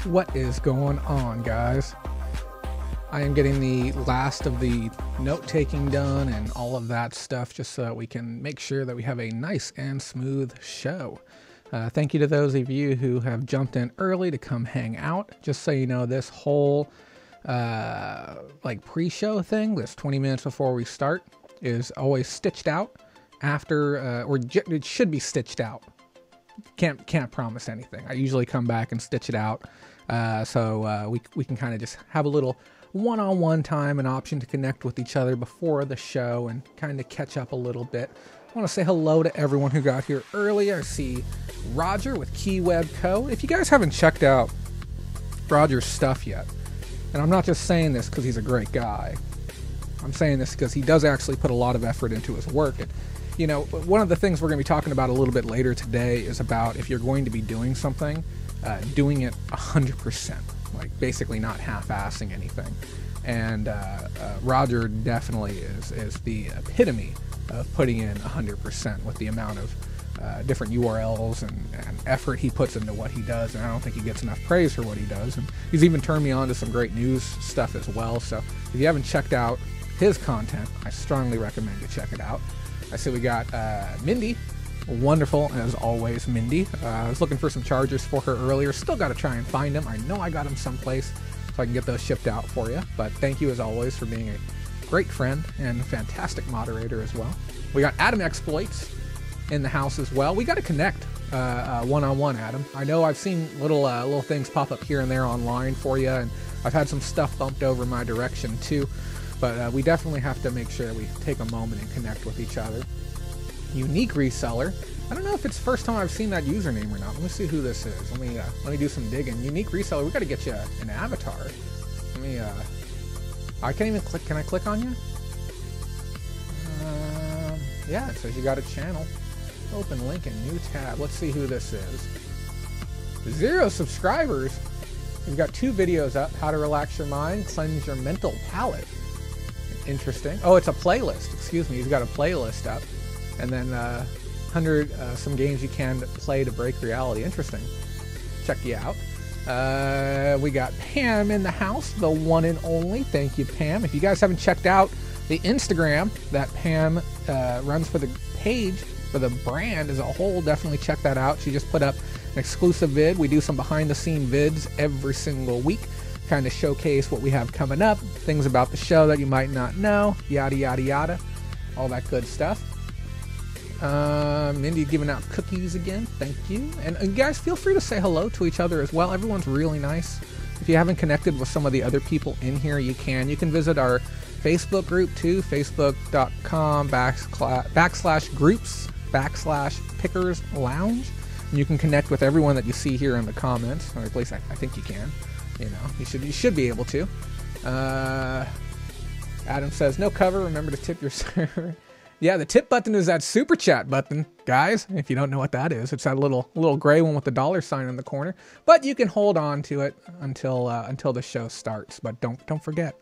What is going on, guys? I am getting the last of the note-taking done and all of that stuff just so that we can make sure that we have a nice and smooth show. Thank you to those of you who have jumped in early to come hang out. Just so you know, this whole like pre-show thing, this 20 minutes before we start, is always stitched out after, it should be stitched out. Can't promise anything. I usually come back and stitch it out, so we can kind of just have a little one-on-one time, an option to connect with each other before the show and kind of catch up a little bit. I want to say hello to everyone who got here early. I see Roger with KeyWeb Co. If you guys haven't checked out Roger's stuff yet, and I'm not just saying this because he's a great guy, I'm saying this because he does actually put a lot of effort into his work. And you know, one of the things we're going to be talking about a little bit later today is about if you're going to be doing something, doing it 100%, like basically not half-assing anything. And Roger definitely is the epitome of putting in 100% with the amount of different URLs and effort he puts into what he does. And I don't think he gets enough praise for what he does. And he's even turned me on to some great news stuff as well. So if you haven't checked out his content, I strongly recommend you check it out. I see we got Mindy, wonderful as always, Mindy. I was looking for some chargers for her earlier. Still got to try and find them. I know I got them someplace, so I can get those shipped out for you. But thank you as always for being a great friend and a fantastic moderator as well. We got Adam Exploits in the house as well. We got to connect one-on-one, Adam. I know I've seen little things pop up here and there online for you, and I've had some stuff bumped over my direction too. But we definitely have to make sure we take a moment and connect with each other. Unique Reseller. I don't know if it's the first time I've seen that username or not. Let me see who this is. Let me do some digging. Unique Reseller. We got to get you an avatar. Let me. I can't even click. Can I click on you? Yeah, it says you got a channel. Open link in new tab. Let's see who this is. 0 subscribers. We've got 2 videos up. How to relax your mind, cleanse your mental palate. Interesting. Oh, it's a playlist. Excuse me. He's got a playlist up. And then 100 some games you can play to break reality. Interesting. Check you out. We got Pam in the house, the one and only. Thank you, Pam. If you guys haven't checked out the Instagram that Pam runs for the page, for the brand as a whole, definitely check that out. She just put up an exclusive vid. We do some behind-the-scene vids every single week, kind of showcase what we have coming up, things about the show that you might not know, yada yada yada, all that good stuff. Mindy giving out cookies again, thank you. And guys, feel free to say hello to each other as well. Everyone's really nice. If you haven't connected with some of the other people in here, you can visit our Facebook group too, facebook.com/groups/Pickers Lounge. And you can connect with everyone that you see here in the comments, or at least I think you can. You know, you should be able to. Adam says, no cover, remember to tip your server. Yeah, the tip button is that super chat button, guys. If you don't know what that is, it's that little gray one with the $ in the corner. But you can hold on to it until the show starts. But don't forget.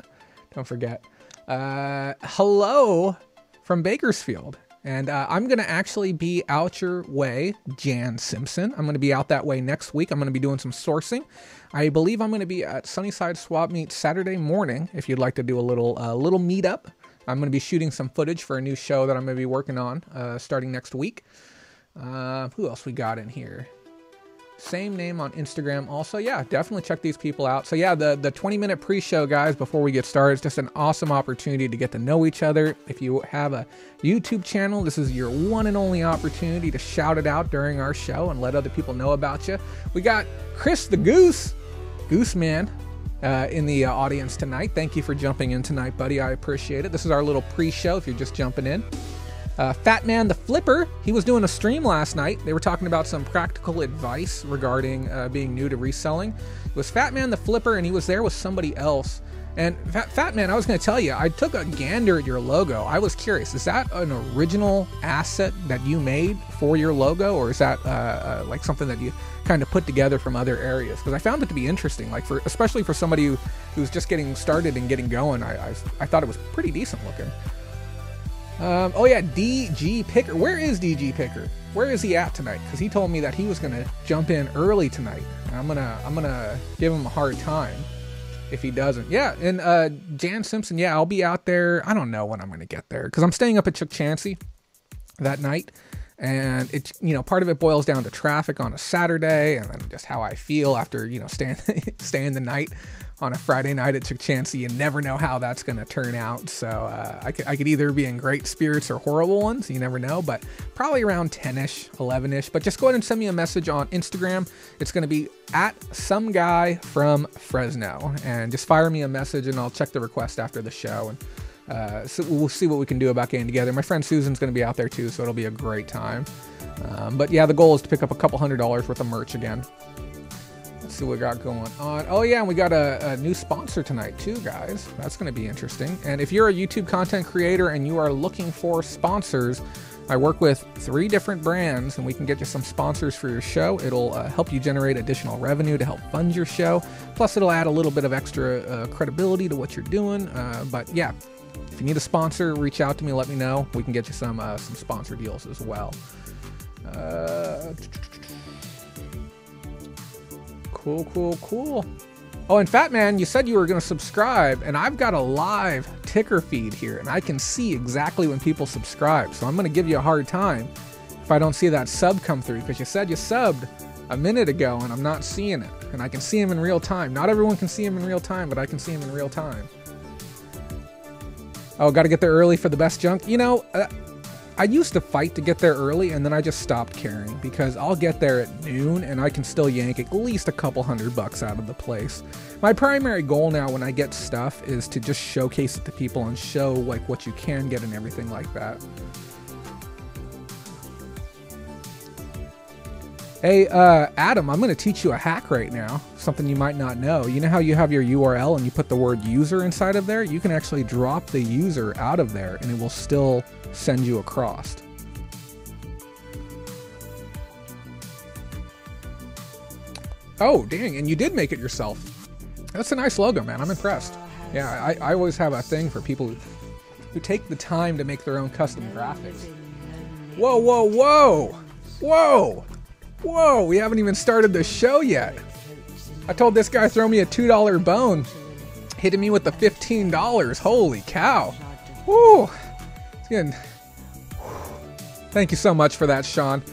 Hello from Bakersfield. And I'm going to actually be out your way, Jan Simpson. I'm going to be out that way next week. I'm going to be doing some sourcing. I believe I'm going to be at Sunnyside Swap Meet Saturday morning, if you'd like to do a little meetup. I'm going to be shooting some footage for a new show that I'm going to be working on starting next week. Who else we got in here? Same name on Instagram also. Yeah, definitely check these people out. So yeah, the 20-minute pre-show, guys, before we get started, is just an awesome opportunity to get to know each other. If you have a YouTube channel, this is your one and only opportunity to shout it out during our show and let other people know about you. We got Chris the Goose Man, in the audience tonight. Thank you for jumping in tonight, buddy. I appreciate it. This is our little pre-show if you're just jumping in. Fat Man the Flipper, he was doing a stream last night. They were talking about some practical advice regarding being new to reselling. It was Fat Man the Flipper, and he was there with somebody else. And Fat Man, I was going to tell you, I took a gander at your logo. I was curious, is that an original asset that you made for your logo, or is that like something that you kind of put together from other areas? Because I found it to be interesting, like especially for somebody who's just getting started and getting going. I thought it was pretty decent looking. Oh yeah, DG Picker. Where is DG Picker? Where is he at tonight? Because he told me that he was gonna jump in early tonight. And I'm gonna give him a hard time if he doesn't. Yeah, and Jan Simpson. Yeah, I'll be out there. I don't know when I'm gonna get there because I'm staying up at Chuck Chansey that night, and it's, you know, part of it boils down to traffic on a Saturday, and then just how I feel after, you know, staying the night on a Friday night at Chuck Chansey. You never know how that's going to turn out. So I could either be in great spirits or horrible ones. You never know, but probably around 10-ish, 11-ish. But just go ahead and send me a message on Instagram. It's going to be at some guy from Fresno, and just fire me a message and I'll check the request after the show. And so we'll see what we can do about getting together. My friend Susan's going to be out there too, so it'll be a great time. But yeah, the goal is to pick up a couple $100 worth of merch again. Let's see what we got going on. Oh yeah, and we got a new sponsor tonight too, guys. That's going to be interesting. And if you're a YouTube content creator and you are looking for sponsors, I work with 3 different brands and we can get you some sponsors for your show. It'll help you generate additional revenue to help fund your show. Plus it'll add a little bit of extra credibility to what you're doing. But yeah, if you need a sponsor, reach out to me, let me know. We can get you some sponsor deals as well. Cool. Oh, and Fat Man, you said you were going to subscribe, and I've got a live ticker feed here, and I can see exactly when people subscribe. So I'm going to give you a hard time if I don't see that sub come through, because you said you subbed a minute ago, and I'm not seeing it. And I can see him in real time. Not everyone can see him in real time, but I can see him in real time. Oh, got to get there early for the best junk. You know, I used to fight to get there early, and then I just stopped caring because I'll get there at noon and I can still yank at least a couple $100 out of the place. My primary goal now when I get stuff is to just showcase it to people and show like what you can get and everything like that. Hey, Adam, I'm going to teach you a hack right now, something you might not know. You know how you have your URL and you put the word user inside of there? You can actually drop the user out of there and it will still send you across. Oh, dang, and you did make it yourself. That's a nice logo, man. I'm impressed. Yeah, I always have a thing for people who take the time to make their own custom graphics. Whoa, we haven't even started the show yet. I told this guy throw me a $2 bone, hitting me with the $15. Holy cow. Woo. It's good. Thank you so much for that, Sean.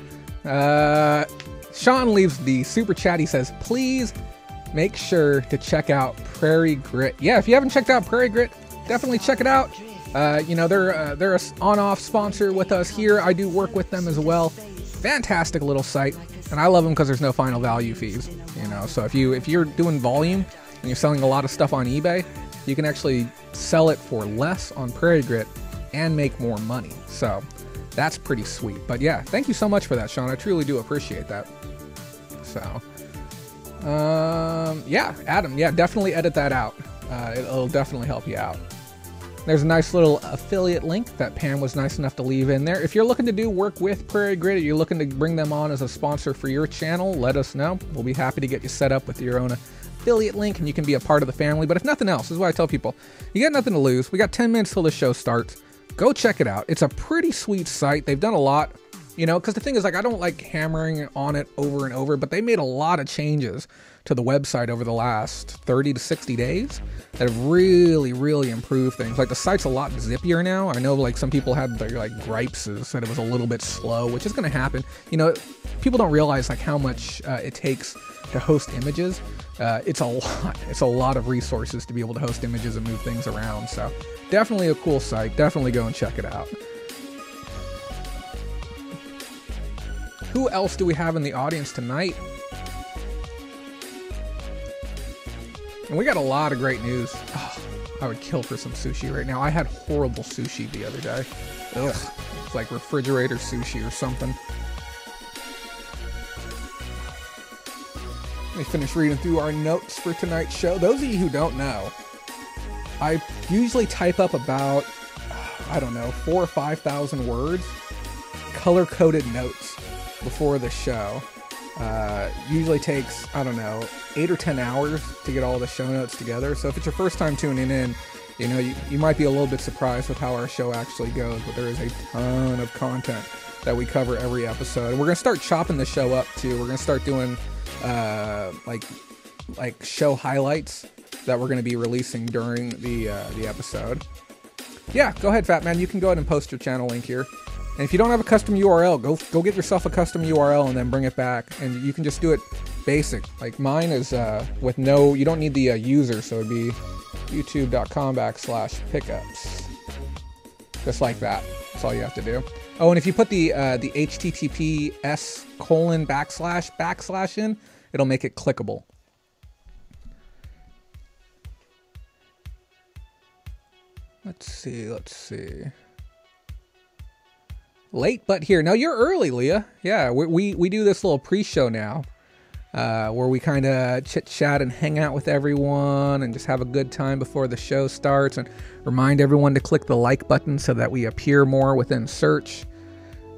Sean leaves the super chat. He says, please make sure to check out Prairie Grit. Yeah, if you haven't checked out Prairie Grit, definitely check it out. You know, they're a on-off sponsor with us here. I do work with them as well. Fantastic little site, and I love them because there's no final value fees. You know, so if you're doing volume and you're selling a lot of stuff on eBay, you can actually sell it for less on Prairie Grit and make more money. So that's pretty sweet. But yeah, thank you so much for that, Sean. I truly do appreciate that. So yeah, Adam, yeah, definitely edit that out. It'll definitely help you out. There's a nice little affiliate link that Pam was nice enough to leave in there. If you're looking to do work with Prairie Grit, or you're looking to bring them on as a sponsor for your channel, let us know. We'll be happy to get you set up with your own affiliate link, and you can be a part of the family. But if nothing else, this is what I tell people, you got nothing to lose. We got 10 minutes till the show starts. Go check it out. It's a pretty sweet site. They've done a lot, you know, because the thing is, like, I don't like hammering on it over and over, but they made a lot of changes to the website over the last 30 to 60 days that have really improved things. Like, the site's a lot zippier now. I know, like, some people had their, like, gripes, said it was a little bit slow, which is going to happen. You know, people don't realize, like, how much it takes to host images. It's a lot. It's a lot of resources to be able to host images and move things around. So definitely a cool site. Definitely go and check it out. Who else do we have in the audience tonight? And we got a lot of great news. Oh, I would kill for some sushi right now. I had horrible sushi the other day. Ugh. It's like refrigerator sushi or something. Let me finish reading through our notes for tonight's show. Those of you who don't know, I usually type up about, I don't know, 4,000 or 5,000 words, color-coded notes before the show. Usually takes, I don't know, 8 or 10 hours to get all the show notes together. So if it's your first time tuning in, You know, you might be a little bit surprised with how our show actually goes, but there is a ton of content that we cover every episode. And we're going to start chopping the show up too. We're going to start doing like show highlights that we're going to be releasing during the episode. Yeah, go ahead, Fat Man. You can go ahead and post your channel link here. And if you don't have a custom URL, go get yourself a custom URL and then bring it back. And you can just do it basic. Like mine is with no, you don't need the user, so it'd be youtube.com/pickups. Just like that. That's all you have to do. Oh, and if you put the https:// in, it'll make it clickable. Let's see. Late but here. Now you're early, Leah. Yeah, we do this little pre-show now, where we kind of chit-chat and hang out with everyone and just have a good time before the show starts, and remind everyone to click the like button so that we appear more within search.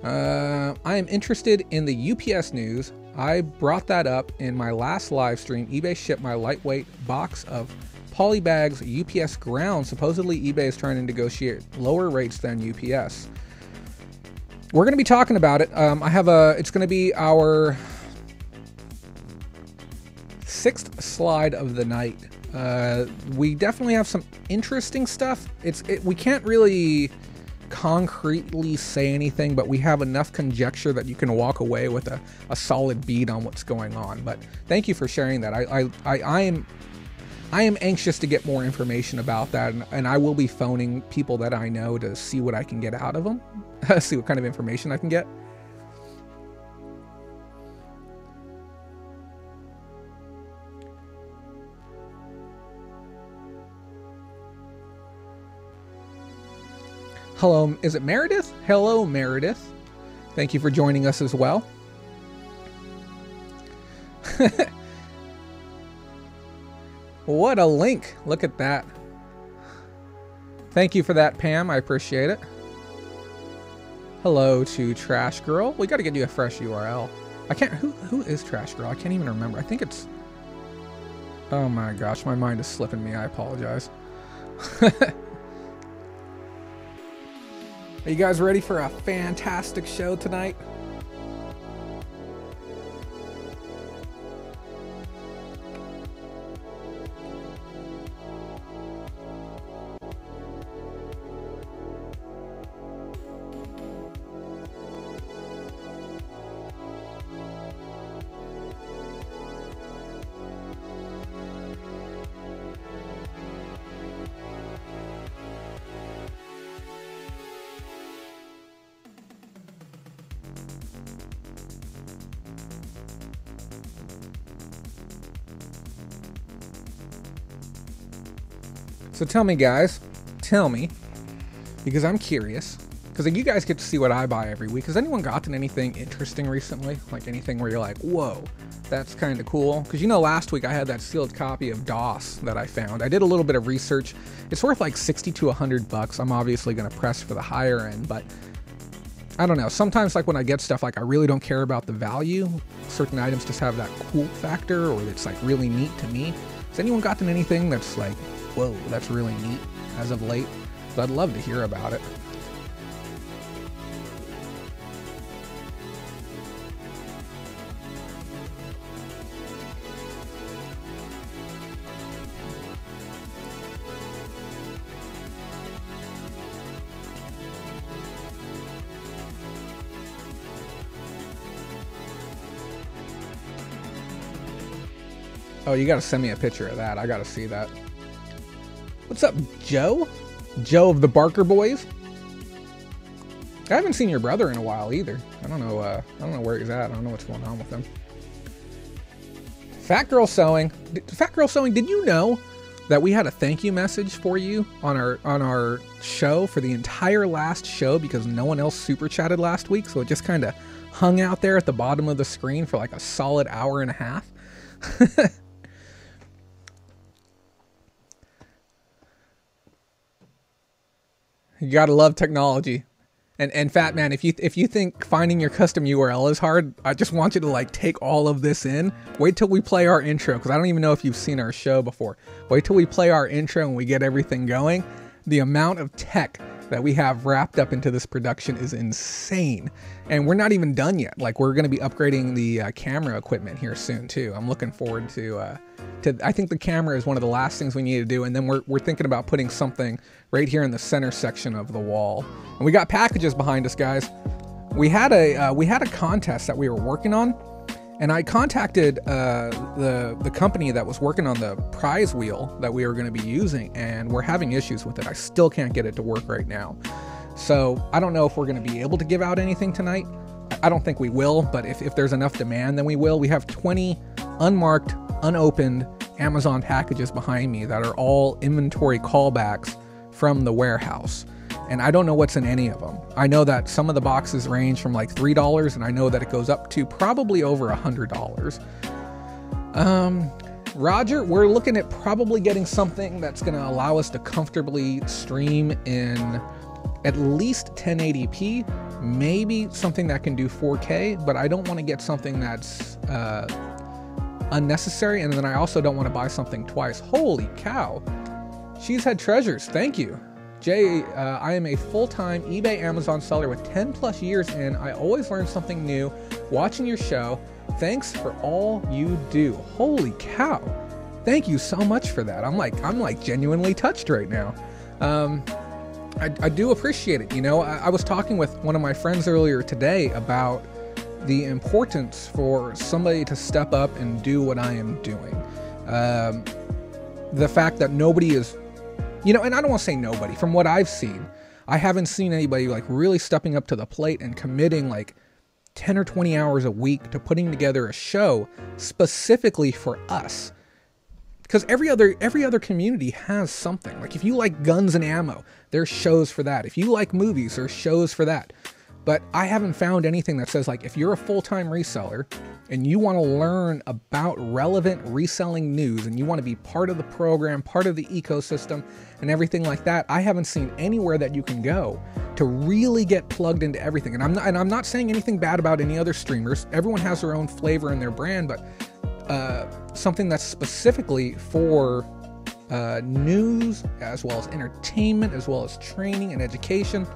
I am interested in the UPS news. I brought that up in my last live stream. eBay shipped my lightweight box of polybags UPS ground. Supposedly eBay is trying to negotiate lower rates than UPS. We're going to be talking about it. It's going to be our 6th slide of the night. We definitely have some interesting stuff. We can't really concretely say anything, but we have enough conjecture that you can walk away with a solid bead on what's going on. But thank you for sharing that. I am anxious to get more information about that, and I will be phoning people that I know to see what I can get out of them, see what kind of information I can get. Hello, is it Meredith? Hello, Meredith. Thank you for joining us as well. What a link. Look at that. Thank you for that, Pam. I appreciate it. Hello to Trash Girl. We got to get you a fresh URL. I can't... Who is Trash Girl? I can't even remember. I think it's... Oh my gosh, my mind is slipping me. I apologize. Are you guys ready for a fantastic show tonight? So tell me, guys, because I'm curious, because you guys get to see what I buy every week. Has anyone gotten anything interesting recently? Like anything where you're like, whoa, that's kind of cool? Because you know, last week I had that sealed copy of DOS that I found. I did a little bit of research. It's worth like 60 to 100 bucks. I'm obviously going to press for the higher end, but I don't know. Sometimes like when I get stuff, like I really don't care about the value. Certain items just have that cool factor, or it's like really neat to me. Has anyone gotten anything that's like, whoa, that's really neat as of late? So I'd love to hear about it. Oh, you gotta send me a picture of that. I gotta see that. What's up, Joe? Joe of the Barker Boys? I haven't seen your brother in a while either. I don't know where he's at. I don't know what's going on with him. Fat Girl Sewing. Fat Girl Sewing, did you know that we had a thank you message for you on our show for the entire last show because no one else super chatted last week, so it just kind of hung out there at the bottom of the screen for like a solid hour and a half? You gotta love technology. And Fat Man, if you think finding your custom URL is hard, I just want you to like take all of this in. Wait till we play our intro, because I don't even know if you've seen our show before. Wait till we play our intro and we get everything going. The amount of tech that we have wrapped up into this production is insane. And we're not even done yet. Like, we're going to be upgrading the camera equipment here soon too. I'm looking forward to I think the camera is one of the last things we need to do. And then we're thinking about putting something right here in the center section of the wall. And we got packages behind us, guys. We had a contest that we were working on, and I contacted the company that was working on the prize wheel that we were going to be using, and we're having issues with it. I still can't get it to work right now. So I don't know if we're going to be able to give out anything tonight. I don't think we will, but if there's enough demand, then we will. We have 20 unmarked, unopened Amazon packages behind me that are all inventory callbacks from the warehouse. And I don't know what's in any of them. I know that some of the boxes range from like $3, and I know that it goes up to probably over $100. Roger, we're looking at probably getting something that's going to allow us to comfortably stream in at least 1080p, maybe something that can do 4K, but I don't want to get something that's unnecessary, and then I also don't want to buy something twice. Holy cow. Cheesehead Treasures, thank you. Jay, I am a full-time eBay Amazon seller with 10 plus years in. I always learn something new watching your show. Thanks for all you do. Holy cow. Thank you so much for that. I'm like genuinely touched right now. I do appreciate it. You know, I was talking with one of my friends earlier today about the importance for somebody to step up and do what I am doing. The fact that nobody is, you know, and I don't want to say nobody, from what I've seen, I haven't seen anybody like really stepping up to the plate and committing like 10 or 20 hours a week to putting together a show specifically for us. Because every other community has something. Like, if you like guns and ammo, there's shows for that. If you like movies, there's shows for that. But I haven't found anything that says, like, if you're a full-time reseller and you want to learn about relevant reselling news and you want to be part of the program, part of the ecosystem and everything like that, I haven't seen anywhere that you can go to really get plugged into everything. And I'm not saying anything bad about any other streamers. Everyone has their own flavor and their brand, but something that's specifically for news, as well as entertainment, as well as training and education.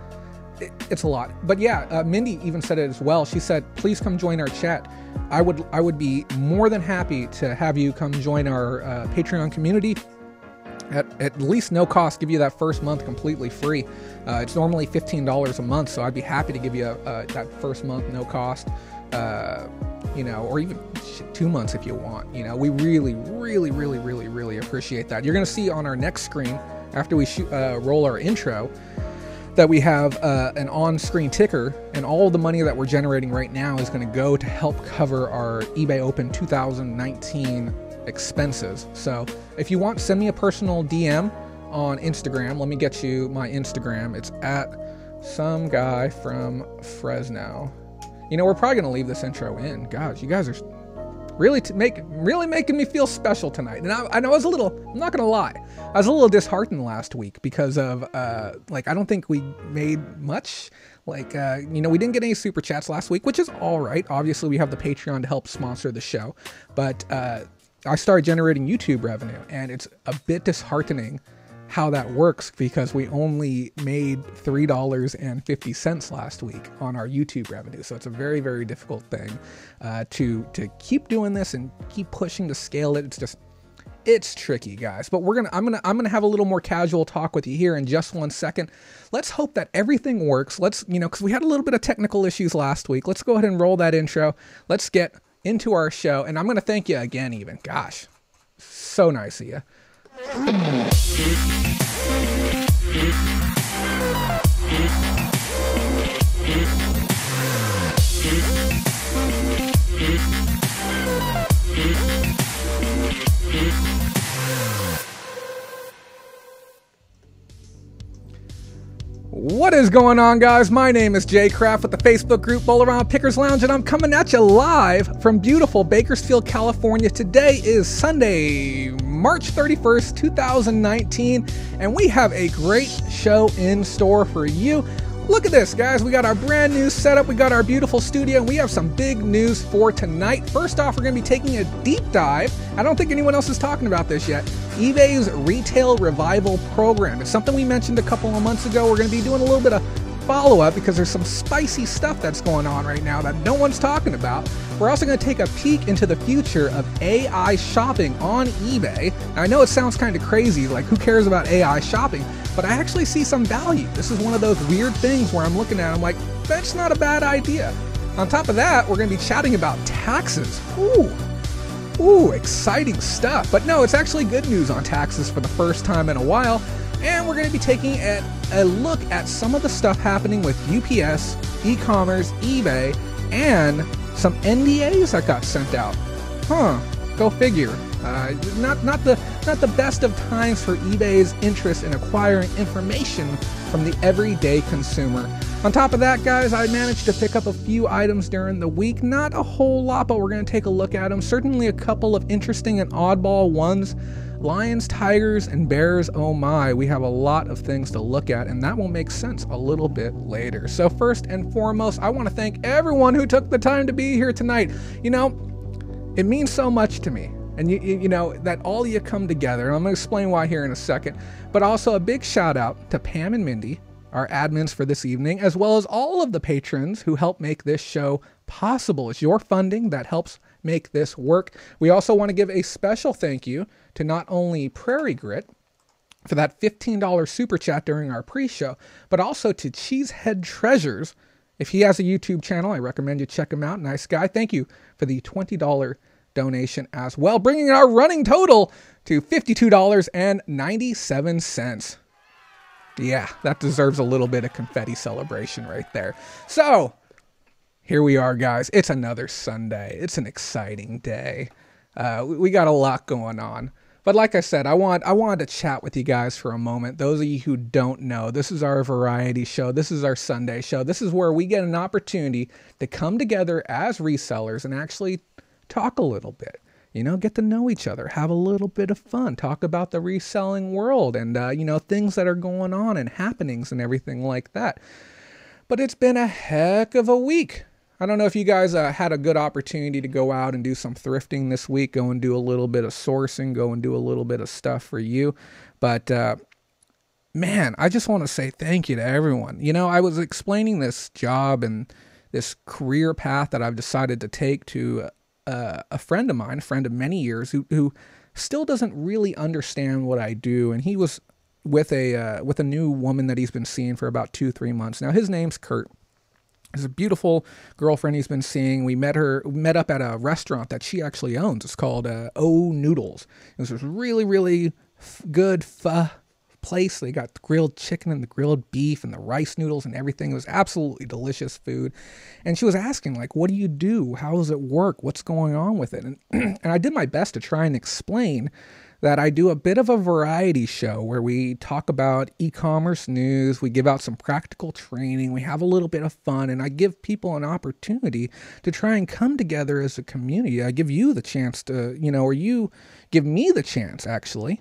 It's a lot. But yeah, Mindy even said it as well. She said, please come join our chat. I would be more than happy to have you come join our Patreon community at least no cost. Give you that first month completely free. It's normally $15 a month, so I'd be happy to give you that first month no cost. You know, or even 2 months if you want. You know, we really, really, really, really, really appreciate that. You're going to see on our next screen, after we roll our intro, that we have an on-screen ticker, and all the money that we're generating right now is going to go to help cover our eBay Open 2019 expenses. So if you want, send me a personal DM on Instagram. Let me get you my Instagram. It's at some guy from Fresno. You know, we're probably going to leave this intro in. Gosh, you guys are really making me feel special tonight. And I was a little, I'm not going to lie, I was a little disheartened last week because of, like, I don't think we made much. Like, you know, we didn't get any super chats last week, which is all right. Obviously, we have the Patreon to help sponsor the show. But I started generating YouTube revenue, and it's a bit disheartening how that works, because we only made $3.50 last week on our YouTube revenue. So it's a very, very difficult thing to keep doing this and keep pushing to scale it. It's tricky, guys. But I'm gonna have a little more casual talk with you here in just 1 second. Let's hope that everything works. Let's, you know, because we had a little bit of technical issues last week. Let's go ahead and roll that intro. Let's get into our show, and I'm gonna thank you again. Even, gosh, so nice of you. What is going on, guys? My name is Jay Kraft with the Facebook group Bowl Around Pickers Lounge, and I'm coming at you live from beautiful Bakersfield, California. Today is Sunday, March 31st, 2019, and we have a great show in store for you. Look at this, guys. We got our brand new setup. We got our beautiful studio, and we have some big news for tonight. First off, we're going to be taking a deep dive. I don't think anyone else is talking about this yet. eBay's Retail Revival Program. It's something we mentioned a couple of months ago. We're going to be doing a little bit of follow-up because there's some spicy stuff that's going on right now that no one's talking about. We're also going to take a peek into the future of AI shopping on eBay. Now, I know it sounds kind of crazy, like who cares about AI shopping, but I actually see some value. This is one of those weird things where I'm looking at it, I'm like, that's not a bad idea. On top of that, we're going to be chatting about taxes. Ooh, exciting stuff. But no, it's actually good news on taxes for the first time in a while. And we're going to be taking a look at some of the stuff happening with UPS, e-commerce, eBay, and some NDAs that got sent out. Go figure. Not the best of times for eBay's interest in acquiring information from the everyday consumer. On top of that, guys, I managed to pick up a few items during the week. Not a whole lot, but we're going to take a look at them. Certainly a couple of interesting and oddball ones. Lions, tigers, and bears, oh my, we have a lot of things to look at, and that will make sense a little bit later. So first and foremost, I want to thank everyone who took the time to be here tonight. You know, it means so much to me. And you know, that all of you come together, and I'm going to explain why here in a second. But also a big shout out to Pam and Mindy, our admins for this evening, as well as all of the patrons who help make this show possible. It's your funding that helps make this work. We also want to give a special thank you to not only Prairie Grit for that $15 super chat during our pre-show, but also to Cheesehead Treasures. If he has a YouTube channel, I recommend you check him out. Nice guy. Thank you for the $20 donation as well, bringing our running total to $52.97. Yeah, that deserves a little bit of confetti celebration right there. So, here we are, guys. It's another Sunday. It's an exciting day. We got a lot going on. But like I said, I wanted to chat with you guys for a moment. Those of you who don't know, this is our variety show. This is our Sunday show. This is where we get an opportunity to come together as resellers and actually talk a little bit. You know, get to know each other, have a little bit of fun, talk about the reselling world and, you know, things that are going on and happenings and everything like that. But it's been a heck of a week. I don't know if you guys had a good opportunity to go out and do some thrifting this week, go and do a little bit of sourcing, go and do a little bit of stuff for you. But, man, I just want to say thank you to everyone. You know, I was explaining this job and this career path that I've decided to take to a friend of mine, a friend of many years, who still doesn't really understand what I do. And he was with a new woman that he's been seeing for about 2-3 months. Now, his name's Kurt. He's a beautiful girlfriend he's been seeing. We met up at a restaurant that she actually owns. It's called O Noodles. It was this really, really good pho place. They got the grilled chicken and the grilled beef and the rice noodles and everything. It was absolutely delicious food. And she was asking, like, what do you do? How does it work? What's going on with it? And, and I did my best to try and explain that I do a bit of a variety show where we talk about e-commerce news, we give out some practical training, we have a little bit of fun, and I give people an opportunity to try and come together as a community. I give you the chance to, you know, or you give me the chance, actually,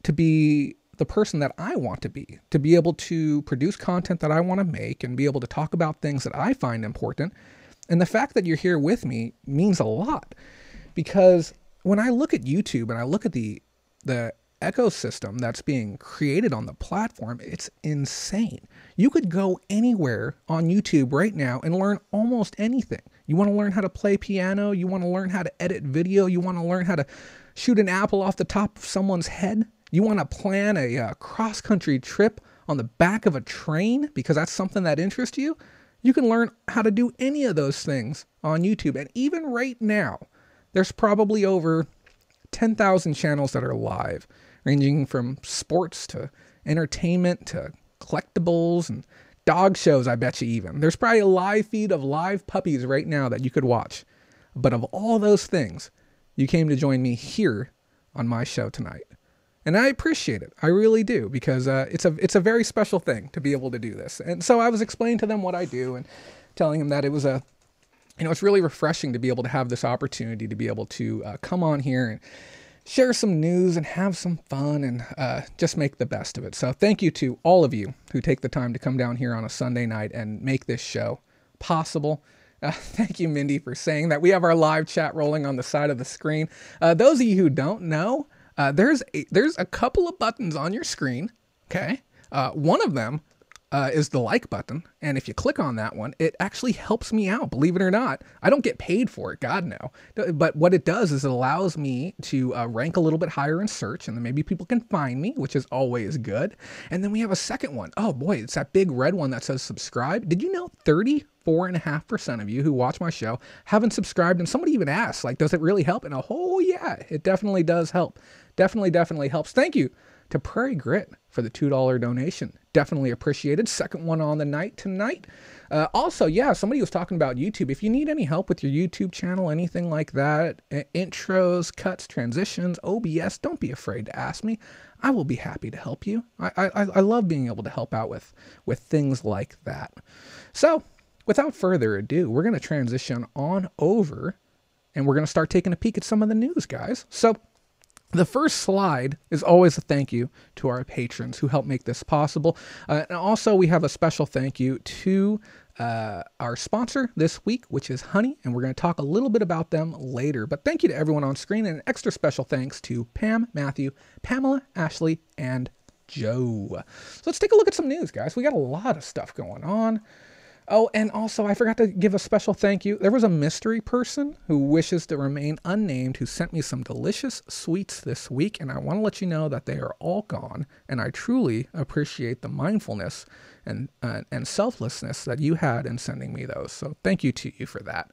to be the person that I want to be able to produce content that I want to make and be able to talk about things that I find important. And the fact that you're here with me means a lot, because when I look at YouTube and I look at the ecosystem that's being created on the platform, it's insane. You could go anywhere on YouTube right now and learn almost anything. You want to learn how to play piano, you want to learn how to edit video, you want to learn how to shoot an apple off the top of someone's head, you want to plan a cross-country trip on the back of a train because that's something that interests you. You can learn how to do any of those things on YouTube. And even right now, there's probably over 10,000 channels that are live, ranging from sports to entertainment to collectibles and dog shows, I bet you even. There's probably a live feed of live puppies right now that you could watch. But of all those things, you came to join me here on my show tonight. And I appreciate it. I really do, because it's a very special thing to be able to do this. And so I was explaining to them what I do and telling them that it was it's really refreshing to be able to have this opportunity to be able to come on here and share some news and have some fun and just make the best of it. So thank you to all of you who take the time to come down here on a Sunday night and make this show possible. Thank you, Mindy, for saying that. We have our live chat rolling on the side of the screen. Those of you who don't know, there's a couple of buttons on your screen, okay? One of them is the like button, and if you click on that one, it actually helps me out, believe it or not. I don't get paid for it, God no. But what it does is it allows me to rank a little bit higher in search, and then maybe people can find me, which is always good. And then we have a second one. Oh boy, it's that big red one that says subscribe. Did you know 34.5% of you who watch my show haven't subscribed? And somebody even asked, like, does it really help? And oh yeah, it definitely does help. Definitely helps. Thank you to Prairie Grit for the $2 donation. Definitely appreciated. Second one on the night tonight. Also, yeah, somebody was talking about YouTube. If you need any help with your YouTube channel, anything like that, intros, cuts, transitions, OBS, don't be afraid to ask me. I will be happy to help you. I love being able to help out with things like that. So, without further ado, we're going to transition on over and we're going to start taking a peek at some of the news, guys. So, the first slide is always a thank you to our patrons who help make this possible. And also, we have a special thank you to our sponsor this week, which is Honey, and we're going to talk a little bit about them later. But thank you to everyone on screen, and an extra special thanks to Pam, Matthew, Pamela, Ashley, and Joe. So let's take a look at some news, guys. We got a lot of stuff going on. Oh, and also, I forgot to give a special thank you. There was a mystery person who wishes to remain unnamed who sent me some delicious sweets this week, and I want to let you know that they are all gone, and I truly appreciate the mindfulness and selflessness that you had in sending me those. So thank you to you for that.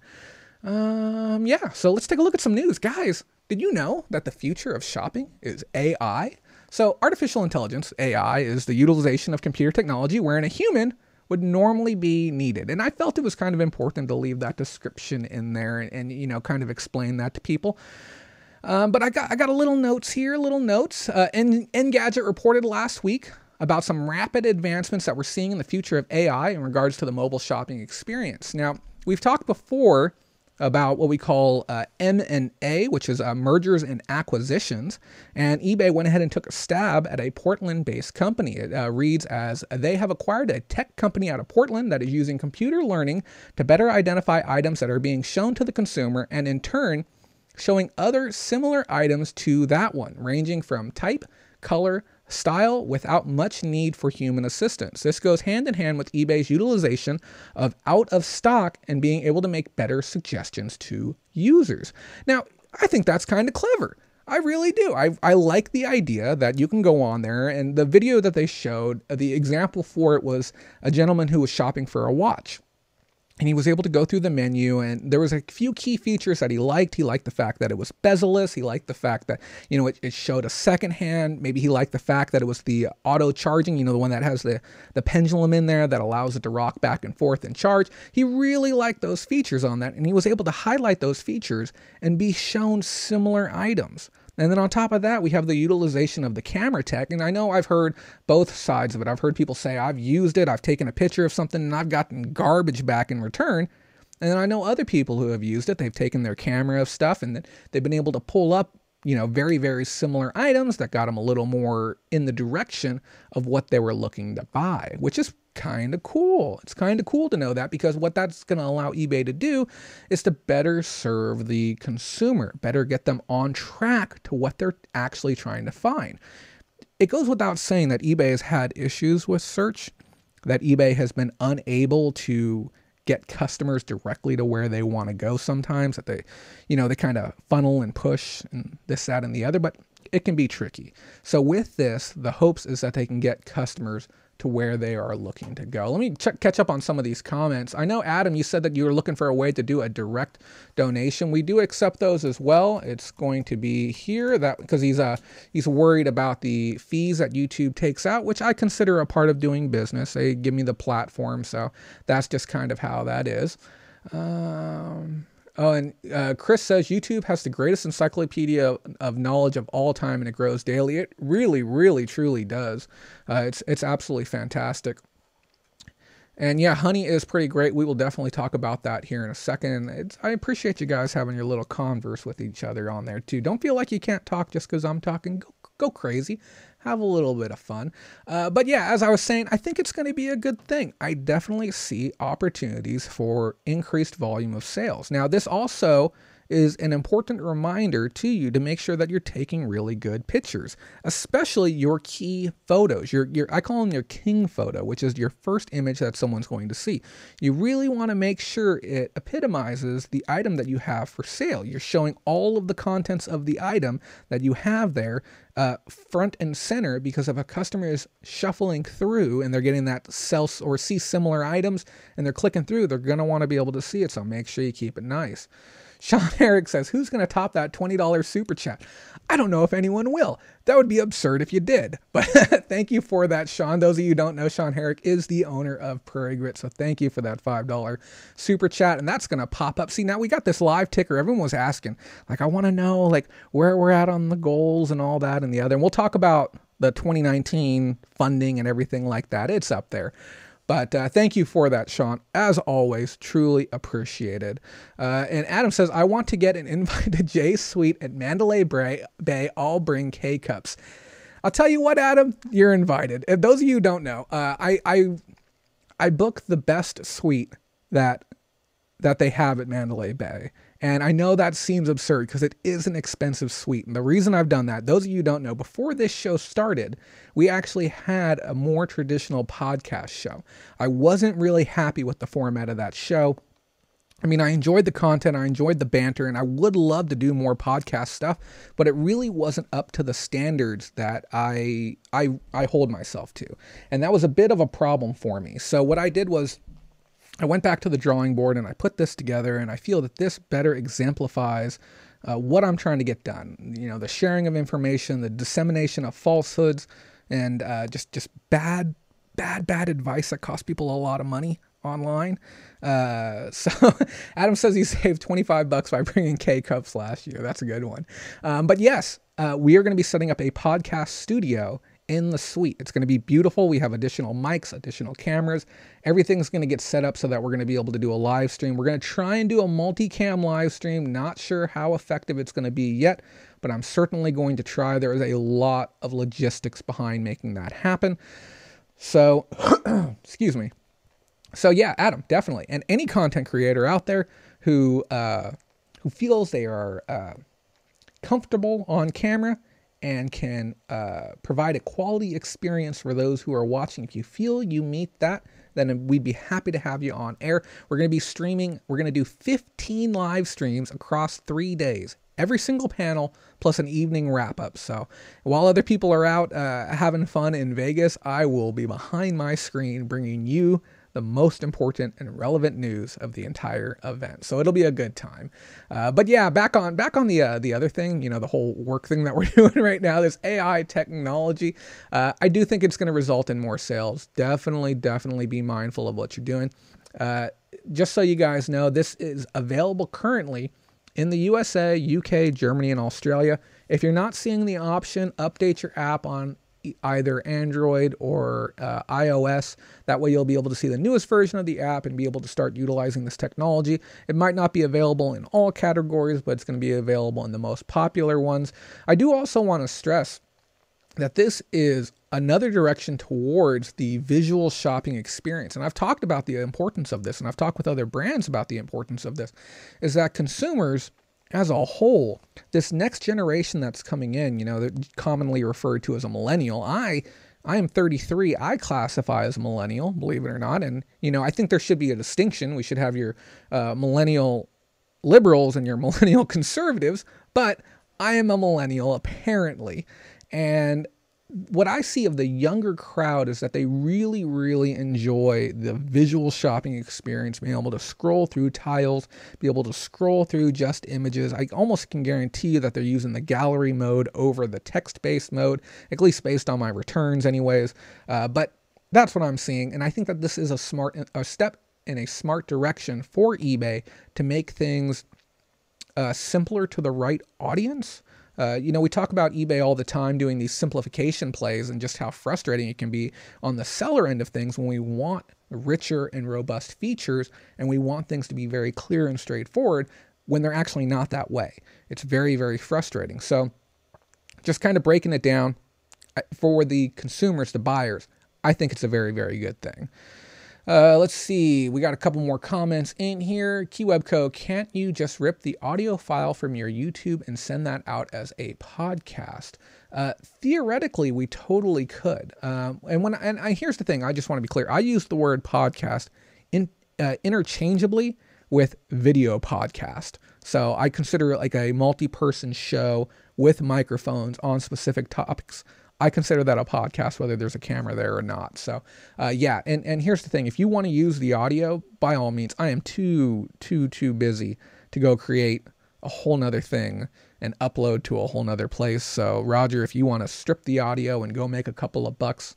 Yeah, so let's take a look at some news. Guys, did you know that the future of shopping is AI? So artificial intelligence, AI, is the utilization of computer technology wherein a human would normally be needed. And I felt it was kind of important to leave that description in there and you know, kind of explain that to people. But I got a little notes here, Engadget reported last week about some rapid advancements that we're seeing in the future of AI in regards to the mobile shopping experience. Now, we've talked before about what we call M&A, which is mergers and acquisitions. And eBay went ahead and took a stab at a Portland-based company. It reads as, they have acquired a tech company out of Portland that is using computer learning to better identify items that are being shown to the consumer and in turn showing other similar items to that one, ranging from type, color, style without much need for human assistance. This goes hand in hand with eBay's utilization of out of stock and being able to make better suggestions to users. Now, I think that's kind of clever. I really do. I like the idea that you can go on there, and the video that they showed, the example for it was a gentleman who was shopping for a watch. And he was able to go through the menu, and there was a few key features that he liked. He liked the fact that it was bezel-less. He liked the fact that, you know, it showed a second hand. Maybe he liked the fact that it was the auto charging, you know, the one that has the pendulum in there that allows it to rock back and forth and charge. He really liked those features on that, and he was able to highlight those features and be shown similar items. And then on top of that, we have the utilization of the camera tech. And I know I've heard both sides of it. I've heard people say, I've used it, I've taken a picture of something, and I've gotten garbage back in return. And then I know other people who have used it. They've taken their camera of stuff, and they've been able to pull up, you know, very, very similar items that got them a little more in the direction of what they were looking to buy, which is kind of cool. It's kind of cool to know that, because what that's going to allow eBay to do is to better serve the consumer, better get them on track to what they're actually trying to find. It goes without saying that eBay has had issues with search, that eBay has been unable to get customers directly to where they want to go sometimes, that they, you know, they kind of funnel and push and this, that, and the other, but it can be tricky. So with this, the hopes is that they can get customers to where they are looking to go. Let me catch up on some of these comments. I know, Adam, you said that you were looking for a way to do a direct donation. We do accept those as well. It's going to be here, that because he's worried about the fees that YouTube takes out, which I consider a part of doing business. They give me the platform, so that's just kind of how that is. Oh, and Chris says YouTube has the greatest encyclopedia of knowledge of all time, and it grows daily. It really, really, truly does. It's absolutely fantastic. And yeah, honey is pretty great. We will definitely talk about that here in a second. I appreciate you guys having your little converse with each other on there too. Don't feel like you can't talk just because I'm talking. Go crazy. Have a little bit of fun. But yeah, as I was saying, I think it's going to be a good thing. I definitely see opportunities for increased volume of sales. Now, this also is an important reminder to you to make sure that you're taking really good pictures, especially your key photos. I call them your king photo, which is your first image that someone's going to see. You really want to make sure it epitomizes the item that you have for sale. You're showing all of the contents of the item that you have there front and center, because if a customer is shuffling through and they're getting that sell or see similar items and they're clicking through, they're going to want to be able to see it. So make sure you keep it nice. Sean Herrick says, who's going to top that $20 super chat? I don't know if anyone will. That would be absurd if you did. But thank you for that, Sean. Those of you who don't know, Sean Herrick is the owner of Prairie Grit. So thank you for that $5 super chat. And that's going to pop up. See, now we got this live ticker. Everyone was asking, like, I want to know like where we're at on the goals and all that and the other. And we'll talk about the 2019 funding and everything like that. It's up there. But thank you for that, Sean. As always, truly appreciated. And Adam says, I want to get an invite to Jay's Suite at Mandalay Bay. I'll bring K-Cups. I'll tell you what, Adam, you're invited. If those of you who don't know, I book the best suite that they have at Mandalay Bay. And I know that seems absurd because it is an expensive suite. And the reason I've done that, those of you who don't know, before this show started, we actually had a more traditional podcast show. I wasn't really happy with the format of that show. I mean, I enjoyed the content, I enjoyed the banter, and I would love to do more podcast stuff, but it really wasn't up to the standards that I hold myself to. And that was a bit of a problem for me. So what I did was, I went back to the drawing board and I put this together, and I feel that this better exemplifies what I'm trying to get done. You know, the sharing of information, the dissemination of falsehoods, and just bad advice that costs people a lot of money online. So Adam says he saved $25 by bringing K-Cups last year. That's a good one. But yes, we are going to be setting up a podcast studio in the suite. It's going to be beautiful. We have additional mics, additional cameras. Everything's going to get set up so that we're going to be able to do a live stream. We're going to try and do a multicam live stream. Not sure how effective it's going to be yet, but I'm certainly going to try. There is a lot of logistics behind making that happen. So, excuse me. So yeah, Adam, definitely. And any content creator out there who feels they are comfortable on camera and can provide a quality experience for those who are watching. If you feel you meet that, then we'd be happy to have you on air. We're going to be streaming. We're going to do 15 live streams across 3 days. Every single panel plus an evening wrap up. So while other people are out having fun in Vegas, I will be behind my screen bringing you the most important and relevant news of the entire event. So it'll be a good time. But yeah, back on the other thing, you know, the whole work thing that we're doing right now, this AI technology, I do think it's going to result in more sales. Definitely be mindful of what you're doing. Just so you guys know, this is available currently in the USA, UK, Germany, and Australia. If you're not seeing the option, update your app on either Android or iOS. That way you'll be able to see the newest version of the app and be able to start utilizing this technology. It might not be available in all categories, but it's going to be available in the most popular ones. I do also want to stress that this is another direction towards the visual shopping experience. And I've talked about the importance of this, and I've talked with other brands about the importance of this, is that consumers as a whole, this next generation that's coming in, you know, they're commonly referred to as a millennial. I am 33. I classify as a millennial, believe it or not. And, you know, I think there should be a distinction. We should have your millennial liberals and your millennial conservatives, but I am a millennial apparently. And what I see of the younger crowd is that they really enjoy the visual shopping experience, being able to scroll through tiles, be able to scroll through just images. I almost can guarantee you that they're using the gallery mode over the text-based mode, at least based on my returns anyways. But that's what I'm seeing. And I think that this is a step in a smart direction for eBay to make things simpler to the right audience. You know, we talk about eBay all the time doing these simplification plays and just how frustrating it can be on the seller end of things when we want richer and robust features, and we want things to be very clear and straightforward when they're actually not that way. It's very, very frustrating. So just kind of breaking it down for the consumers, the buyers, I think it's a very, very good thing. Let's see. We got a couple more comments in here. KeyWebCo, can't you just rip the audio file from your YouTube and send that out as a podcast? Theoretically, we totally could. Here's the thing. I just want to be clear. I use the word podcast interchangeably with video podcast. So I consider it like a multi-person show with microphones on specific topics. I consider that a podcast, whether there's a camera there or not. So, yeah. And here's the thing. If you want to use the audio, by all means, I am too busy to go create a whole nother thing and upload to a whole nother place. So, Roger, if you want to strip the audio and go make a couple of bucks,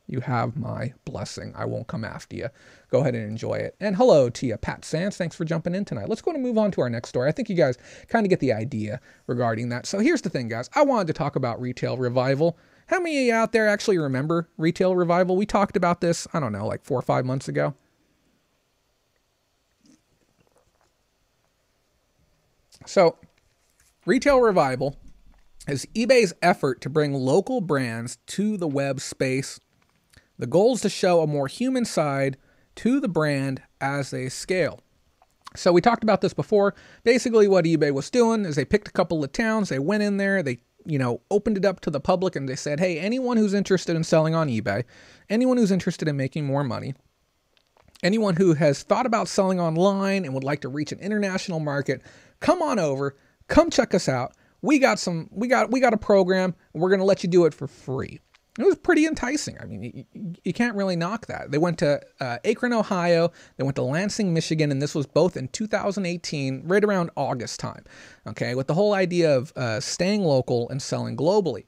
you have my blessing. I won't come after you. Go ahead and enjoy it. And hello to you, Pat Sands. Thanks for jumping in tonight. Let's go and move on to our next story. I think you guys kind of get the idea regarding that. So here's the thing, guys. I wanted to talk about Retail Revival. How many of you out there actually remember Retail Revival? We talked about this, I don't know, like 4 or 5 months ago. So, Retail Revival is eBay's effort to bring local brands to the web space. The goal is to show a more human side to the brand as they scale. So we talked about this before. Basically what eBay was doing is they picked a couple of towns, they went in there, they opened it up to the public and they said, hey, anyone who's interested in selling on eBay, anyone who's interested in making more money, anyone who has thought about selling online and would like to reach an international market, come on over, come check us out. We got a program and we're going to let you do it for free. It was pretty enticing. I mean, you can't really knock that. They went to Akron, Ohio. They went to Lansing, Michigan, and this was both in 2018, right around August time, okay, with the whole idea of staying local and selling globally.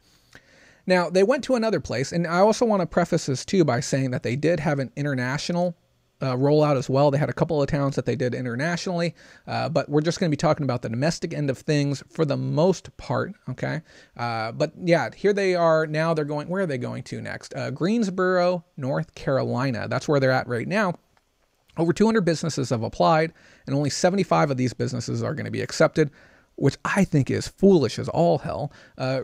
Now, they went to another place, and I also want to preface this, too, by saying that they did have an international rollout as well. They had a couple of towns that they did internationally, but we're just going to be talking about the domestic end of things for the most part, okay? But yeah, here they are now. They're going, where are they going to next? Greensboro, North Carolina. That's where they're at right now. Over 200 businesses have applied, and only 75 of these businesses are going to be accepted, which I think is foolish as all hell.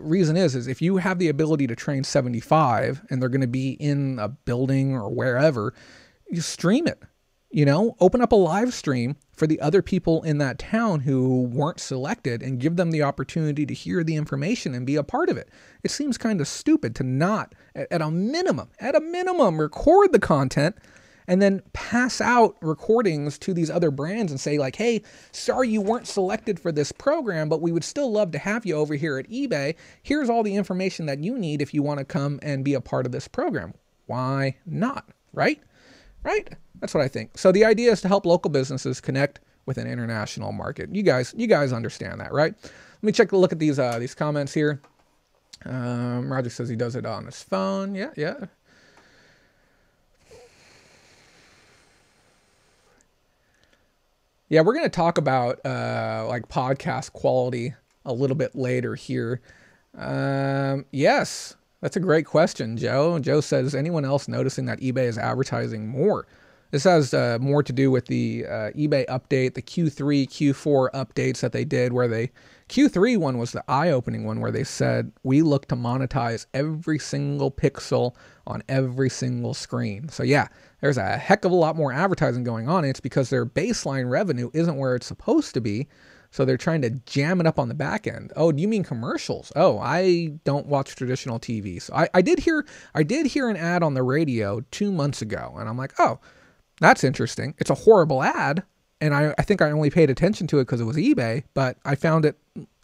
Reason is if you have the ability to train 75 and they're going to be in a building or wherever, you stream it, open up a live stream for the other people in that town who weren't selected and give them the opportunity to hear the information and be a part of it. It seems kind of stupid to not, at a minimum, record the content and then pass out recordings to these other brands and say like, hey, sorry you weren't selected for this program, but we would still love to have you over here at eBay. Here's all the information that you need if you want to come and be a part of this program. Why not, right? Right? That's what I think. So the idea is to help local businesses connect with an international market. You guys understand that, right? Let me take a look at these comments here. Roger says he does it on his phone. Yeah. Yeah, we're going to talk about like podcast quality a little bit later here. Yes. That's a great question, Joe. Joe says, anyone else noticing that eBay is advertising more? This has more to do with the eBay update, the Q3, Q4 updates that they did, where Q3 one was the eye-opening one where they said, we look to monetize every single pixel on every single screen. So yeah, there's a heck of a lot more advertising going on. It's because their baseline revenue isn't where it's supposed to be. So they're trying to jam it up on the back end. Oh, do you mean commercials? Oh, I don't watch traditional TV. So I did hear an ad on the radio 2 months ago, and I'm like, oh, that's interesting. It's a horrible ad, and I think I only paid attention to it because it was eBay, but I found it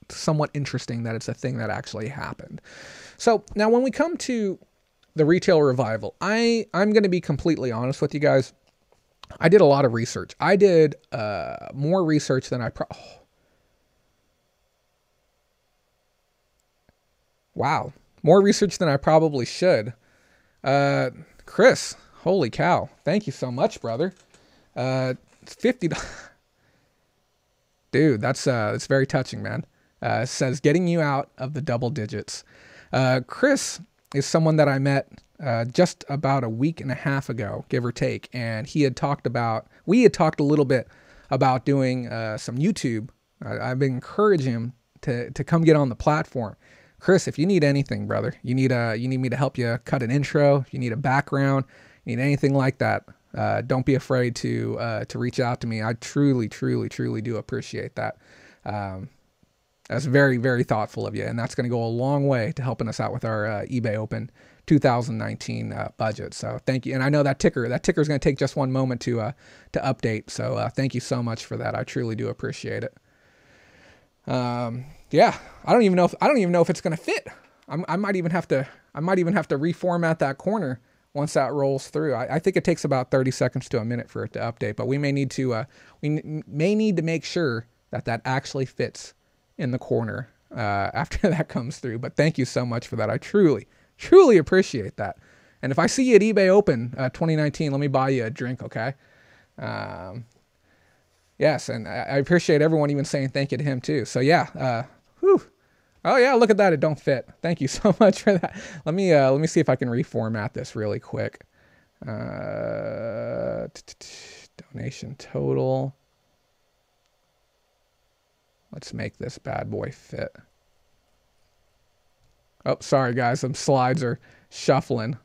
somewhat interesting that it's a thing that actually happened. So now when we come to the Retail Revival, I'm going to be completely honest with you guys. I did a lot of research. I did more research than more research than I probably should. Chris, holy cow. Thank you so much, brother. $50. Dude, that's very touching, man. It says getting you out of the double digits. Chris is someone that I met just about a week and a half ago, give or take. And we had talked a little bit about doing some YouTube. I've been encouraging him to come get on the platform. Chris, if you need anything, brother, you need me to help you cut an intro, if you need a background, you need anything like that, don't be afraid to reach out to me. I truly do appreciate that. That's very, very thoughtful of you, and that's going to go a long way to helping us out with our eBay Open 2019 budget. So thank you. And I know that ticker is going to take just one moment to update. So thank you so much for that. I truly do appreciate it. Yeah, I don't even know if it's going to fit. I might even have to reformat that corner once that rolls through. I think it takes about 30 seconds to a minute for it to update, but we may need to make sure that actually fits in the corner after that comes through. But thank you so much for that. I truly appreciate that. And if I see you at eBay Open 2019, let me buy you a drink, okay? Yes, and I appreciate everyone even saying thank you to him too. So yeah, oh yeah, look at that, it don't fit. Thank you so much for that. Let me see if I can reformat this really quick. Donation total. Let's make this bad boy fit. Oh, sorry guys, some slides are shuffling.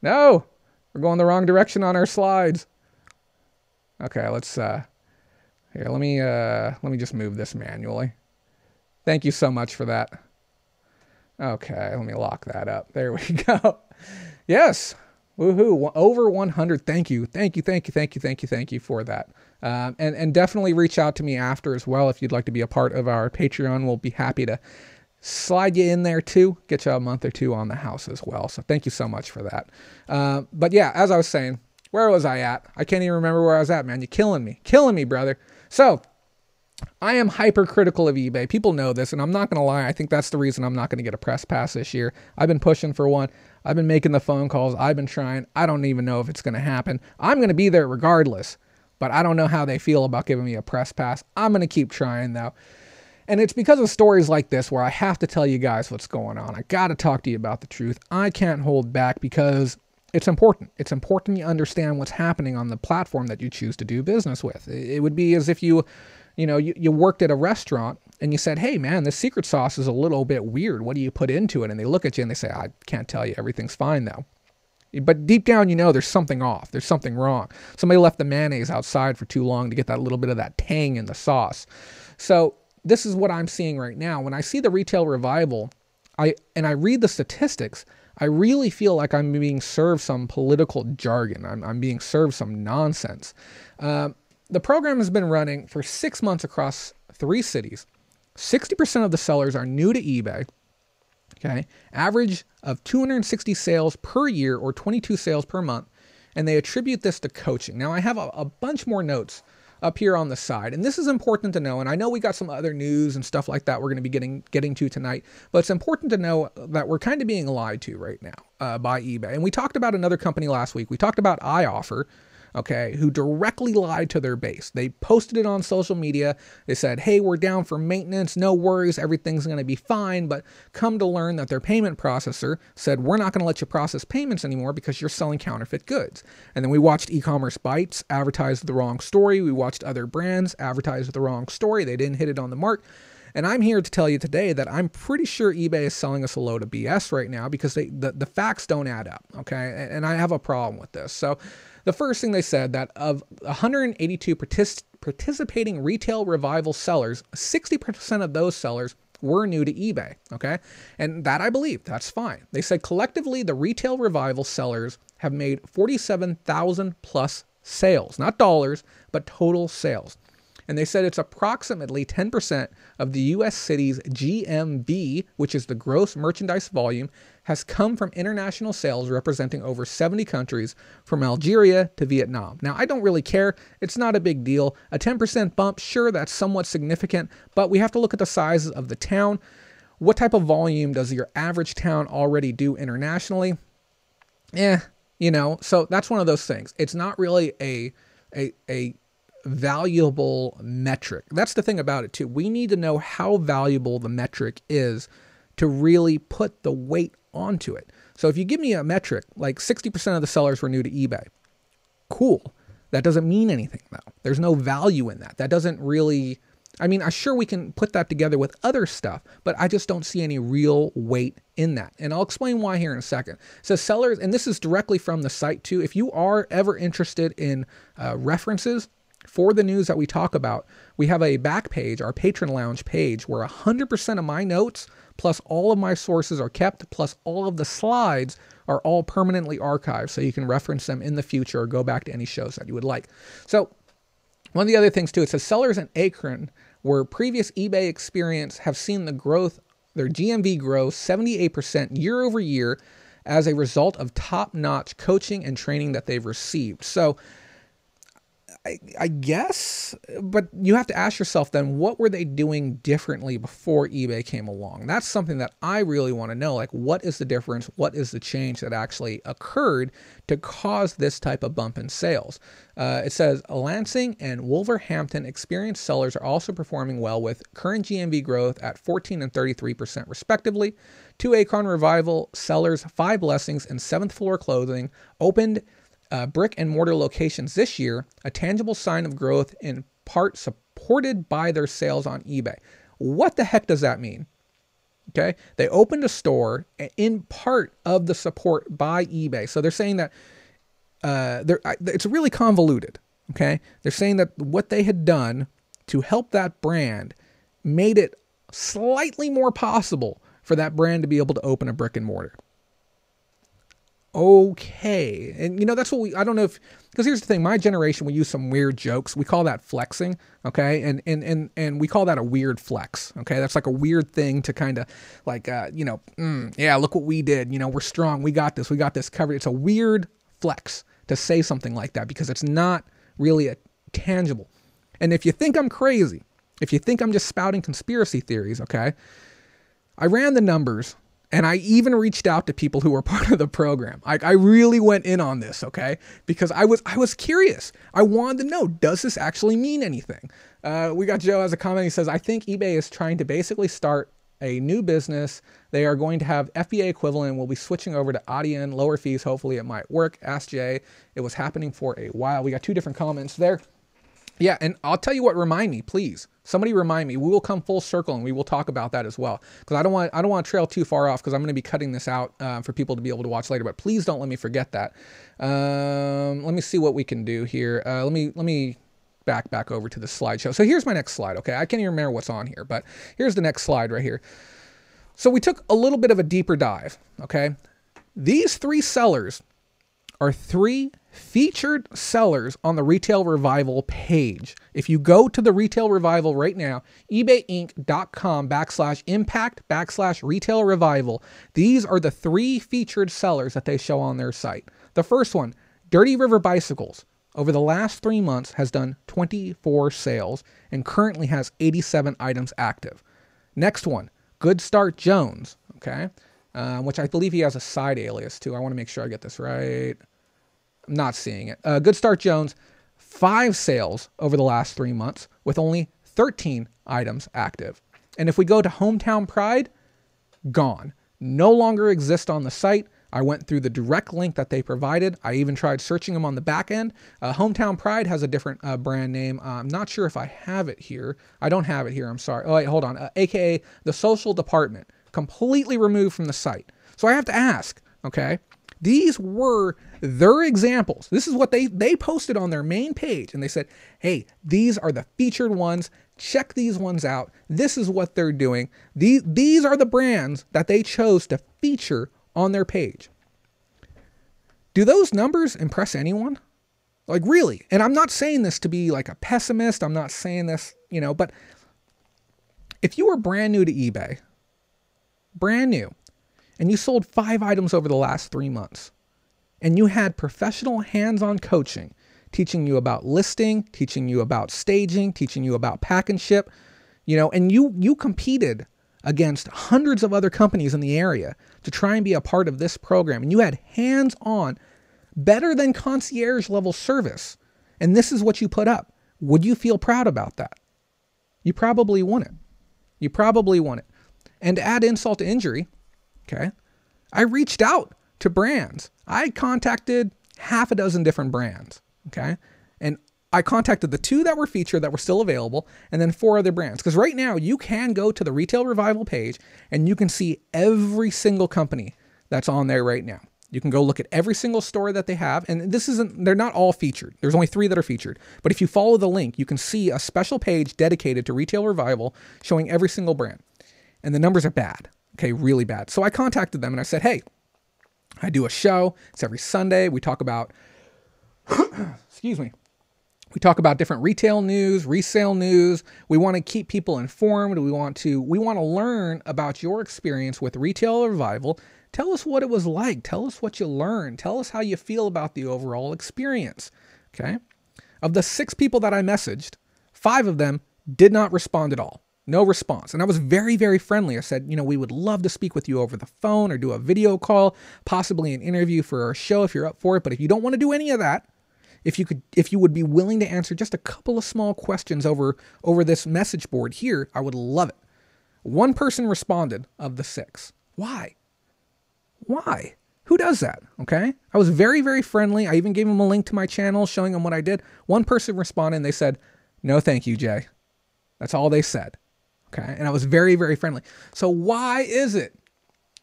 No, we're going the wrong direction on our slides. Okay, let's here, let me just move this manually. Thank you so much for that. Okay, let me lock that up. There we go. Yes. Woohoo. Over 100. Thank you for that. And definitely reach out to me after as well if you'd like to be a part of our Patreon. We'll be happy to slide you in there too, get you a month or two on the house as well. So thank you so much for that. But yeah, as I was saying, where was I at? I can't even remember where I was at, man. You're killing me, brother. So I am hypercritical of eBay. People know this, and I'm not going to lie. I think that's the reason I'm not going to get a press pass this year. I've been pushing for one. I've been making the phone calls. I've been trying. I don't even know if it's going to happen. I'm going to be there regardless, but I don't know how they feel about giving me a press pass. I'm going to keep trying, though. And it's because of stories like this where I have to tell you guys what's going on. I got to talk to you about the truth. I can't hold back because it's important. It's important you understand what's happening on the platform that you choose to do business with. It would be as if you worked at a restaurant and you said, hey man, this secret sauce is a little bit weird. What do you put into it? And they look at you and they say, I can't tell you. Everything's fine though. But deep down, you know, there's something off. There's something wrong. Somebody left the mayonnaise outside for too long to get that little bit of that tang in the sauce. So this is what I'm seeing right now. When I see the retail revival, I read the statistics, I really feel like I'm being served some political jargon. I'm being served some nonsense. The program has been running for 6 months across 3 cities. 60% of the sellers are new to eBay. Okay, average of 260 sales per year or 22 sales per month. And they attribute this to coaching. Now I have a bunch more notes up here on the side. And this is important to know. And I know we got some other news and stuff like that we're going to be getting to tonight. But it's important to know that we're kind of being lied to right now by eBay. And we talked about another company last week. We talked about iOffer, okay, who directly lied to their base. They posted it on social media. They said, hey, we're down for maintenance. No worries. Everything's going to be fine. But come to learn that their payment processor said, we're not going to let you process payments anymore because you're selling counterfeit goods. And then we watched e-commerce bites advertise the wrong story. We watched other brands advertise the wrong story. They didn't hit it on the mark. And I'm here to tell you today that I'm pretty sure eBay is selling us a load of BS right now because the facts don't add up, okay? And I have a problem with this. So the first thing they said that of 182 participating retail revival sellers, 60% of those sellers were new to eBay, okay? And that I believe, that's fine. They said collectively the retail revival sellers have made 47,000 plus sales, not dollars, but total sales. And they said it's approximately 10% of the U.S. city's GMV, which is the gross merchandise volume, has come from international sales representing over 70 countries from Algeria to Vietnam. Now, I don't really care. It's not a big deal. A 10% bump, sure, that's somewhat significant, but we have to look at the sizes of the town. What type of volume does your average town already do internationally? So that's one of those things. It's not really a valuable metric. That's the thing about it too. We need to know how valuable the metric is to really put the weight onto it. So if you give me a metric, like 60% of the sellers were new to eBay, cool. That doesn't mean anything though. There's no value in that. That doesn't really, I mean, I'm sure we can put that together with other stuff, but I just don't see any real weight in that. And I'll explain why here in a second. So sellers, and this is directly from the site too, if you are ever interested in references for the news that we talk about, we have a back page, our Patron Lounge page, where 100% of my notes plus all of my sources are kept, plus all of the slides are all permanently archived, so you can reference them in the future or go back to any shows that you would like. So one of the other things too, it says sellers in Akron, where previous eBay experience have seen the growth, their GMV grow 78% year over year as a result of top-notch coaching and training that they've received. So I guess, but you have to ask yourself then, what were they doing differently before eBay came along? That's something that I really want to know. Like, what is the difference? What is the change that actually occurred to cause this type of bump in sales? It says Lansing and Wolverhampton experienced sellers are also performing well with current GMV growth at 14 and 33% respectively. 2 Acorn Revival sellers, 5 Blessings and 7th Floor Clothing opened brick and mortar locations this year, a tangible sign of growth in part supported by their sales on eBay. What the heck does that mean? Okay, they opened a store in part of the support by eBay. So they're saying that it's really convoluted. Okay, they're saying that what they had done to help that brand made it slightly more possible for that brand to be able to open a brick and mortar. Okay. And you know, that's what I don't know if, because here's the thing, my generation, we use some weird jokes. We call that flexing. Okay. And we call that a weird flex. Okay. That's like a weird thing to kind of like, yeah, look what we did. You know, we're strong. We got this covered. It's a weird flex to say something like that because it's not really a tangible. And if you think I'm crazy, if you think I'm just spouting conspiracy theories, okay, I ran the numbers. And I even reached out to people who were part of the program. I really went in on this, okay? Because I was curious. I wanted to know, does this actually mean anything? We got Joe as a comment. He says, I think eBay is trying to basically start a new business. They are going to have FBA equivalent. We'll be switching over to Adyen, lower fees. Hopefully it might work. Ask Jay. It was happening for a while. We got 2 different comments there. Yeah, and I'll tell you what, remind me, please. Somebody remind me. We will come full circle and we will talk about that as well. Because I don't want to trail too far off because I'm going to be cutting this out for people to be able to watch later. But please don't let me forget that. Let me see what we can do here. Let me back over to the slideshow. So here's my next slide, okay? I can't even remember what's on here, but here's the next slide right here. So we took a little bit of a deeper dive, okay? These 3 sellers are 3 featured sellers on the Retail Revival page. If you go to the Retail Revival right now, ebayinc.com/impact/Retail Revival, these are the 3 featured sellers that they show on their site. The first one, Dirty River Bicycles, over the last 3 months has done 24 sales and currently has 87 items active. Next one, Good Start Jones, okay, which I believe he has a side alias too. I want to make sure I get this right. I'm not seeing it. Good Start Jones, 5 sales over the last 3 months with only 13 items active. And if we go to Hometown Pride, gone. No longer exist on the site. I went through the direct link that they provided. I even tried searching them on the back end. Hometown Pride has a different brand name. I'm not sure if I have it here. I don't have it here. I'm sorry. Oh, wait, hold on. AKA the Social Department. Completely removed from the site. So I have to ask, okay? These were their examples. This is what they posted on their main page. And they said, hey, these are the featured ones. Check these ones out. This is what they're doing. These are the brands that they chose to feature on their page. Do those numbers impress anyone? Like, really? And I'm not saying this to be like a pessimist. I'm not saying this, but if you were brand new to eBay, brand new, and you sold 5 items over the last 3 months, and you had professional hands-on coaching, teaching you about listing, teaching you about staging, teaching you about pack and ship, and you competed against hundreds of other companies in the area to try and be a part of this program, and you had hands-on, better than concierge level service, and this is what you put up, would you feel proud about that? You probably wouldn't. And to add insult to injury, okay, I reached out to brands. I contacted half a dozen different brands, okay? And I contacted the 2 that were featured that were still available, and then 4 other brands. Because right now you can go to the Retail Revival page and you can see every single company that's on there right now. You can go look at every single store that they have, and they're not all featured. There's only 3 that are featured. But if you follow the link, you can see a special page dedicated to Retail Revival showing every single brand. And the numbers are bad, okay, really bad. So I contacted them and I said, hey, I do a show. It's every Sunday. We talk about, excuse me. We talk about different retail news, resale news. We want to keep people informed. We want to learn about your experience with Retail Revival. Tell us what it was like. Tell us what you learned. Tell us how you feel about the overall experience. Okay. Of the 6 people that I messaged, 5 of them did not respond at all. No response. And I was very, very friendly. I said, we would love to speak with you over the phone or do a video call, possibly an interview for our show if you're up for it. But if you don't want to do any of that, if you would be willing to answer just a couple of small questions over this message board here, I would love it. 1 person responded of the 6. Why? Why? Who does that? Okay. I was very, very friendly. I even gave him a link to my channel showing him what I did. 1 person responded and they said, no, thank you, Jay. That's all they said. Okay. And I was very, very friendly. So why is it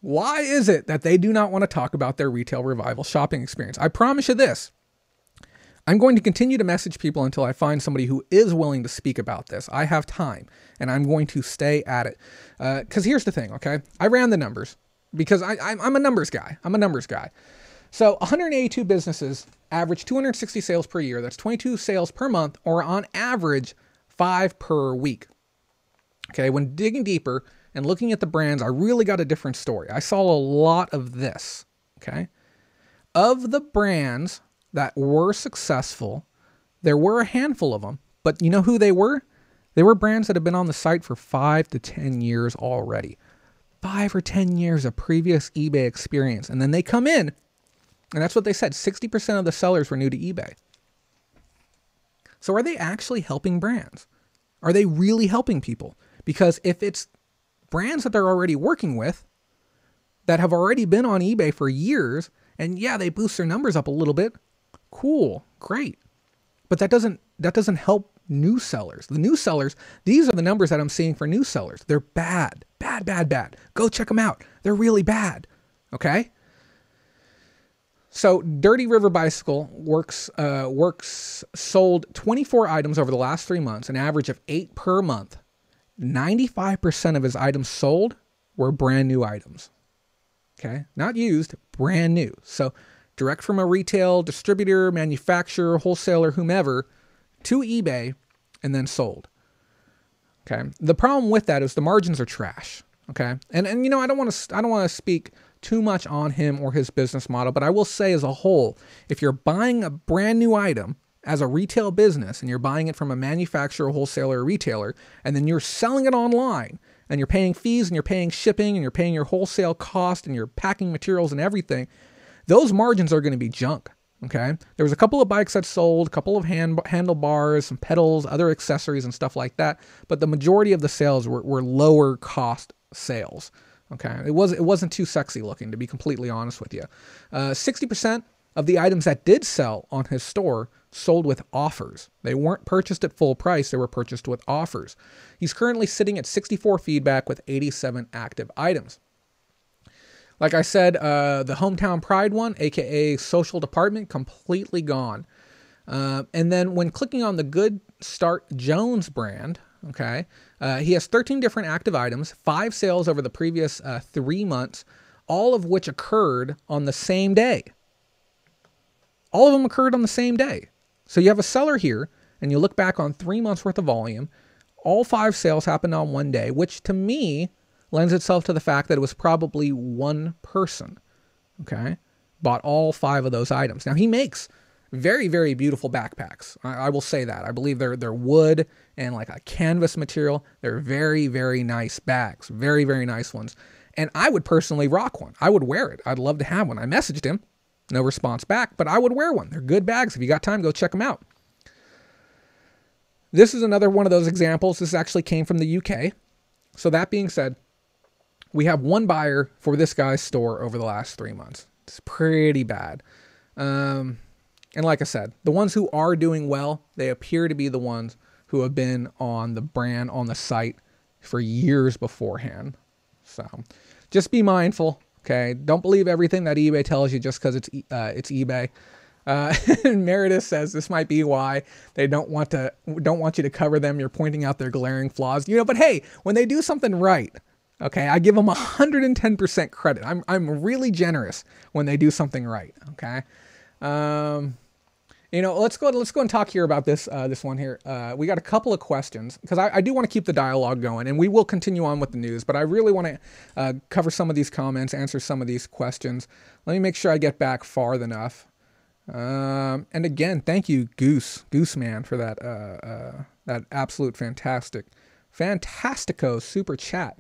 that they do not want to talk about their Retail Revival shopping experience? I promise you this. I'm going to continue to message people until I find somebody who is willing to speak about this. I have time and I'm going to stay at it. Because here's the thing. Okay. I ran the numbers. Because I'm a numbers guy. So 182 businesses average 260 sales per year. That's 22 sales per month, or on average 5 per week. Okay, when digging deeper and looking at the brands, I really got a different story. I saw a lot of this. Okay, of the brands that were successful, there were a handful of them. But you know who they were? They were brands that have been on the site for 5 to 10 years already. 5 or 10 years of previous eBay experience. And then they come in, and that's what they said. 60% of the sellers were new to eBay. So are they actually helping brands? Are they really helping people? Because if it's brands that they're already working with, that have already been on eBay for years, and yeah, they boost their numbers up a little bit, cool, great. But that doesn't help new sellers. The new sellers, these are the numbers that I'm seeing for new sellers. They're bad. Bad. Go check them out. They're really bad. Okay? So Dirty River Bicycle sold 24 items over the last 3 months, an average of 8 per month. 95% of his items sold were brand new items. Okay? Not used, brand new. So direct from a retail distributor, manufacturer, wholesaler, whomever, to eBay, and then sold. Okay. The problem with that is the margins are trash. Okay. And I don't want to speak too much on him or his business model, but I will say as a whole, if you're buying a brand new item as a retail business and you're buying it from a manufacturer, wholesaler, or retailer, and then you're selling it online and you're paying fees and you're paying shipping and you're paying your wholesale cost and your packing materials and everything, those margins are going to be junk. Okay. There was a couple of bikes that sold, a couple of handlebars, some pedals, other accessories and stuff like that. But the majority of the sales were lower cost sales. Okay. It wasn't too sexy looking, to be completely honest with you. 60% of the items that did sell on his store sold with offers. They weren't purchased at full price. They were purchased with offers. He's currently sitting at 64 feedback with 87 active items. Like I said, the Hometown Pride one, aka Social Department, completely gone. And then when clicking on the Good Start Jones brand, okay, he has 13 different active items, 5 sales over the previous 3 months, all of which occurred on the same day. All of them occurred on the same day. So you have a seller here, and you look back on 3 months worth of volume, all 5 sales happened on one day, which to me lends itself to the fact that it was probably one person, okay, bought all 5 of those items. Now, he makes very, very beautiful backpacks. I will say that. I believe they're wood and like a canvas material. They're very, very nice bags. Very, very nice ones. And I would personally rock one. I would wear it. I'd love to have one. I messaged him. No response back, but I would wear one. They're good bags. If you got time, go check them out. This is another one of those examples. This actually came from the UK. So that being said, we have one buyer for this guy's store over the last 3 months. It's pretty bad. And like I said, the ones who are doing well, they appear to be the ones who have been on the brand, on the site for years beforehand. So just be mindful. Okay. Don't believe everything that eBay tells you just because it's eBay. Meredith says this might be why they don't want you to cover them. You're pointing out their glaring flaws, but hey, when they do something right, okay, I give them 110% credit. I'm really generous when they do something right. Okay. Let's go and talk here about this one here. We got a couple of questions because I do want to keep the dialogue going, and we will continue on with the news, but I really want to cover some of these comments, answer some of these questions. Let me make sure I get back far enough. And again, thank you, Gooseman, for that absolute fantastico super chat.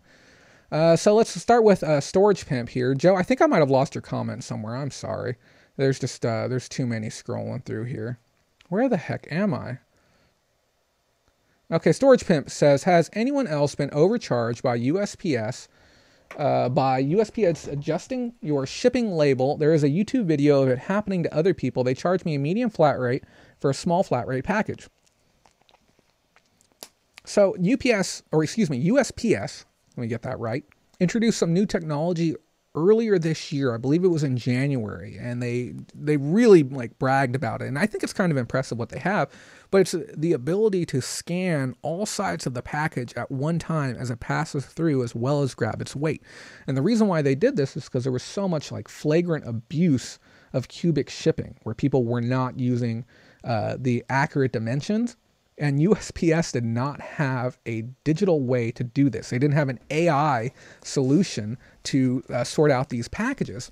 So let's start with Storage Pimp here. Joe, I think I might have lost your comment somewhere. I'm sorry. There's just there's too many scrolling through here. Where the heck am I? Okay, Storage Pimp says, has anyone else been overcharged by USPS? By USPS adjusting your shipping label? There is a YouTube video of it happening to other people. They charged me a medium flat rate for a small flat rate package. So USPS, let me get that right, introduced some new technology earlier this year. I believe it was in January, and they really bragged about it. And I think it's kind of impressive what they have, but it's the ability to scan all sides of the package at one time as it passes through, as well as grab its weight. And the reason why they did this is because there was so much flagrant abuse of cubic shipping, where people were not using the accurate dimensions. And USPS did not have a digital way to do this. They didn't have an AI solution to sort out these packages.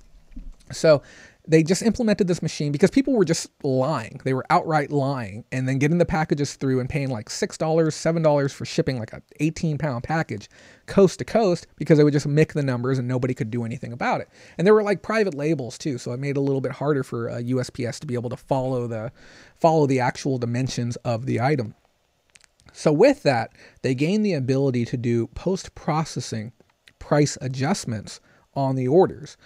So they just implemented this machine because people were just lying. They were outright lying and then getting the packages through and paying $6, $7 for shipping an 18-pound package coast to coast, because they would just mix the numbers and nobody could do anything about it. And there were private labels too, so it made it a little bit harder for USPS to be able to follow the actual dimensions of the item. So with that, they gained the ability to do post-processing price adjustments on the orders.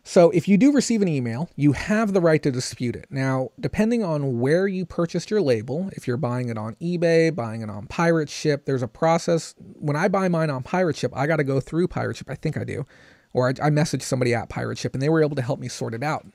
So if you do receive an email, you have the right to dispute it. Now, depending on where you purchased your label, if you're buying it on eBay, buying it on Pirate Ship, there's a process. When I buy mine on Pirate Ship, I got to go through Pirate Ship. I think I do. Or I messaged somebody at Pirate Ship, and they were able to help me sort it out.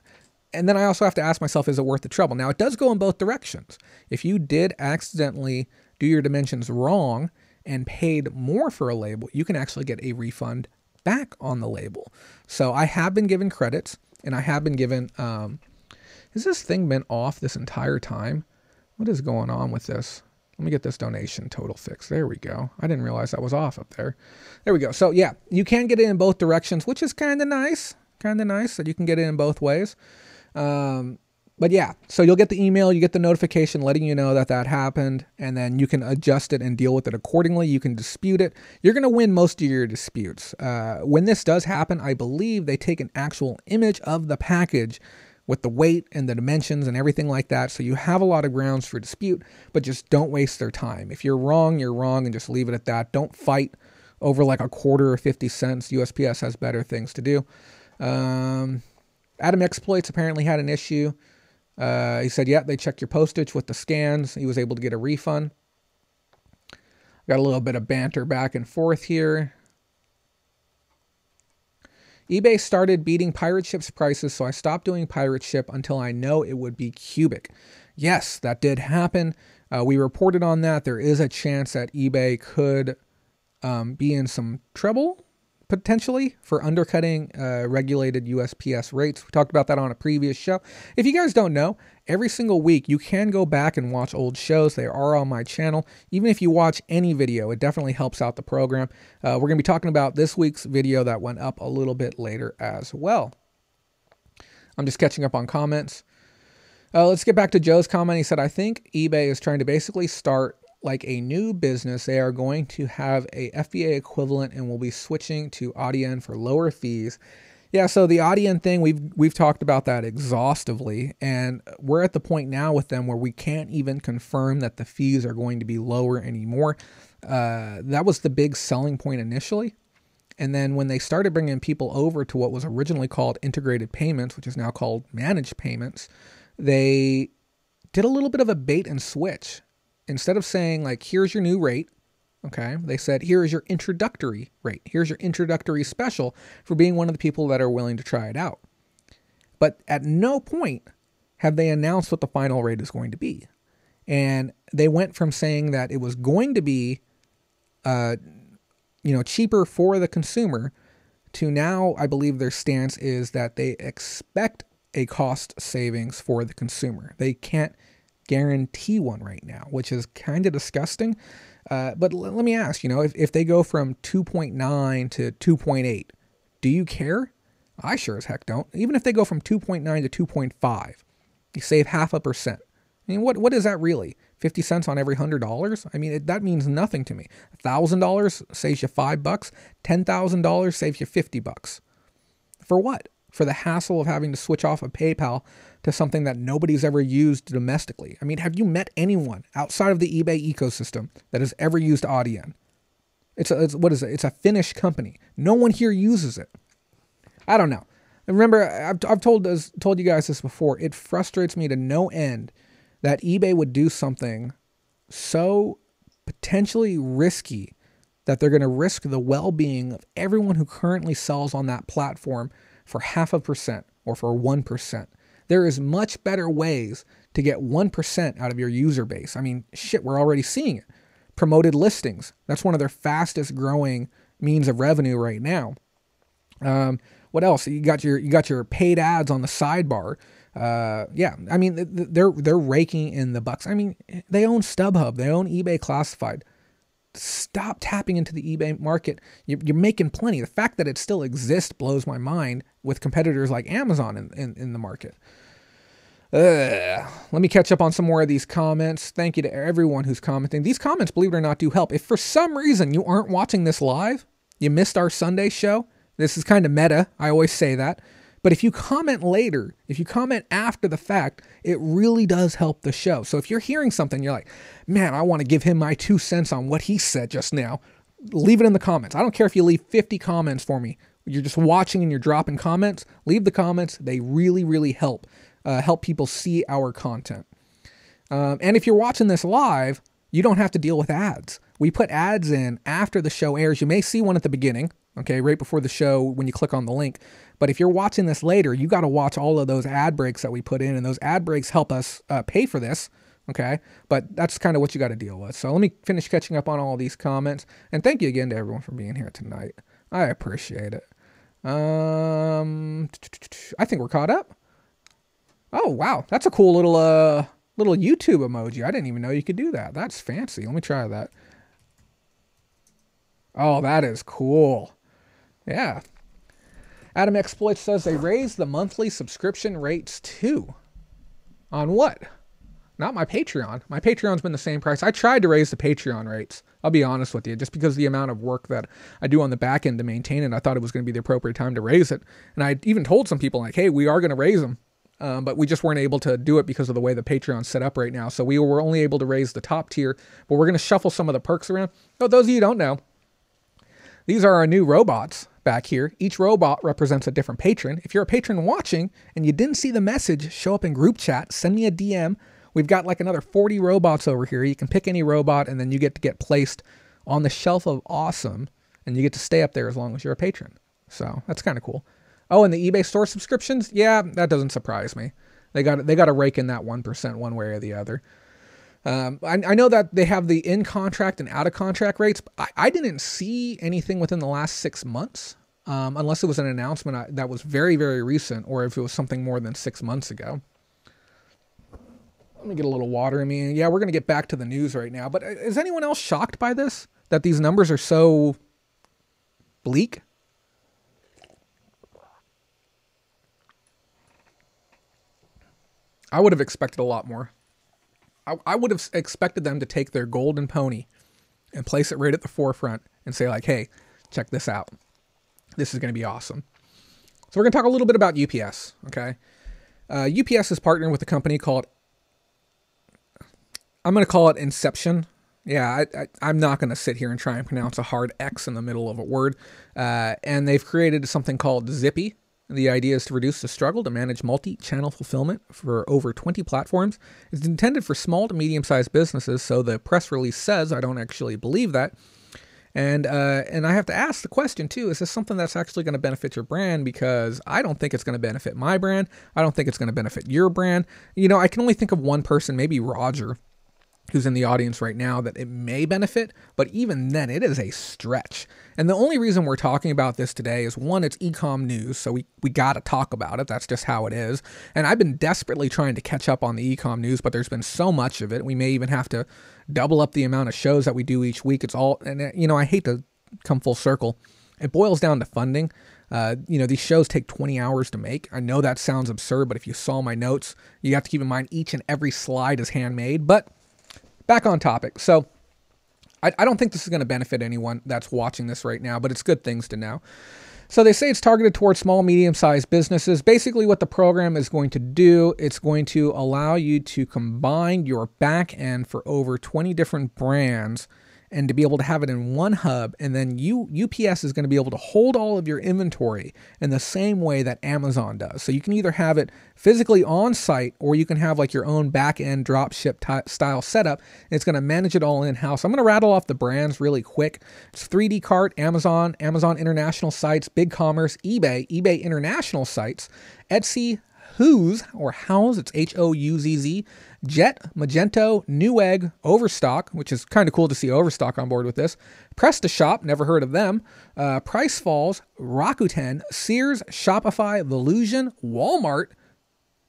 And then I also have to ask myself, is it worth the trouble? Now, it does go in both directions. If you did accidentally do your dimensions wrong and paid more for a label, you can actually get a refund back on the label. So I have been given credits, and I have been given, has this thing been off this entire time? What is going on with this? Let me get this donation total fixed. There we go. I didn't realize that was off up there. There we go. So yeah, you can get it in both directions, which is kind of nice. Kind of nice that you can get it in both ways. But yeah, so you'll get the email, you get the notification letting you know that happened, and then you can adjust it and deal with it accordingly. You can dispute it. You're going to win most of your disputes. When this does happen, I believe they take an actual image of the package with the weight and the dimensions and everything like that. So you have a lot of grounds for dispute, but just don't waste their time. If you're wrong, and just leave it at that. Don't fight over a quarter or 50 cents. USPS has better things to do. Adam Exploits apparently had an issue. He said, yeah, they checked your postage with the scans. He was able to get a refund. Got a little bit of banter back and forth here. eBay started beating Pirate Ship's prices, so I stopped doing Pirate Ship until I know it would be cubic. Yes, that did happen. We reported on that. There is a chance that eBay could be in some trouble, potentially, for undercutting regulated USPS rates. We talked about that on a previous show. If you guys don't know, every single week you can go back and watch old shows. They are on my channel. Even if you watch any video, it definitely helps out the program. We're going to be talking about this week's video that went up a little bit later as well. I'm just catching up on comments. Let's get back to Joe's comment. He said, I think eBay is trying to basically start a new business. They are going to have a FBA equivalent and will be switching to Adyen for lower fees. Yeah, so the Adyen thing, we've talked about that exhaustively, and we're at the point now with them where we can't even confirm that the fees are going to be lower anymore. That was the big selling point initially, And then when they started bringing people over to what was originally called integrated payments, which is now called managed payments, they did a little bit of a bait and switch. Instead of saying like, here's your new rate, okay, they said, here is your introductory rate. Here's your introductory special for being one of the people that are willing to try it out. But at no point have they announced what the final rate is going to be. And they went from saying that it was going to be, cheaper for the consumer to now, I believe their stance is that they expect a cost savings for the consumer. They can't guarantee one right now, which is kind of disgusting. But let me ask, if they go from 2.9 to 2.8, do you care? I sure as heck don't. Even if they go from 2.9 to 2.5, you save 0.5%. I mean, what is that really? 50 cents on every $100? I mean, that means nothing to me. $1,000 saves you $5. $10,000 saves you $50. For what? For the hassle of having to switch off of PayPal to something that nobody's ever used domestically. I mean, have you met anyone outside of the eBay ecosystem that has ever used Adyen? It's a Finnish company. No one here uses it. I don't know. Remember, I've told you guys this before. It frustrates me to no end that eBay would do something so potentially risky that they're going to risk the well-being of everyone who currently sells on that platform for 0.5% or for 1%. There is much better ways to get 1% out of your user base. I mean, shit, we're already seeing it. Promoted listings. That's one of their fastest growing means of revenue right now. What else? You got your paid ads on the sidebar. I mean, they're raking in the bucks. I mean, they own StubHub. They own eBay Classified. Stop tapping into the eBay market. You're making plenty. The fact that it still exists blows my mind with competitors like Amazon in the market. Let me catch up on some more of these comments. Thank you to everyone who's commenting. These comments, believe it or not, do help. If for some reason you aren't watching this live, you missed our Sunday show, this is kind of meta. I always say that. But if you comment later, if you comment after the fact, it really does help the show. So if you're hearing something, you're like, man, I want to give him my 2 cents on what he said just now. Leave it in the comments. I don't care if you leave 50 comments for me. You're just watching and you're dropping comments. Leave the comments. They really, really help people see our content. And if you're watching this live, you don't have to deal with ads. We put ads in after the show airs. You may see one at the beginning, okay, right before the show when you click on the link. But if you're watching this later, you got to watch all of those ad breaks that we put in, and those ad breaks help us pay for this, okay? But that's kind of what you got to deal with. So let me finish catching up on all these comments, and thank you again to everyone for being here tonight. I appreciate it. I think we're caught up. Oh, wow. That's a cool little YouTube emoji. I didn't even know you could do that. That's fancy. Let me try that. Oh, that is cool. Yeah. Adam Exploits says they raised the monthly subscription rates too. On what? Not my Patreon. My Patreon's been the same price. I tried to raise the Patreon rates. I'll be honest with you, just because of the amount of work that I do on the back end to maintain it. I thought it was going to be the appropriate time to raise it. And I even told some people like, hey, we are going to raise them. But we just weren't able to do it because of the way the Patreon's set up right now. So we were only able to raise the top tier, but we're going to shuffle some of the perks around. Oh, those of you who don't know, these are our new robots back here. Each robot represents a different patron. If you're a patron watching and you didn't see the message show up in group chat, send me a DM. We've got like another 40 robots over here. You can pick any robot and then you get to get placed on the shelf of awesome and you get to stay up there as long as you're a patron. So that's kind of cool. Oh, and the eBay store subscriptions? Yeah, that doesn't surprise me. They got to rake in that 1% one way or the other. I know that they have the in-contract and out-of-contract rates. But I didn't see anything within the last 6 months, unless it was an announcement that was very, very recent, or if it was something more than 6 months ago. Let me get a little water in me. Yeah, we're going to get back to the news right now. But is anyone else shocked by this? That these numbers are so bleak? I would have expected a lot more. I would have expected them to take their golden pony and place it right at the forefront and say like, hey, check this out. This is going to be awesome. So we're going to talk a little bit about UPS, okay? UPS is partnering with a company called, I'm going to call it Inception. Yeah, I'm not going to sit here and try and pronounce a hard X in the middle of a word. And they've created something called Zippy. The idea is to reduce the struggle to manage multi-channel fulfillment for over 20 platforms. It's intended for small to medium-sized businesses, so the press release says, I don't actually believe that. And I have to ask the question, too, is this something that's actually going to benefit your brand? Because I don't think it's going to benefit my brand. I don't think it's going to benefit your brand. You know, I can only think of one person, maybe Roger, who's in the audience right now, that it may benefit, but even then, it is a stretch. And the only reason we're talking about this today is, one, it's e-com news, so we got to talk about it. That's just how it is. And I've been desperately trying to catch up on the e-com news, but there's been so much of it. We may even have to double up the amount of shows that we do each week. It's all, and you know, I hate to come full circle. It boils down to funding. You know, these shows take 20 hours to make. I know that sounds absurd, but if you saw my notes, you have to keep in mind each and every slide is handmade, but back on topic. So I don't think this is going to benefit anyone that's watching this right now, but it's good things to know. So they say it's targeted towards small, medium-sized businesses. Basically what the program is going to do, it's going to allow you to combine your back end for over 20 different brands and to be able to have it in one hub. And then UPS is going to be able to hold all of your inventory in the same way that Amazon does. So you can either have it physically on site, or you can have like your own back end drop ship style setup. And it's going to manage it all in-house. I'm going to rattle off the brands really quick. It's 3D Cart, Amazon, Amazon International Sites, BigCommerce, eBay International Sites, Etsy, Who's, or House, it's Houzz, Jet, Magento, Newegg, Overstock, which is kind of cool to see Overstock on board with this, PrestaShop, never heard of them, Price Falls, Rakuten, Sears, Shopify, Volusion, Walmart,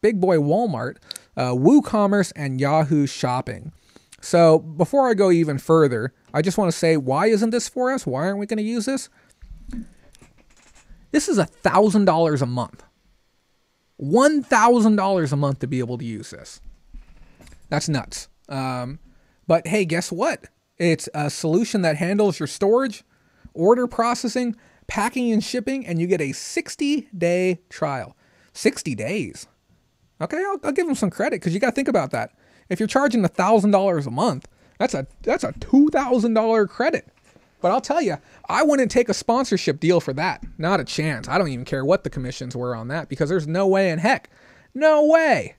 big boy Walmart, WooCommerce, and Yahoo Shopping. So before I go even further, I just want to say, why isn't this for us? Why aren't we going to use this? This is $1,000 a month. $1,000 a month to be able to use this. That's nuts. But hey, guess what? It's a solution that handles your storage, order processing, packing and shipping, and you get a 60-day trial. 60 days. Okay, I'll give them some credit, because you got to think about that. If you're charging $1,000 a month, that's a $2,000 credit. But I'll tell you, I wouldn't take a sponsorship deal for that. Not a chance. I don't even care what the commissions were on that, because there's no way in heck, no way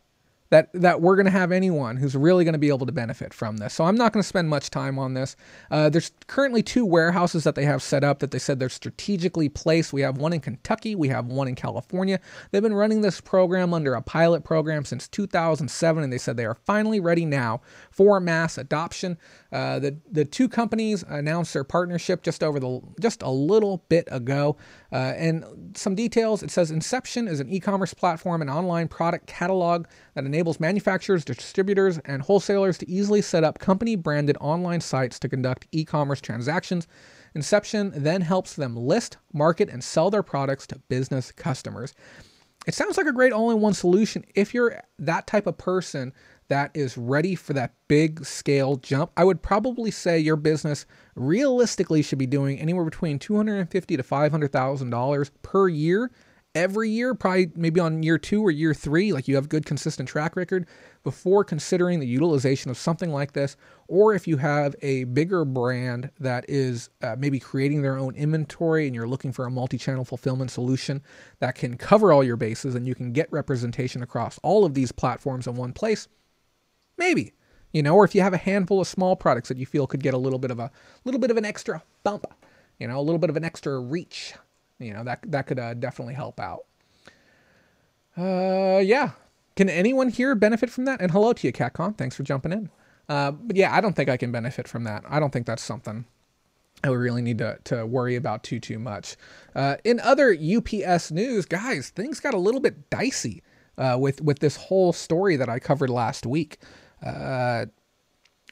that we're going to have anyone who's really going to be able to benefit from this. So I'm not going to spend much time on this. There's currently 2 warehouses that they have set up that they said they're strategically placed. We have one in Kentucky. We have one in California. They've been running this program under a pilot program since 2007, and they said they are finally ready now for mass adoption. The 2 companies announced their partnership just a little bit ago. And some details, it says Inception is an e-commerce platform and online product catalog that enables manufacturers, distributors, and wholesalers to easily set up company-branded online sites to conduct e-commerce transactions. Inception then helps them list, market, and sell their products to business customers. It sounds like a great all-in-one solution if you're that type of person that is ready for that big scale jump. I would probably say your business realistically should be doing anywhere between $250,000 to $500,000 per year, every year, probably maybe on year 2 or year 3, like you have good consistent track record, before considering the utilization of something like this. Or if you have a bigger brand that is maybe creating their own inventory and you're looking for a multi-channel fulfillment solution that can cover all your bases and you can get representation across all of these platforms in one place, maybe, you know, or if you have a handful of small products that you feel could get a little bit of an extra bump, you know, a little bit of an extra reach, you know, that could definitely help out. Yeah. Can anyone here benefit from that? And hello to you, CatCon. Thanks for jumping in. But yeah, I don't think I can benefit from that. I don't think that's something I would really need to worry about too much. In other UPS news, guys, things got a little bit dicey with this whole story that I covered last week.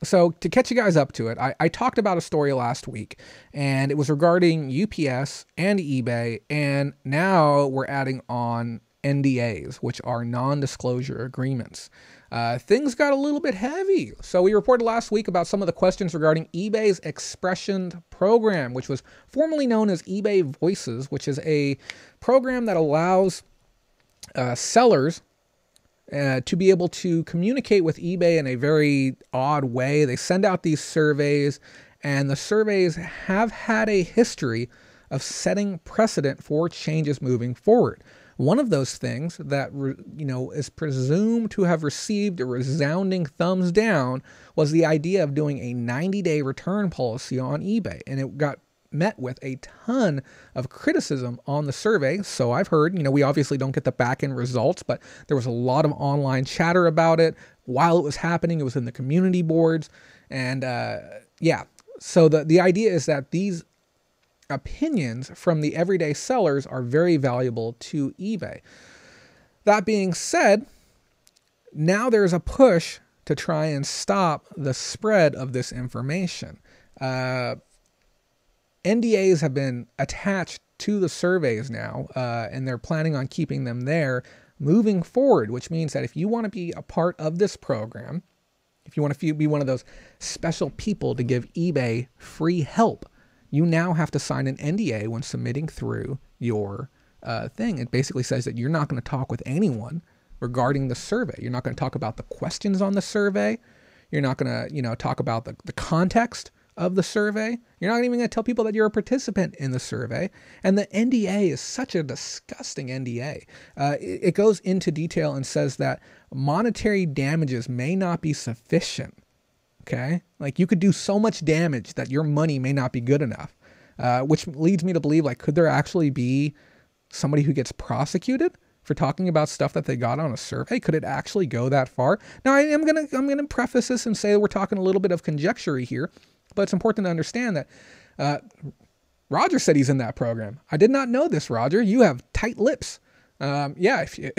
So to catch you guys up to it, I talked about a story last week, and it was regarding UPS and eBay, and now we're adding on NDAs, which are non-disclosure agreements. Things got a little bit heavy. So we reported last week about some of the questions regarding eBay's Expression program, which was formerly known as eBay Voices, which is a program that allows sellers to be able to communicate with eBay in a very odd way. They send out these surveys, and the surveys have had a history of setting precedent for changes moving forward. One of those things that is presumed to have received a resounding thumbs down was the idea of doing a 90-day return policy on eBay, and it got met with a ton of criticism on the survey. So I've heard, we obviously don't get the back-end results, but there was a lot of online chatter about it while it was happening. It was in the community boards, and so the idea is that these opinions from the everyday sellers are very valuable to eBay. That being said, now there's a push to try and stop the spread of this information. NDAs have been attached to the surveys now, and they're planning on keeping them there moving forward, which means that if you want to be a part of this program, if you want to be one of those special people to give eBay free help, you now have to sign an NDA when submitting through your thing. It basically says that you're not going to talk with anyone regarding the survey. You're not going to talk about the questions on the survey. You're not going to, talk about the context of the survey. You're not even going to tell people that you're a participant in the survey. And the NDA is such a disgusting NDA. It goes into detail and says that monetary damages may not be sufficient. Okay? Like, you could do so much damage that your money may not be good enough, which leads me to believe, like, could there actually be somebody who gets prosecuted for talking about stuff that they got on a survey? Could it actually go that far? Now, I'm gonna preface this and say that we're talking a little bit of conjecture here, but it's important to understand that Roger said he's in that program. I did not know this, Roger. You have tight lips. If you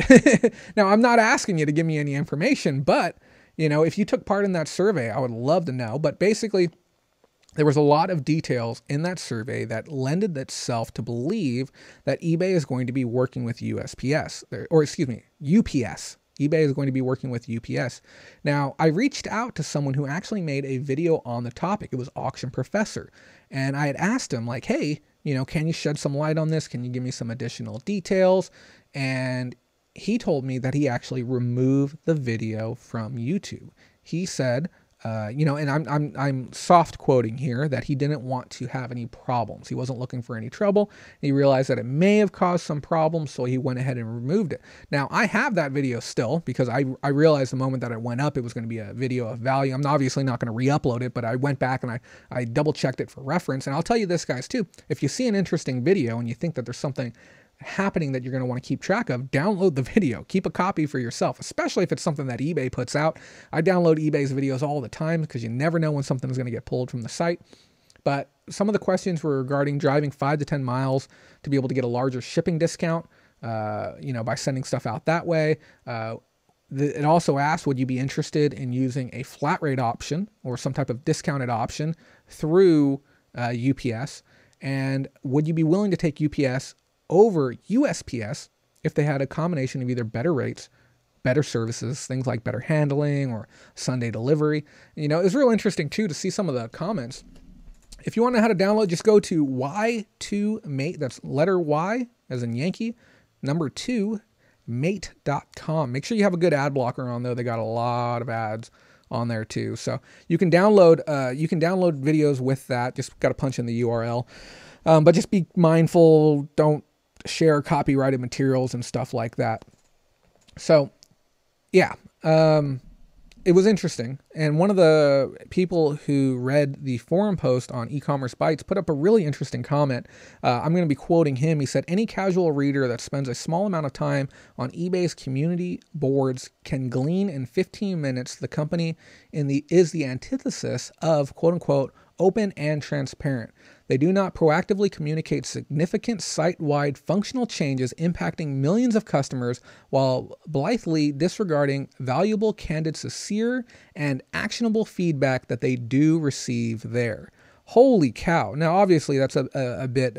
now, I'm not asking you to give me any information, but if you took part in that survey, I would love to know. But basically, there was a lot of details in that survey that lended itself to believe that eBay is going to be working with UPS. eBay is going to be working with UPS. Now, I reached out to someone who actually made a video on the topic. It was Auction Professor. And I had asked him, like, hey, can you shed some light on this? Can you give me some additional details? And he told me that he actually removed the video from YouTube. He said, and I'm soft quoting here, that he didn't want to have any problems. He wasn't looking for any trouble. He realized that it may have caused some problems, so he went ahead and removed it. Now, I have that video still because I realized the moment that it went up, it was going to be a video of value. I'm obviously not going to re-upload it, but I went back and I double-checked it for reference. And I'll tell you this, guys, too. If you see an interesting video and you think that there's something happening that you're going to want to keep track of, download the video. Keep a copy for yourself, especially if it's something that eBay puts out. I download eBay's videos all the time because you never know when something is going to get pulled from the site. But some of the questions were regarding driving 5 to 10 miles to be able to get a larger shipping discount, by sending stuff out that way. It also asked, would you be interested in using a flat rate option or some type of discounted option through UPS? And would you be willing to take UPS over USPS if they had a combination of either better rates, better services, things like better handling or Sunday delivery? It was real interesting too to see some of the comments. If you want to know how to download, just go to Y2Mate. That's letter Y as in Yankee, number 2, mate.com. Make sure you have a good ad blocker on there. They got a lot of ads on there too. So you can download videos with that. Just got to punch in the URL. But just be mindful. Don't share copyrighted materials and stuff like that. So, yeah, it was interesting. And one of the people who read the forum post on e-commerce Bytes put up a really interesting comment. I'm going to be quoting him. He said, any casual reader that spends a small amount of time on eBay's community boards can glean in 15 minutes the company is the antithesis of, quote unquote, open and transparent. They do not proactively communicate significant site-wide functional changes impacting millions of customers while blithely disregarding valuable, candid, sincere, and actionable feedback that they do receive there. Holy cow. Now, obviously, that's a bit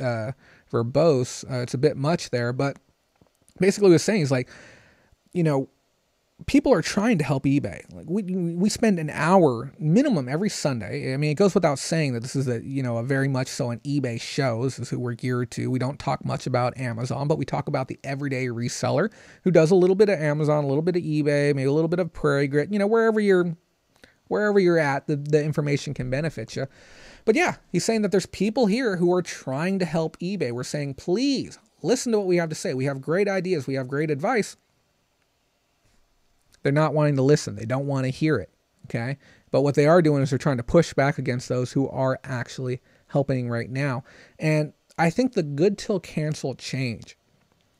verbose. It's a bit much there, but basically what he was saying is like, people are trying to help eBay. Like we spend an hour minimum every Sunday. I mean, it goes without saying that this is a very much so an eBay show. This is who we're geared to. We don't talk much about Amazon, but we talk about the everyday reseller who does a little bit of Amazon, a little bit of eBay, maybe a little bit of Prairie Grit. Wherever you're at, the information can benefit you. But yeah, he's saying that there's people here who are trying to help eBay. We're saying, please listen to what we have to say. We have great ideas. We have great advice. They're not wanting to listen. They don't want to hear it, okay? But what they are doing is they're trying to push back against those who are actually helping right now. And I think the good till cancel change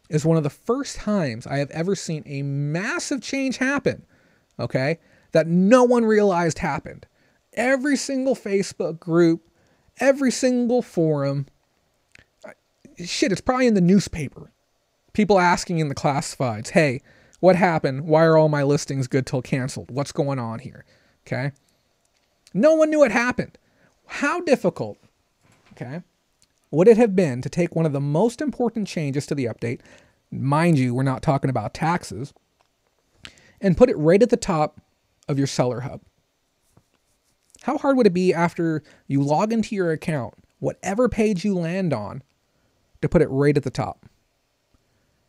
is one of the first times I have ever seen a massive change happen, okay, that no one realized happened. Every single Facebook group, every single forum, shit, it's probably in the newspaper. People asking in the classifieds, hey, what happened? Why are all my listings good till canceled? What's going on here? Okay. No one knew it happened. How difficult, okay, would it have been to take one of the most important changes to the update, mind you, we're not talking about taxes, and put it right at the top of your seller hub? How hard would it be after you log into your account, whatever page you land on, to put it right at the top?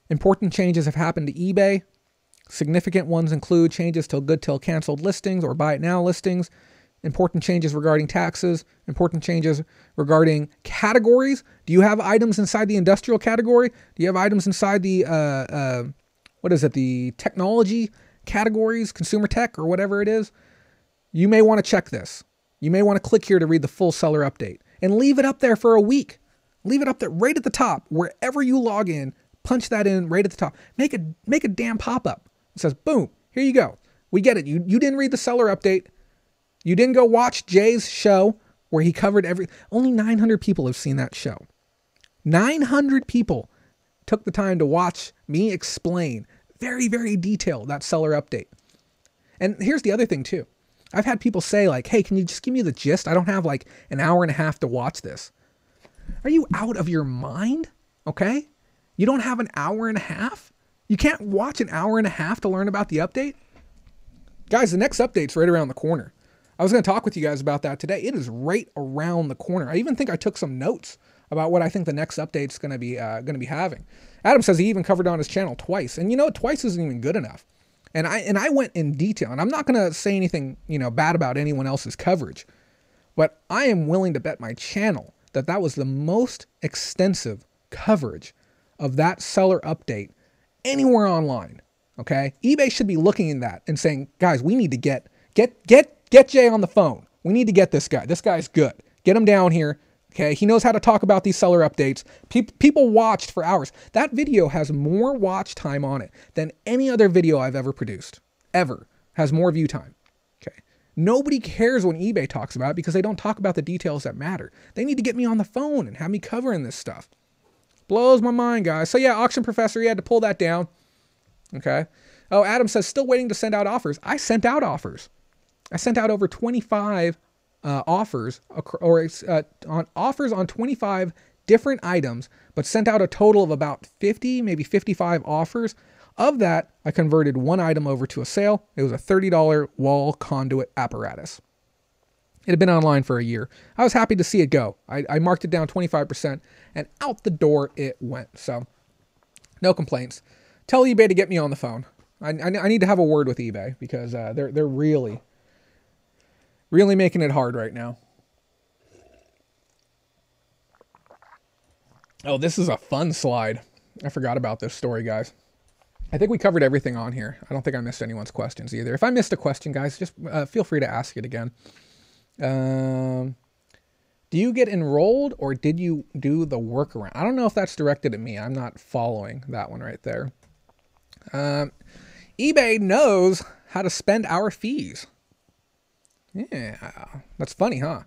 Important changes have happened to eBay. Significant ones include changes to good till canceled listings or buy it now listings, important changes regarding taxes, important changes regarding categories. Do you have items inside the industrial category? Do you have items inside the, the technology categories, consumer tech or whatever it is? You may want to check this. You may want to click here to read the full seller update and leave it up there for a week. Leave it up there right at the top, wherever you log in, punch that in right at the top. Make a damn pop-up. It says, boom, here you go. We get it. You didn't read the seller update. You didn't go watch Jay's show where he covered only 900 people have seen that show. 900 people took the time to watch me explain very, very detailed that seller update. And here's the other thing too. I've had people say like, hey, can you just give me the gist? I don't have like an hour and a half to watch this. Are you out of your mind? Okay. You don't have an hour and a half? You can't watch an hour and a half to learn about the update? Guys, the next update's right around the corner. I was going to talk with you guys about that today. It is right around the corner. I even think I took some notes about what I think the next update's going to be having. Adam says he even covered on his channel twice. And you know, twice isn't even good enough. And I went in detail. And I'm not going to say anything, bad about anyone else's coverage. But I am willing to bet my channel that was the most extensive coverage of that seller update anywhere online. Okay, eBay should be looking at that and saying, guys, we need to get Jay on the phone. We need to get this guy. This guy's good. Get him down here. Okay, he knows how to talk about these seller updates. People watched for hours. That video has more watch time on it than any other video I've ever produced. Ever has more view time. Okay, nobody cares when eBay talks about it because they don't talk about the details that matter. They need to get me on the phone and have me covering this stuff. Blows my mind, guys. So yeah, Auction Professor, he had to pull that down. Okay. Oh, Adam says, still waiting to send out offers. I sent out offers. I sent out over 25 offers, on offers on 25 different items, but sent out a total of about 50, maybe 55 offers. Of that, I converted one item over to a sale. It was a $30 wall conduit apparatus. It had been online for a year. I was happy to see it go. I marked it down 25%, and out the door it went. So, no complaints. Tell eBay to get me on the phone. I need to have a word with eBay because they're really making it hard right now. Oh, this is a fun slide. I forgot about this story, guys. I think we covered everything on here. I don't think I missed anyone's questions either. If I missed a question, guys, just feel free to ask it again. Do you get enrolled or did you do the workaround? I don't know if that's directed at me. I'm not following that one right there. eBay knows how to spend our fees. Yeah, that's funny, huh?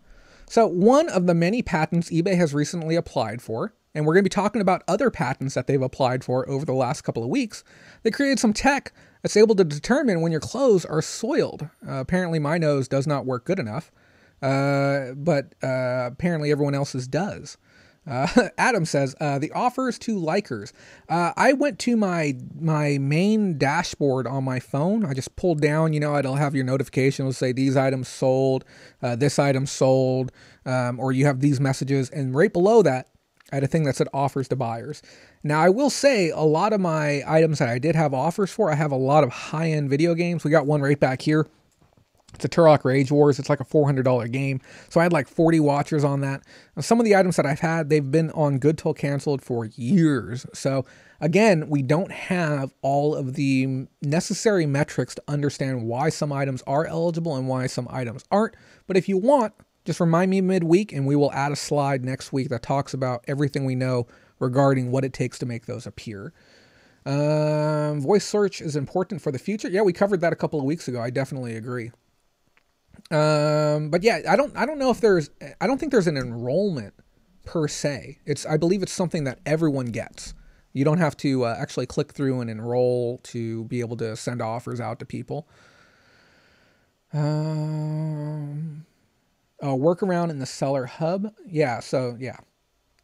So one of the many patents eBay has recently applied for, and we're going to be talking about other patents that they've applied for over the last couple of weeks, they created some tech that's able to determine when your clothes are soiled. Apparently my nose does not work good enough. But apparently everyone else's does. Adam says, the offers to likers. I went to my main dashboard on my phone. I just pulled down, it'll have your notification. It'll say these items sold, this item sold, or you have these messages. And right below that, I had a thing that said offers to buyers. Now, I will say a lot of my items that I did have offers for, I have a lot of high-end video games. We got one right back here. It's a Turok Rage Wars. It's like a $400 game. So I had like 40 watchers on that. Now, some of the items that I've had, they've been on good till canceled for years. So again, we don't have all of the necessary metrics to understand why some items are eligible and why some items aren't. But if you want, just remind me midweek and we will add a slide next week that talks about everything we know regarding what it takes to make those appear. Voice search is important for the future. Yeah, we covered that a couple of weeks ago. I definitely agree. But yeah, I don't know if I don't think there's an enrollment per se. I believe it's something that everyone gets. You don't have to actually click through and enroll to be able to send offers out to people. Workaround in the seller hub. Yeah. So yeah.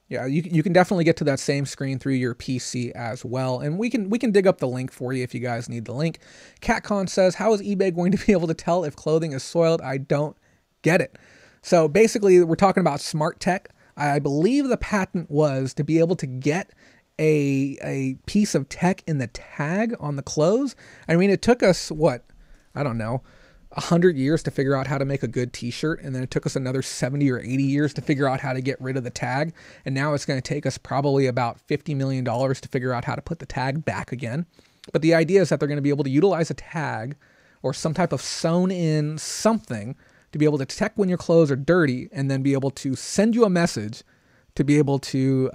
Yeah, you can definitely get to that same screen through your PC as well. And we can dig up the link for you if you guys need the link. CatCon says, how is eBay going to be able to tell if clothing is soiled? I don't get it. So basically, we're talking about smart tech. I believe the patent was to be able to get a piece of tech in the tag on the clothes. I mean, it took us, I don't know, 100 years to figure out how to make a good t-shirt, and then it took us another 70 or 80 years to figure out how to get rid of the tag, and now it's going to take us probably about $50 million to figure out how to put the tag back again. But the idea is that they're going to be able to utilize a tag or some type of sewn in something to be able to detect when your clothes are dirty, and then be able to send you a message to be able to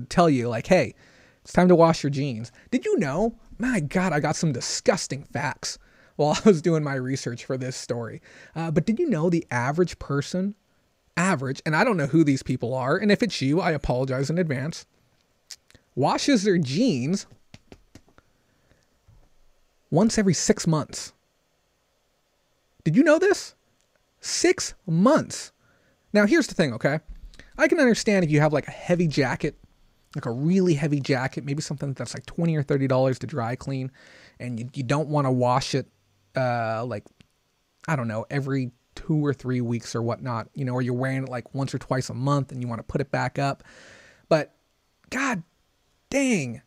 tell you like, hey, it's time to wash your jeans. Did you know? My God, I got some disgusting facts while I was doing my research for this story. But did you know the average person, and I don't know who these people are, and if it's you, I apologize in advance, washes their jeans once every 6 months. Did you know this? 6 months. Now, here's the thing, okay? I can understand if you have like a heavy jacket, like a really heavy jacket, maybe something that's like $20 or $30 to dry clean, and you don't want to wash it like, I don't know, every 2 or 3 weeks or whatnot, or you're wearing it like once or twice a month and you want to put it back up. But God dang.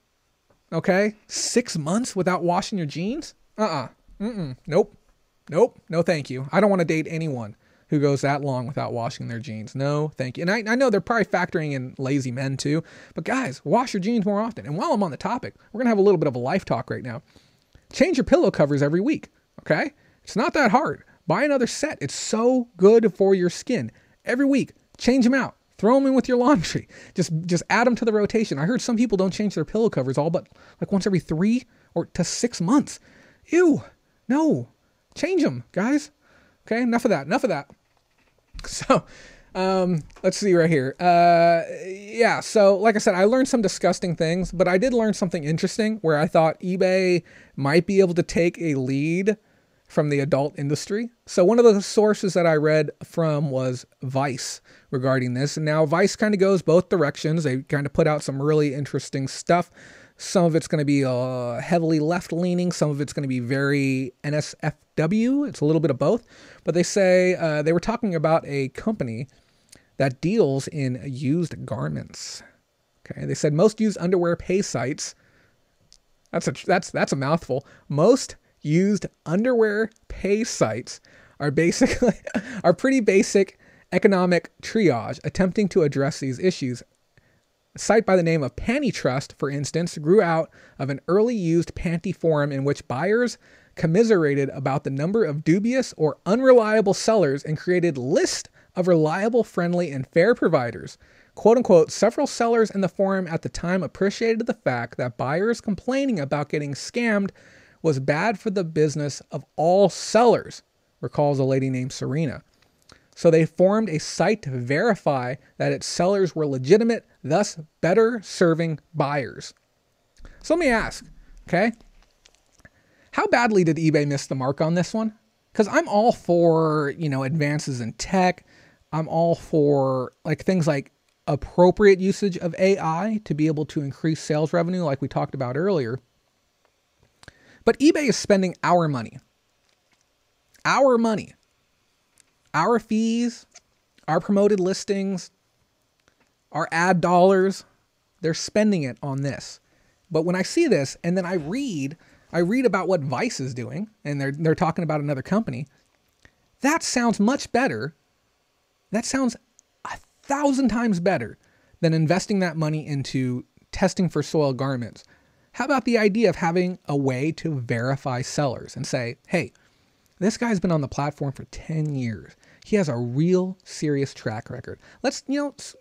Okay. 6 months without washing your jeans? Nope. No, thank you. I don't want to date anyone who goes that long without washing their jeans. No, thank you. And I know they're probably factoring in lazy men too, but guys, wash your jeans more often. And while I'm on the topic, we're going to have a little bit of a life talk right now. Change your pillow covers every week. Okay? It's not that hard. Buy another set. It's so good for your skin. Every week, change them out. Throw them in with your laundry. Just add them to the rotation. I heard some people don't change their pillow covers all but like once every 3 or to 6 months. Ew. No. Change them, guys. Okay? Enough of that. So, let's see right here. Yeah, so like I said, I learned some disgusting things, but I did learn something interesting where I thought eBay might be able to take a lead from the adult industry. So one of the sources that I read from was Vice regarding this. And now Vice kind of goes both directions. They kind of put out some really interesting stuff. Some of it's going to be heavily left-leaning. Some of it's going to be very NSFW. It's a little bit of both. But they say they were talking about a company that deals in used garments. Okay, they said most used underwear pay sites. That's a mouthful. Most used underwear pay sites are pretty basic economic triage attempting to address these issues. A site by the name of Panty Trust, for instance, grew out of an early used panty forum in which buyers commiserated about the number of dubious or unreliable sellers and created lists of reliable, friendly, and fair providers. Quote unquote, several sellers in the forum at the time appreciated the fact that buyers complaining about getting scammed was bad for the business of all sellers, recalls a lady named Serena. So they formed a site to verify that its sellers were legitimate, thus better serving buyers. So let me ask, okay, how badly did eBay miss the mark on this one? Because I'm all for, advances in tech. I'm all for like things like appropriate usage of AI to be able to increase sales revenue like we talked about earlier. But eBay is spending our money. Our money. Our fees, our promoted listings, our ad dollars, they're spending it on this. But when I see this and then I read about what Vice is doing, and they're talking about another company, that sounds much better. That sounds 1,000 times better than investing that money into testing for soiled garments. How about the idea of having a way to verify sellers and say, hey, this guy's been on the platform for 10 years. He has a real serious track record. Let's,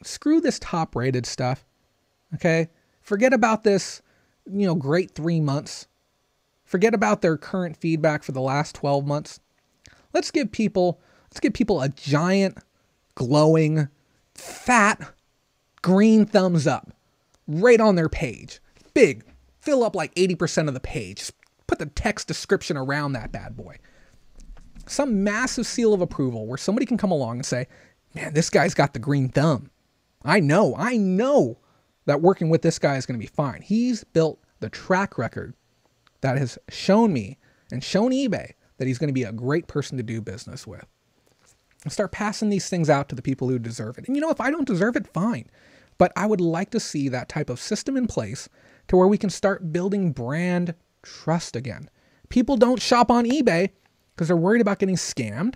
screw this top rated stuff. Okay. Forget about this, great 3 months. Forget about their current feedback for the last 12 months. Let's give people a giant, glowing, fat, green thumbs up right on their page. Big, fill up like 80% of the page. Just put the text description around that bad boy. Some massive seal of approval where somebody can come along and say, man, this guy's got the green thumb. I know that working with this guy is going to be fine. He's built the track record that has shown me and shown eBay that he's going to be a great person to do business with. And start passing these things out to the people who deserve it. And if I don't deserve it, fine. But I would like to see that type of system in place to where we can start building brand trust again. People don't shop on eBay because they're worried about getting scammed.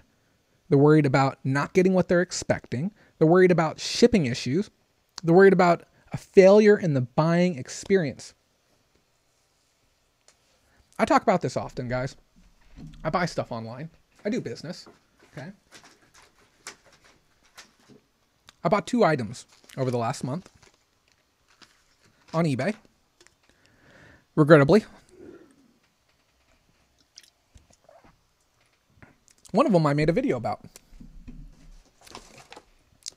They're worried about not getting what they're expecting. They're worried about shipping issues. They're worried about a failure in the buying experience. I talk about this often, guys. I buy stuff online. I do business. Okay. I bought 2 items over the last month on eBay. Regrettably. One of them I made a video about.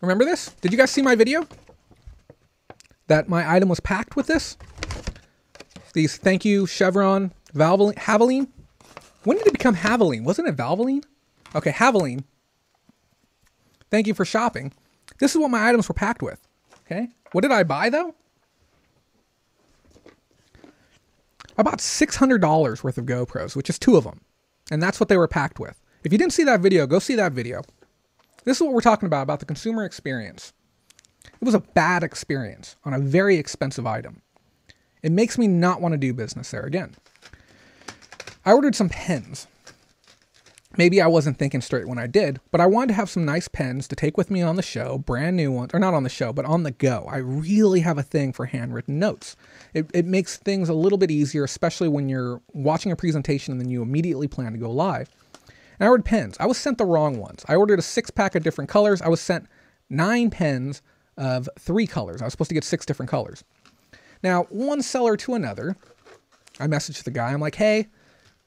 Remember this? Did you guys see my video? That my item was packed with this? These thank you Chevron Haveline. When did it become Haveline? Wasn't it Valvoline? Okay, Haveline. Thank you for shopping. This is what my items were packed with. Okay. What did I buy though? I bought $600 worth of GoPros, which is 2 of them. And that's what they were packed with. If you didn't see that video, go see that video. This is what we're talking about the consumer experience. It was a bad experience on a very expensive item. It makes me not want to do business there again. I ordered some pens. Maybe I wasn't thinking straight when I did, but I wanted to have some nice pens to take with me on the show, brand new ones, or not on the show, but on the go. I really have a thing for handwritten notes. It makes things a little bit easier, especially when you're watching a presentation and then you immediately plan to go live. And I ordered pens. I was sent the wrong ones. I ordered a 6-pack of different colors. I was sent 9 pens of 3 colors. I was supposed to get 6 different colors. Now, one seller to another, I messaged the guy. I'm like, hey,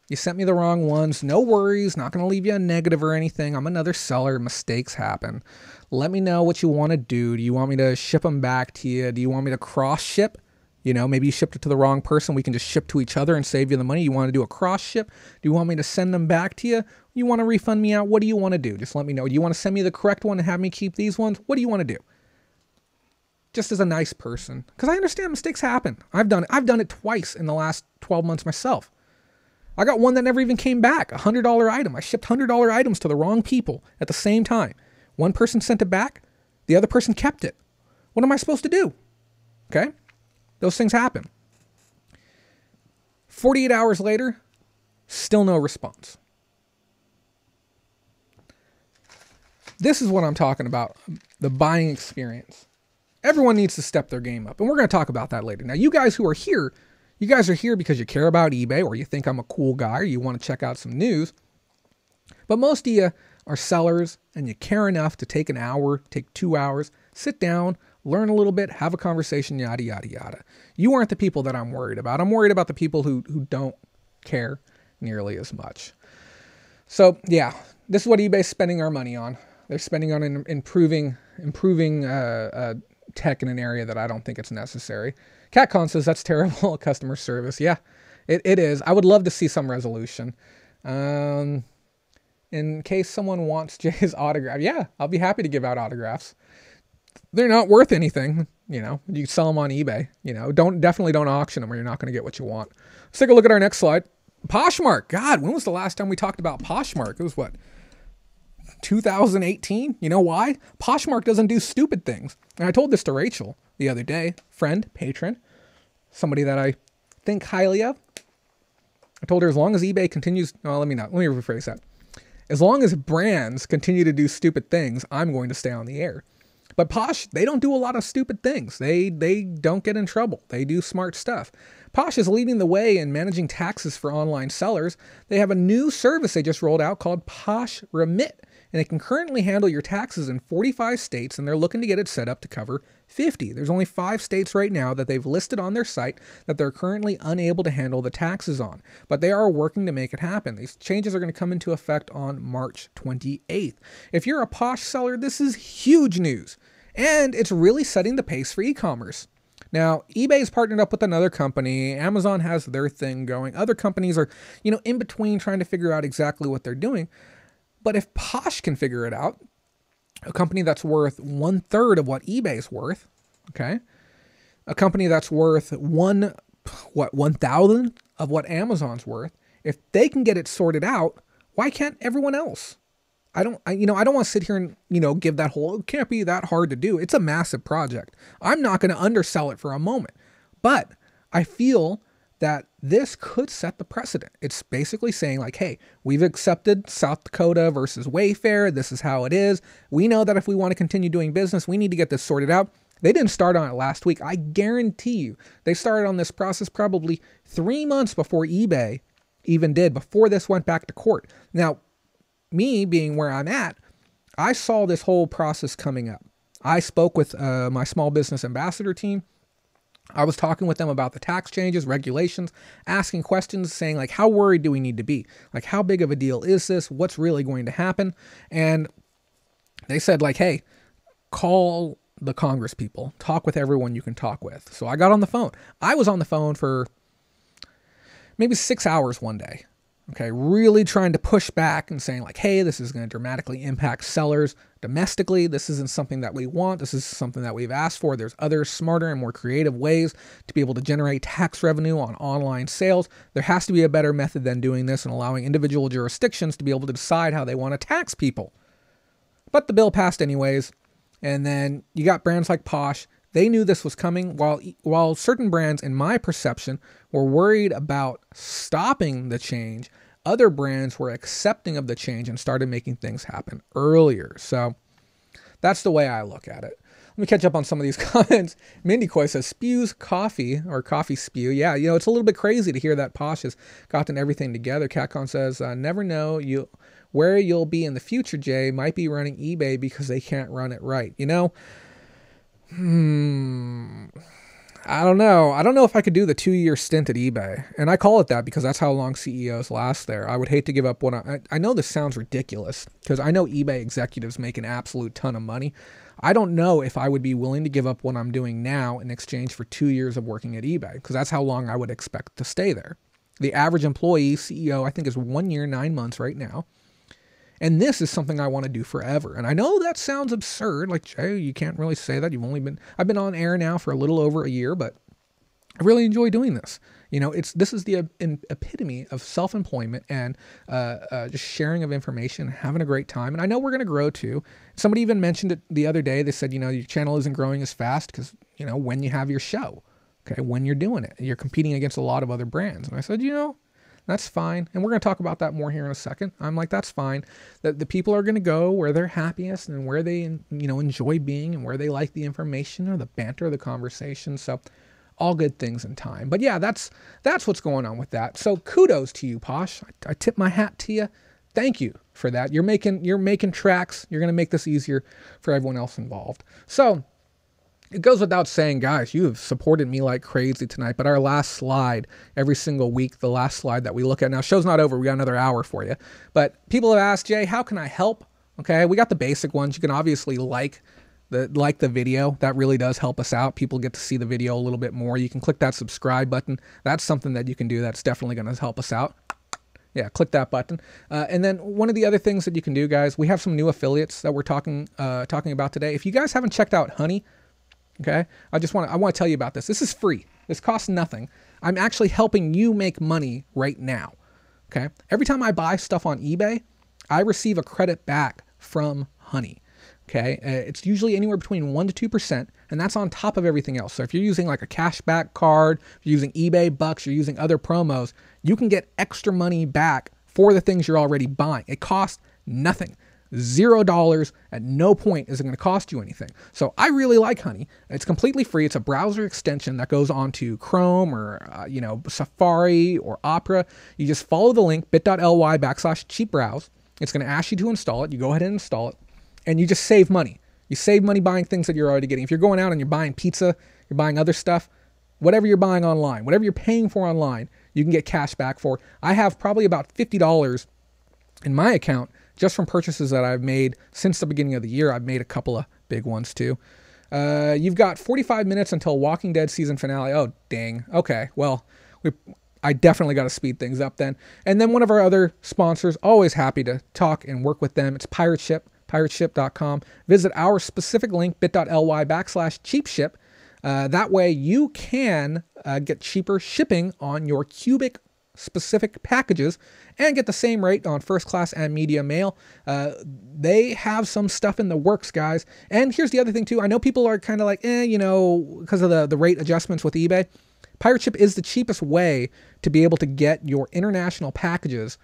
you sent me the wrong ones. No worries. Not going to leave you a negative or anything. I'm another seller. Mistakes happen. Let me know what you want to do. Do you want me to ship them back to you? Do you want me to cross ship? Maybe you shipped it to the wrong person. We can just ship to each other and save you the money. You want to do a cross ship? Do you want me to send them back to you? You want to refund me out? What do you want to do? Just let me know. Do you want to send me the correct one and have me keep these ones? What do you want to do? Just as a nice person. Because I understand mistakes happen. I've done it twice in the last 12 months myself. I got one that never even came back, a $100 item. I shipped $100 items to the wrong people at the same time. One person sent it back. The other person kept it. What am I supposed to do? Okay? Those things happen. 48 hours later, still no response. This is what I'm talking about, the buying experience. Everyone needs to step their game up, and we're going to talk about that later. Now, you guys who are here, you guys are here because you care about eBay, or you think I'm a cool guy, or you want to check out some news. But most of you are sellers, and you care enough to take an hour, take 2 hours, sit down, learn a little bit, have a conversation, yada, yada, yada. You aren't the people that I'm worried about. I'm worried about the people who don't care nearly as much. So, yeah, this is what eBay's spending our money on. They're spending on improving tech in an area that I don't think it's necessary. CatCon says that's terrible customer service. Yeah, it is. I would love to see some resolution. In case someone wants Jay's autograph, yeah, I'll be happy to give out autographs. they're not worth anything. You know, you sell them on eBay. You know, definitely don't auction them or you're not going to get what you want. Let's take a look at our next slide. Poshmark. God, when was the last time we talked about Poshmark? It was what? 2018? You know why? Poshmark doesn't do stupid things. And I told this to Rachel the other day, friend, patron, somebody that I think highly of. I told her as long as eBay continues, well, let me rephrase that. As long as brands continue to do stupid things, I'm going to stay on the air. But Posh, they don't do a lot of stupid things. They don't get in trouble. They do smart stuff. Posh is leading the way in managing taxes for online sellers. They have a new service they just rolled out called Posh Remit, and it can currently handle your taxes in 45 states, and they're looking to get it set up to cover 50. There's only 5 states right now that they've listed on their site that they're currently unable to handle the taxes on, but they are working to make it happen. These changes are going to come into effect on March 28th. If you're a Posh seller, this is huge news, and it's really setting the pace for e-commerce. Now, eBay's partnered up with another company. Amazon has their thing going. Other companies are, in between trying to figure out exactly what they're doing. But if Posh can figure it out, a company that's worth 1/3 of what eBay's worth, okay? A company that's worth 1,000th of what Amazon's worth, if they can get it sorted out, why can't everyone else? I don't want to sit here and, give that whole, it can't be that hard to do. It's a massive project. I'm not going to undersell it for a moment, but I feel that this could set the precedent. It's basically saying like, hey, we've accepted South Dakota versus Wayfair. This is how it is. We know that if we want to continue doing business, we need to get this sorted out. They didn't start on it last week. I guarantee you they started on this process probably 3 months before eBay even did, before this went back to court. Now, me being where I'm at, I saw this whole process coming up. I spoke with my small business ambassador team. I was talking with them about the tax changes, regulations, asking questions, saying like, how worried do we need to be? Like, how big of a deal is this? What's really going to happen? And they said like, hey, call the Congress people, talk with everyone you can talk with. So I got on the phone. I was on the phone for maybe 6 hours one day. Okay, really trying to push back and saying like, hey, this is going to dramatically impact sellers domestically. This isn't something that we want. This is something that we've asked for. There's other smarter and more creative ways to be able to generate tax revenue on online sales. There has to be a better method than doing this and allowing individual jurisdictions to be able to decide how they want to tax people. But the bill passed anyways. And then you got brands like Posh. They knew this was coming, while certain brands, in my perception, were worried about stopping the change. Other brands were accepting of the change and started making things happen earlier. So that's the way I look at it. Let me catch up on some of these comments. Mindy Coy says, spews coffee, or coffee spew. Yeah, it's a little bit crazy to hear that Posh has gotten everything together. CatCon says, never know where you'll be in the future, Jay. Might be running eBay because they can't run it right. I don't know. I don't know if I could do the 2-year stint at eBay. And I call it that because that's how long CEOs last there. I would hate to give up what I know this sounds ridiculous because I know eBay executives make an absolute ton of money. I don't know if I would be willing to give up what I'm doing now in exchange for 2 years of working at eBay because that's how long I would expect to stay there. The average employee CEO, I think, is 1 year, 9 months right now. And this is something I want to do forever. And I know that sounds absurd. Like, Jay, you can't really say that. I've been on air now for a little over a year, but I really enjoy doing this. This is the epitome of self-employment and just sharing of information, having a great time. And I know we're going to grow too. Somebody even mentioned it the other day. They said, your channel isn't growing as fast because, when you have your show, okay, when you're doing it, you're competing against a lot of other brands. And I said, that's fine. And we're going to talk about that more here in a second. I'm like, that's fine. That the people are going to go where they're happiest and where they, enjoy being and where they like the information or the banter, the conversation. So all good things in time. But yeah, that's what's going on with that. So kudos to you, Posh. I tip my hat to you. Thank you for that. You're making tracks. You're going to make this easier for everyone else involved. So it goes without saying, guys, you have supported me like crazy tonight, but our last slide every single week, the last slide that we look at now, show's not over. We got another hour for you, but people have asked, Jay, how can I help? Okay. We got the basic ones. You can obviously like the video. That really does help us out. People get to see the video a little bit more. You can click that subscribe button. That's something that you can do. That's definitely going to help us out. Yeah, click that button. And then one of the other things that you can do, guys, we have some new affiliates that we're talking about today. If you guys haven't checked out Honey, okay, I want to tell you about this. This is free. This costs nothing. I'm actually helping you make money right now. Okay. Every time I buy stuff on eBay, I receive a credit back from Honey. Okay. It's usually anywhere between 1% to 2%, and that's on top of everything else. So if you're using like a cashback card, if you're using eBay bucks, you're using other promos, you can get extra money back for the things you're already buying. It costs nothing. $0. At no point is it going to cost you anything. So I really like Honey. It's completely free. It's a browser extension that goes onto Chrome or Safari or Opera. You just follow the link bit.ly/cheapbrowse. It's going to ask you to install it. You go ahead and install it, and you just save money. You save money buying things that you're already getting. If you're going out and you're buying pizza, you're buying other stuff, whatever you're buying online, whatever you're paying for online, you can get cash back for. I have probably about $50 in my account just from purchases that I've made since the beginning of the year. I've made a couple of big ones too. You've got 45 minutes until Walking Dead season finale. Oh, dang. Okay, well, I definitely got to speed things up then. And then one of our other sponsors, always happy to talk and work with them. It's Pirate Ship, pirateship.com. Visit our specific link, bit.ly/cheapship. That way you can get cheaper shipping on your cubic specific packages and get the same rate on first class and media mail. They have some stuff in the works, guys. And here's the other thing too. I know people are kind of like, because of the rate adjustments with eBay. Pirate Ship is the cheapest way to be able to get your international packages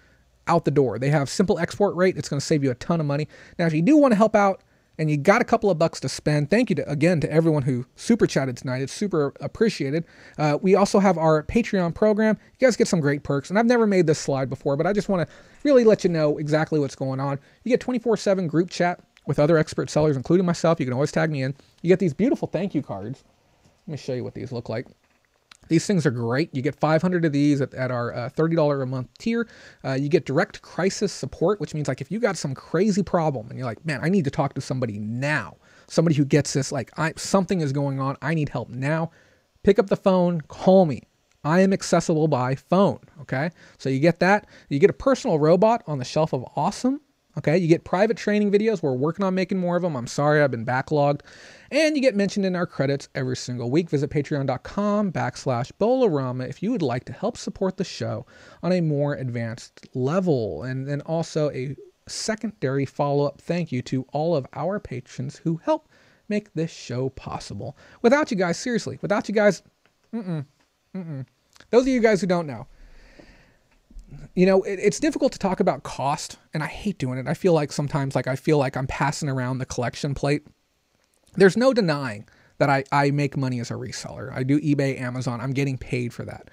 out the door. They have simple export rate. It's going to save you a ton of money. Now, if you do want to help out and you got a couple of bucks to spend, thank you again to everyone who super chatted tonight. It's super appreciated. We also have our Patreon program. You guys get some great perks, and I've never made this slide before, but I just want to really let you know exactly what's going on. You get 24/7 group chat with other expert sellers, including myself. You can always tag me in. You get these beautiful thank you cards. Let me show you what these look like. These things are great. You get 500 of these at our $30 a month tier. You get direct crisis support, which means like if you got some crazy problem and you're like, man, I need to talk to somebody now. Somebody who gets this, like something is going on. I need help now. Pick up the phone, call me. I am accessible by phone. Okay. So you get that. You get a personal robot on the shelf of awesome. Okay, you get private training videos. We're working on making more of them. I'm sorry, I've been backlogged. And you get mentioned in our credits every single week. Visit patreon.com/Bolarama if you would like to help support the show on a more advanced level. And then also a secondary follow-up thank you to all of our patrons who help make this show possible. Without you guys, seriously, without you guys, those of you guys who don't know, it's difficult to talk about cost, and I hate doing it. I feel like sometimes I feel like I'm passing around the collection plate. There's no denying that I make money as a reseller. I do eBay, Amazon. I'm getting paid for that.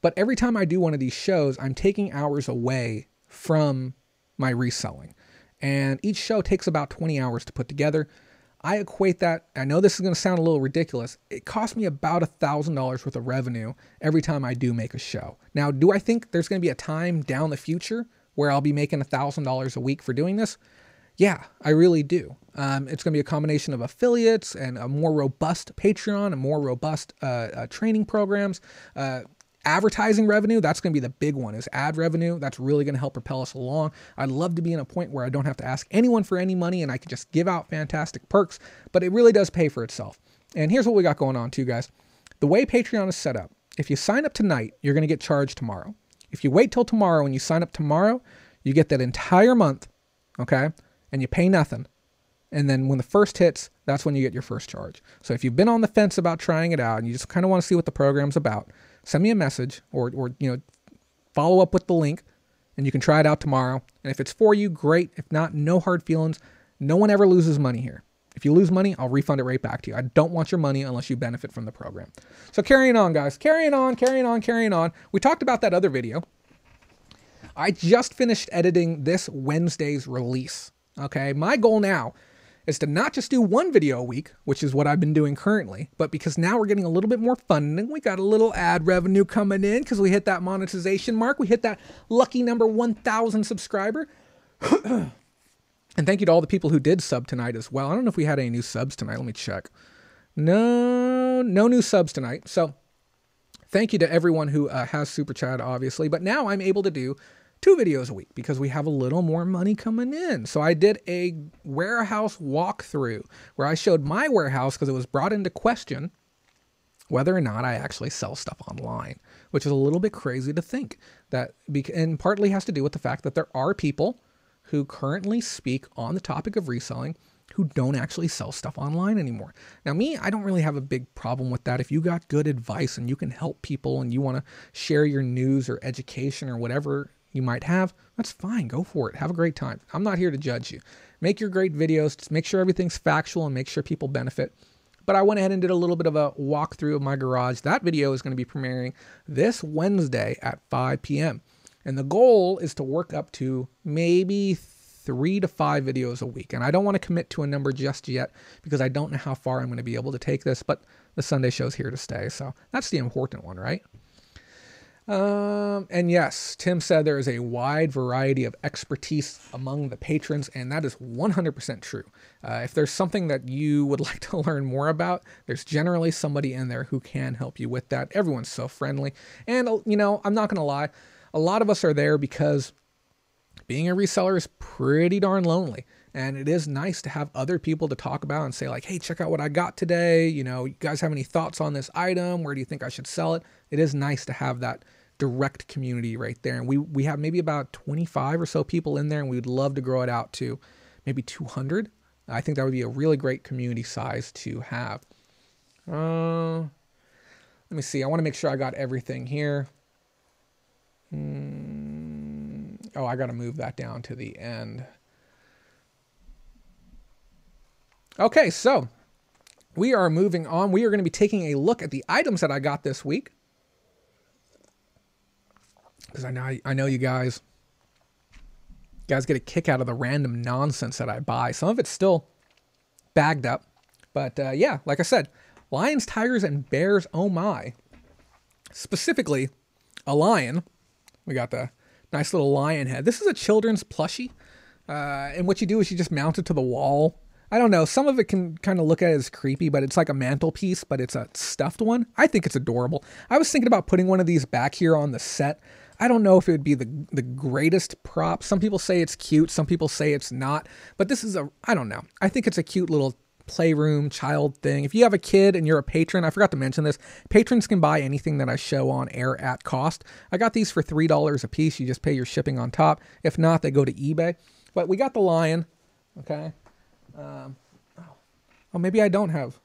But every time I do one of these shows, I'm taking hours away from my reselling. And each show takes about 20 hours to put together. I equate that, I know this is going to sound a little ridiculous, it costs me about $1,000 worth of revenue every time I do make a show. Now, do I think there's going to be a time down the future where I'll be making $1,000 a week for doing this? Yeah, I really do. It's going to be a combination of affiliates and a more robust Patreon, a more robust training programs, advertising revenue. That's going to be the big one, is ad revenue. That's really going to help propel us along. I'd love to be in a point where I don't have to ask anyone for any money and I can just give out fantastic perks, but it really does pay for itself. And here's what we got going on too, guys. The way Patreon is set up, if you sign up tonight, you're going to get charged tomorrow. If you wait till tomorrow and you sign up tomorrow, you get that entire month, okay? And you pay nothing. And then when the first hits, that's when you get your first charge. So if you've been on the fence about trying it out and you just kind of want to see what the program's about, send me a message or follow up with the link and you can try it out tomorrow. And if it's for you, great. If not, no hard feelings. No one ever loses money here. If you lose money, I'll refund it right back to you. I don't want your money unless you benefit from the program. So carrying on, guys. Carrying on. We talked about that other video. I just finished editing this Wednesday's release. Okay, my goal now is to not just do one video a week, which is what I've been doing currently, but because now we're getting a little bit more funding, we got a little ad revenue coming in because we hit that monetization mark. We hit that lucky number 1,000 subscriber. And thank you to all the people who did sub tonight as well. I don't know if we had any new subs tonight. Let me check. No new subs tonight. So thank you to everyone who has super chat, obviously. But now I'm able to do 2 videos a week because we have a little more money coming in. So I did a warehouse walkthrough where I showed my warehouse because it was brought into question whether or not I actually sell stuff online, which is a little bit crazy to think that, and partly has to do with the fact that there are people who currently speak on the topic of reselling who don't actually sell stuff online anymore. Now me, I don't really have a big problem with that. If you got good advice and you can help people and you want to share your news or education or whatever you might have, that's fine. Go for it. Have a great time. I'm not here to judge you. Make your great videos. Just make sure everything's factual and make sure people benefit. But I went ahead and did a little bit of a walkthrough of my garage. That video is going to be premiering this Wednesday at 5 p.m. And the goal is to work up to maybe 3 to 5 videos a week. And I don't want to commit to a number just yet because I don't know how far I'm going to be able to take this, but the Sunday show's here to stay. So that's the important one, right? And yes, Tim said there is a wide variety of expertise among the patrons, and that is 100% true. If there's something that you would like to learn more about, there's generally somebody in there who can help you with that. Everyone's so friendly. And, you know, I'm not going to lie, a lot of us are there because being a reseller is pretty darn lonely. And it is nice to have other people to talk about and say like, hey, check out what I got today. You know, you guys have any thoughts on this item? Where do you think I should sell it? It is nice to have that direct community right there. And we have maybe about 25 or so people in there, and we'd love to grow it out to maybe 200. I think that would be a really great community size to have. Let me see. I want to make sure I got everything here. Oh, I got to move that down to the end. Okay, so we are moving on. We are going to be taking a look at the items that I got this week. Because I know you guys get a kick out of the random nonsense that I buy. Some of it's still bagged up. But yeah, like I said, lions, tigers, and bears, oh my. Specifically, a lion. We got the nice little lion head. This is a children's plushie. And what you do is you just mount it to the wall. I don't know. Some of it can kind of look at it as creepy, but it's like a mantelpiece, but it's a stuffed one. I think it's adorable. I was thinking about putting one of these back here on the set. I don't know if it would be the greatest prop. Some people say it's cute. Some people say it's not. But this is I don't know. I think it's a cute little playroom child thing. If you have a kid and you're a patron, I forgot to mention this, patrons can buy anything that I show on air at cost. I got these for $3 a piece. You just pay your shipping on top. If not, they go to eBay. But we got the lion. Okay. Oh, maybe I don't have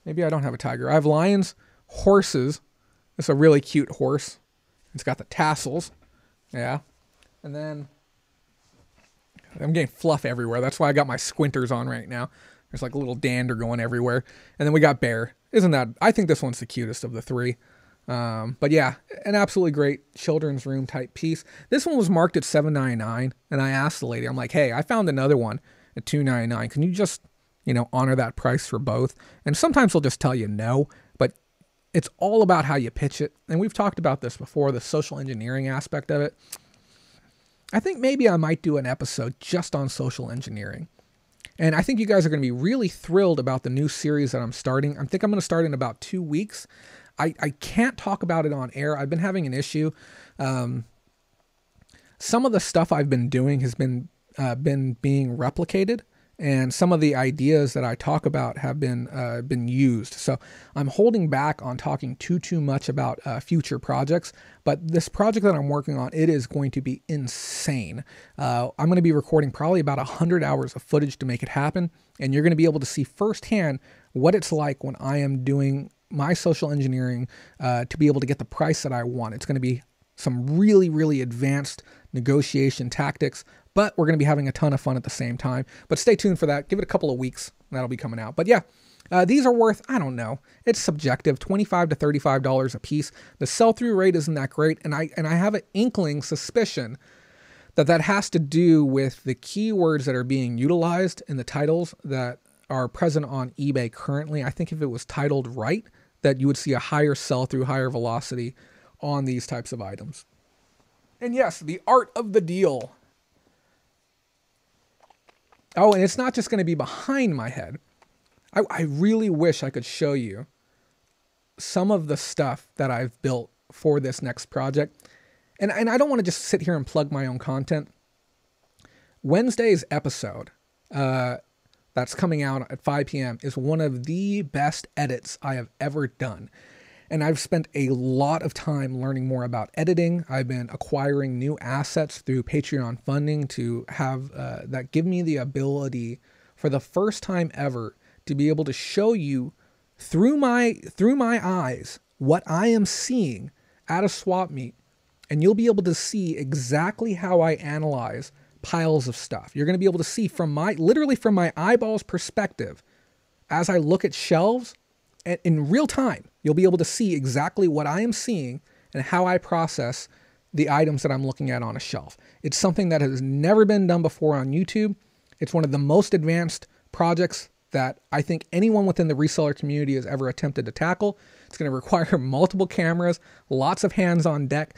a tiger. I have lions, horses. It's a really cute horse. It's got the tassels. Yeah. And then I'm getting fluff everywhere. That's why I got my squinters on right now. There's like a little dander going everywhere. And then we got bear. I think this one's the cutest of the three. But yeah, an absolutely great children's room type piece. This one was marked at $7.99. And I asked the lady, I'm like, hey, I found another one at $2.99. Can you just, honor that price for both? And sometimes they'll just tell you no, but it's all about how you pitch it. And we've talked about this before, the social engineering aspect of it. I think maybe I might do an episode just on social engineering. And I think you guys are going to be really thrilled about the new series that I'm starting. I think I'm going to start in about 2 weeks. I can't talk about it on air. I've been having an issue. Some of the stuff I've been doing has been being replicated, and some of the ideas that I talk about have been used. So I'm holding back on talking too much about future projects. But this project that I'm working on, it is going to be insane. I'm going to be recording probably about 100 hours of footage to make it happen, and you're going to be able to see firsthand what it's like when I am doing my social engineering to be able to get the price that I want. It's going to be some really, really advanced negotiation tactics, but we're going to be having a ton of fun at the same time. But stay tuned for that. Give it a couple of weeks. That'll be coming out. But yeah, these are worth, I don't know, it's subjective, $25 to $35 a piece. The sell-through rate isn't that great, and I have an inkling suspicion that has to do with the keywords that are being utilized in the titles that are present on eBay currently. I think if it was titled right, that you would see a higher sell-through, higher velocity on these types of items. And yes, the art of the deal. Oh, and it's not just going to be behind my head. I really wish I could show you some of the stuff that I've built for this next project. and I don't want to just sit here and plug my own content. Wednesday's episode that's coming out at 5 p.m. is one of the best edits I have ever done. And I've spent a lot of time learning more about editing. I've been acquiring new assets through Patreon funding to have that give me the ability for the first time ever to be able to show you through my eyes what I am seeing at a swap meet. And you'll be able to see exactly how I analyze piles of stuff. You're going to be able to see literally from my eyeballs perspective, as I look at shelves and in real time, you'll be able to see exactly what I am seeing and how I process the items that I'm looking at on a shelf. It's something that has never been done before on YouTube. It's one of the most advanced projects that I think anyone within the reseller community has ever attempted to tackle. It's going to require multiple cameras, lots of hands on deck,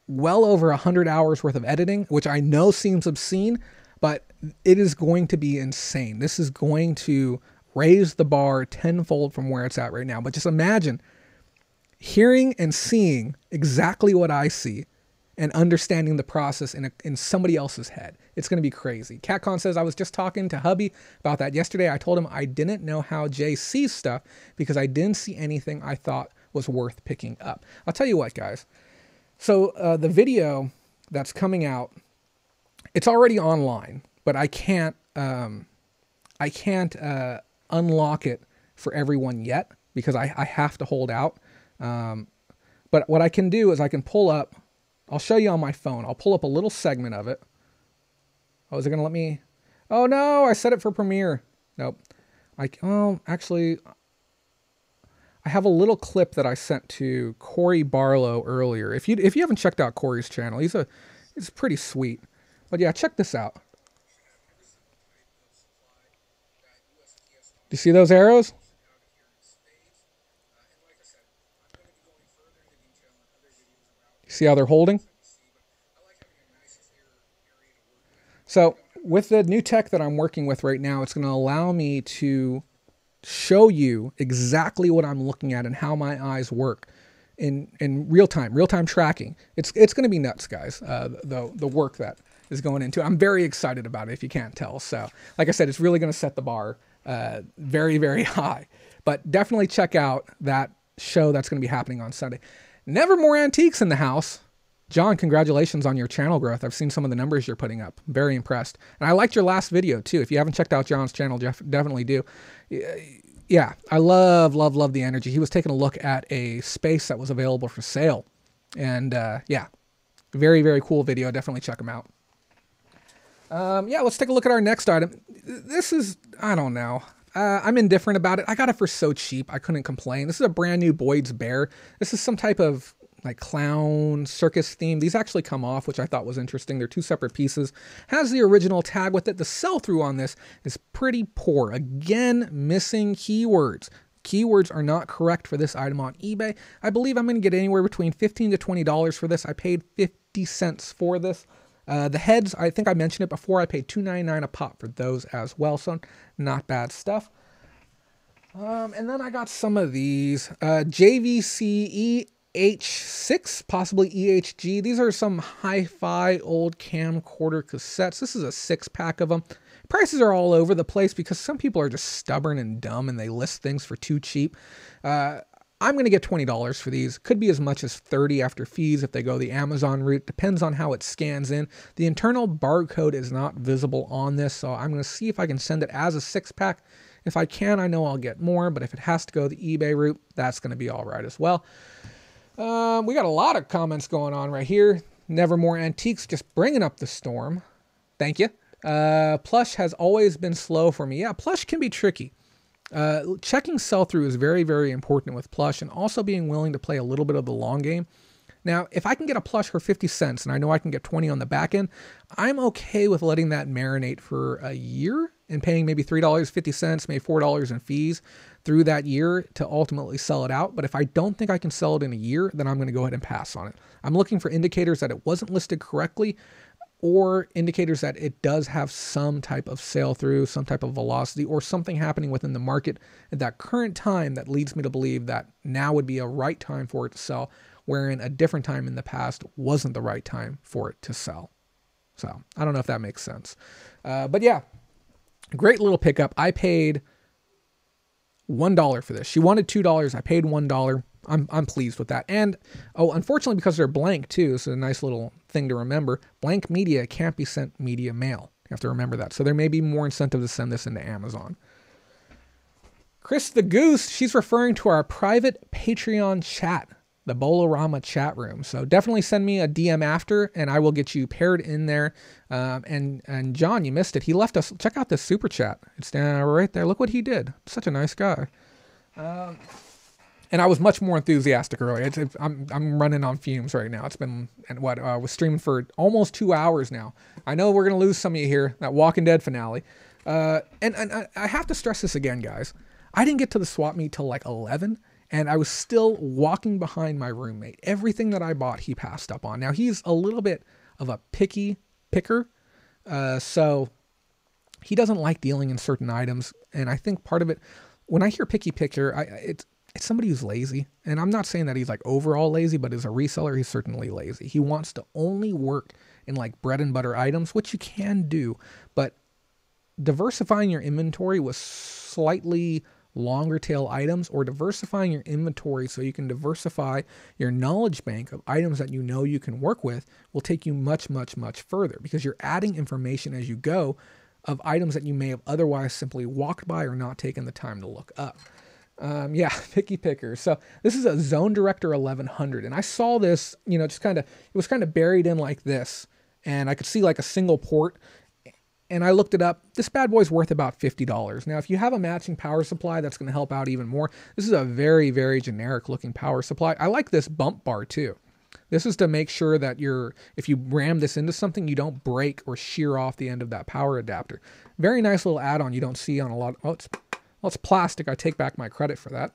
well over 100 hours worth of editing, which I know seems obscene, but it is going to be insane. This is going to raise the bar tenfold from where it's at right now. But just imagine hearing and seeing exactly what I see and understanding the process in somebody else's head. It's going to be crazy. CatCon says, I was just talking to hubby about that yesterday. I told him I didn't know how Jay sees stuff because I didn't see anything I thought was worth picking up. I'll tell you what, guys. So the video that's coming out, it's already online, but I can't unlock it for everyone yet because I have to hold out. But what I can do is I can pull up, I'll show you on my phone. I'll pull up a little segment of it. Oh, is it going to let me? Oh no, I set it for Premiere. Nope. Actually, I have a little clip that I sent to Corey Barlow earlier. If you haven't checked out Corey's channel, he's pretty sweet. But yeah, check this out. Do you see those arrows? You see how they're holding? So with the new tech that I'm working with right now, it's going to allow me to show you exactly what I'm looking at and how my eyes work in real time tracking. It's going to be nuts, guys. The work that is going into it. I'm very excited about it, if you can't tell. So like I said, it's really going to set the bar very, very high. But definitely check out that show that's going to be happening on Sunday. Never More Antiques in the house. John, congratulations on your channel growth. I've seen some of the numbers you're putting up. I'm very impressed. And I liked your last video too. If you haven't checked out John's channel, definitely do. Yeah, I love the energy. He was taking a look at a space that was available for sale. And yeah, very, very cool video. Definitely check him out. Yeah, let's take a look at our next item. This is, I don't know. I'm indifferent about it. I got it for so cheap. I couldn't complain. This is a brand new Boyd's Bear. This is some type of like clown circus theme. These actually come off, which I thought was interesting. They're two separate pieces. Has the original tag with it. The sell-through on this is pretty poor. Again, missing keywords. Keywords are not correct for this item on eBay. I believe I'm going to get anywhere between $15 to $20 for this. I paid 50 cents for this. The heads, I think I mentioned it before, I paid $2.99 a pop for those as well, so not bad stuff. And then I got some of these JVC EH6, possibly EHG. These are some hi-fi old camcorder cassettes. This is a 6-pack of them. Prices are all over the place because some people are just stubborn and dumb and they list things for too cheap. I'm going to get $20 for these. Could be as much as $30 after fees if they go the Amazon route. Depends on how it scans in. The internal barcode is not visible on this, so I'm going to see if I can send it as a 6-pack. If I can, I know I'll get more, but if it has to go the eBay route, that's going to be all right as well. We got a lot of comments going on right here. Nevermore Antiques just bringing up the storm. Thank you. Plush has always been slow for me. Yeah, plush can be tricky. Checking sell-through is very, very important with plush, and also being willing to play a little bit of the long game. Now, if I can get a plush for 50 cents and I know I can get 20 on the back end, I'm okay with letting that marinate for a year and paying maybe $3.50, maybe $4 in fees through that year to ultimately sell it out. But if I don't think I can sell it in a year, then I'm going to go ahead and pass on it. I'm looking for indicators that it wasn't listed correctly, or indicators that it does have some type of sale through, some type of velocity, or something happening within the market at that current time that leads me to believe that now would be a right time for it to sell, wherein a different time in the past wasn't the right time for it to sell. So I don't know if that makes sense. But yeah, great little pickup. I paid $1 for this. She wanted $2. I paid $1. I'm pleased with that. And unfortunately, because they're blank too, this is a nice little thing to remember. Blank media can't be sent media mail. You have to remember that. So there may be more incentive to send this into Amazon. Chris the Goose, she's referring to our private Patreon chat, the Bolorama chat room. So definitely send me a DM after, and I will get you paired in there. And John, you missed it. He left us. Check out this super chat. It's down right there. Look what he did. Such a nice guy. And I was much more enthusiastic earlier. I'm running on fumes right now. It's been, I was streaming for almost 2 hours now. I know we're going to lose some of you here, that Walking Dead finale. And I have to stress this again, guys. I didn't get to the swap meet till like 11, and I was still walking behind my roommate. Everything that I bought, he passed up on. Now, he's a little bit of a picky picker, so he doesn't like dealing in certain items, and I think part of it, when I hear picky picker, it's somebody who's lazy, and I'm not saying that he's like overall lazy, but as a reseller, he's certainly lazy. He wants to only work in like bread and butter items, which you can do, but diversifying your inventory with slightly longer tail items, or diversifying your inventory so you can diversify your knowledge bank of items that you know you can work with, will take you much, much, much further, because you're adding information as you go of items that you may have otherwise simply walked by or not taken the time to look up. Yeah, picky picker. So this is a Zone Director 1100, and I saw this, just it was kind of buried in like this, and I could see like a single port. And I looked it up. This bad boy's worth about $50. Now, if you have a matching power supply, that's going to help out even more. This is a very, very generic looking power supply. I like this bump bar too. This is to make sure that if you ram this into something, you don't break or shear off the end of that power adapter. Very nice little add-on you don't see on a lot. It's plastic. I take back my credit for that.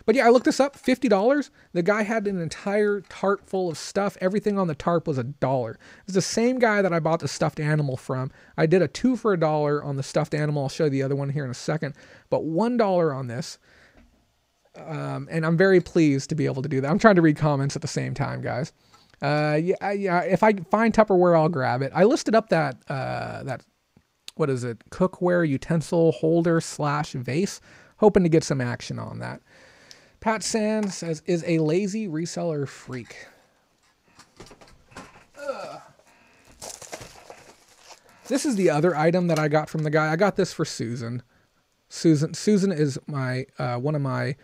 But yeah, I looked this up, $50. The guy had an entire tarp full of stuff. Everything on the tarp was $1. It's the same guy that I bought the stuffed animal from. I did a 2 for $1 on the stuffed animal. I'll show you the other one here in a second. But $1 on this. And I'm very pleased to be able to do that. I'm trying to read comments at the same time, guys. Yeah. If I find Tupperware, I'll grab it. I listed up that what is it? Cookware utensil holder / vase. Hoping to get some action on that. Pat Sands says, is a lazy reseller freak. This is the other item that I got from the guy. I got this for Susan. Susan is my one of my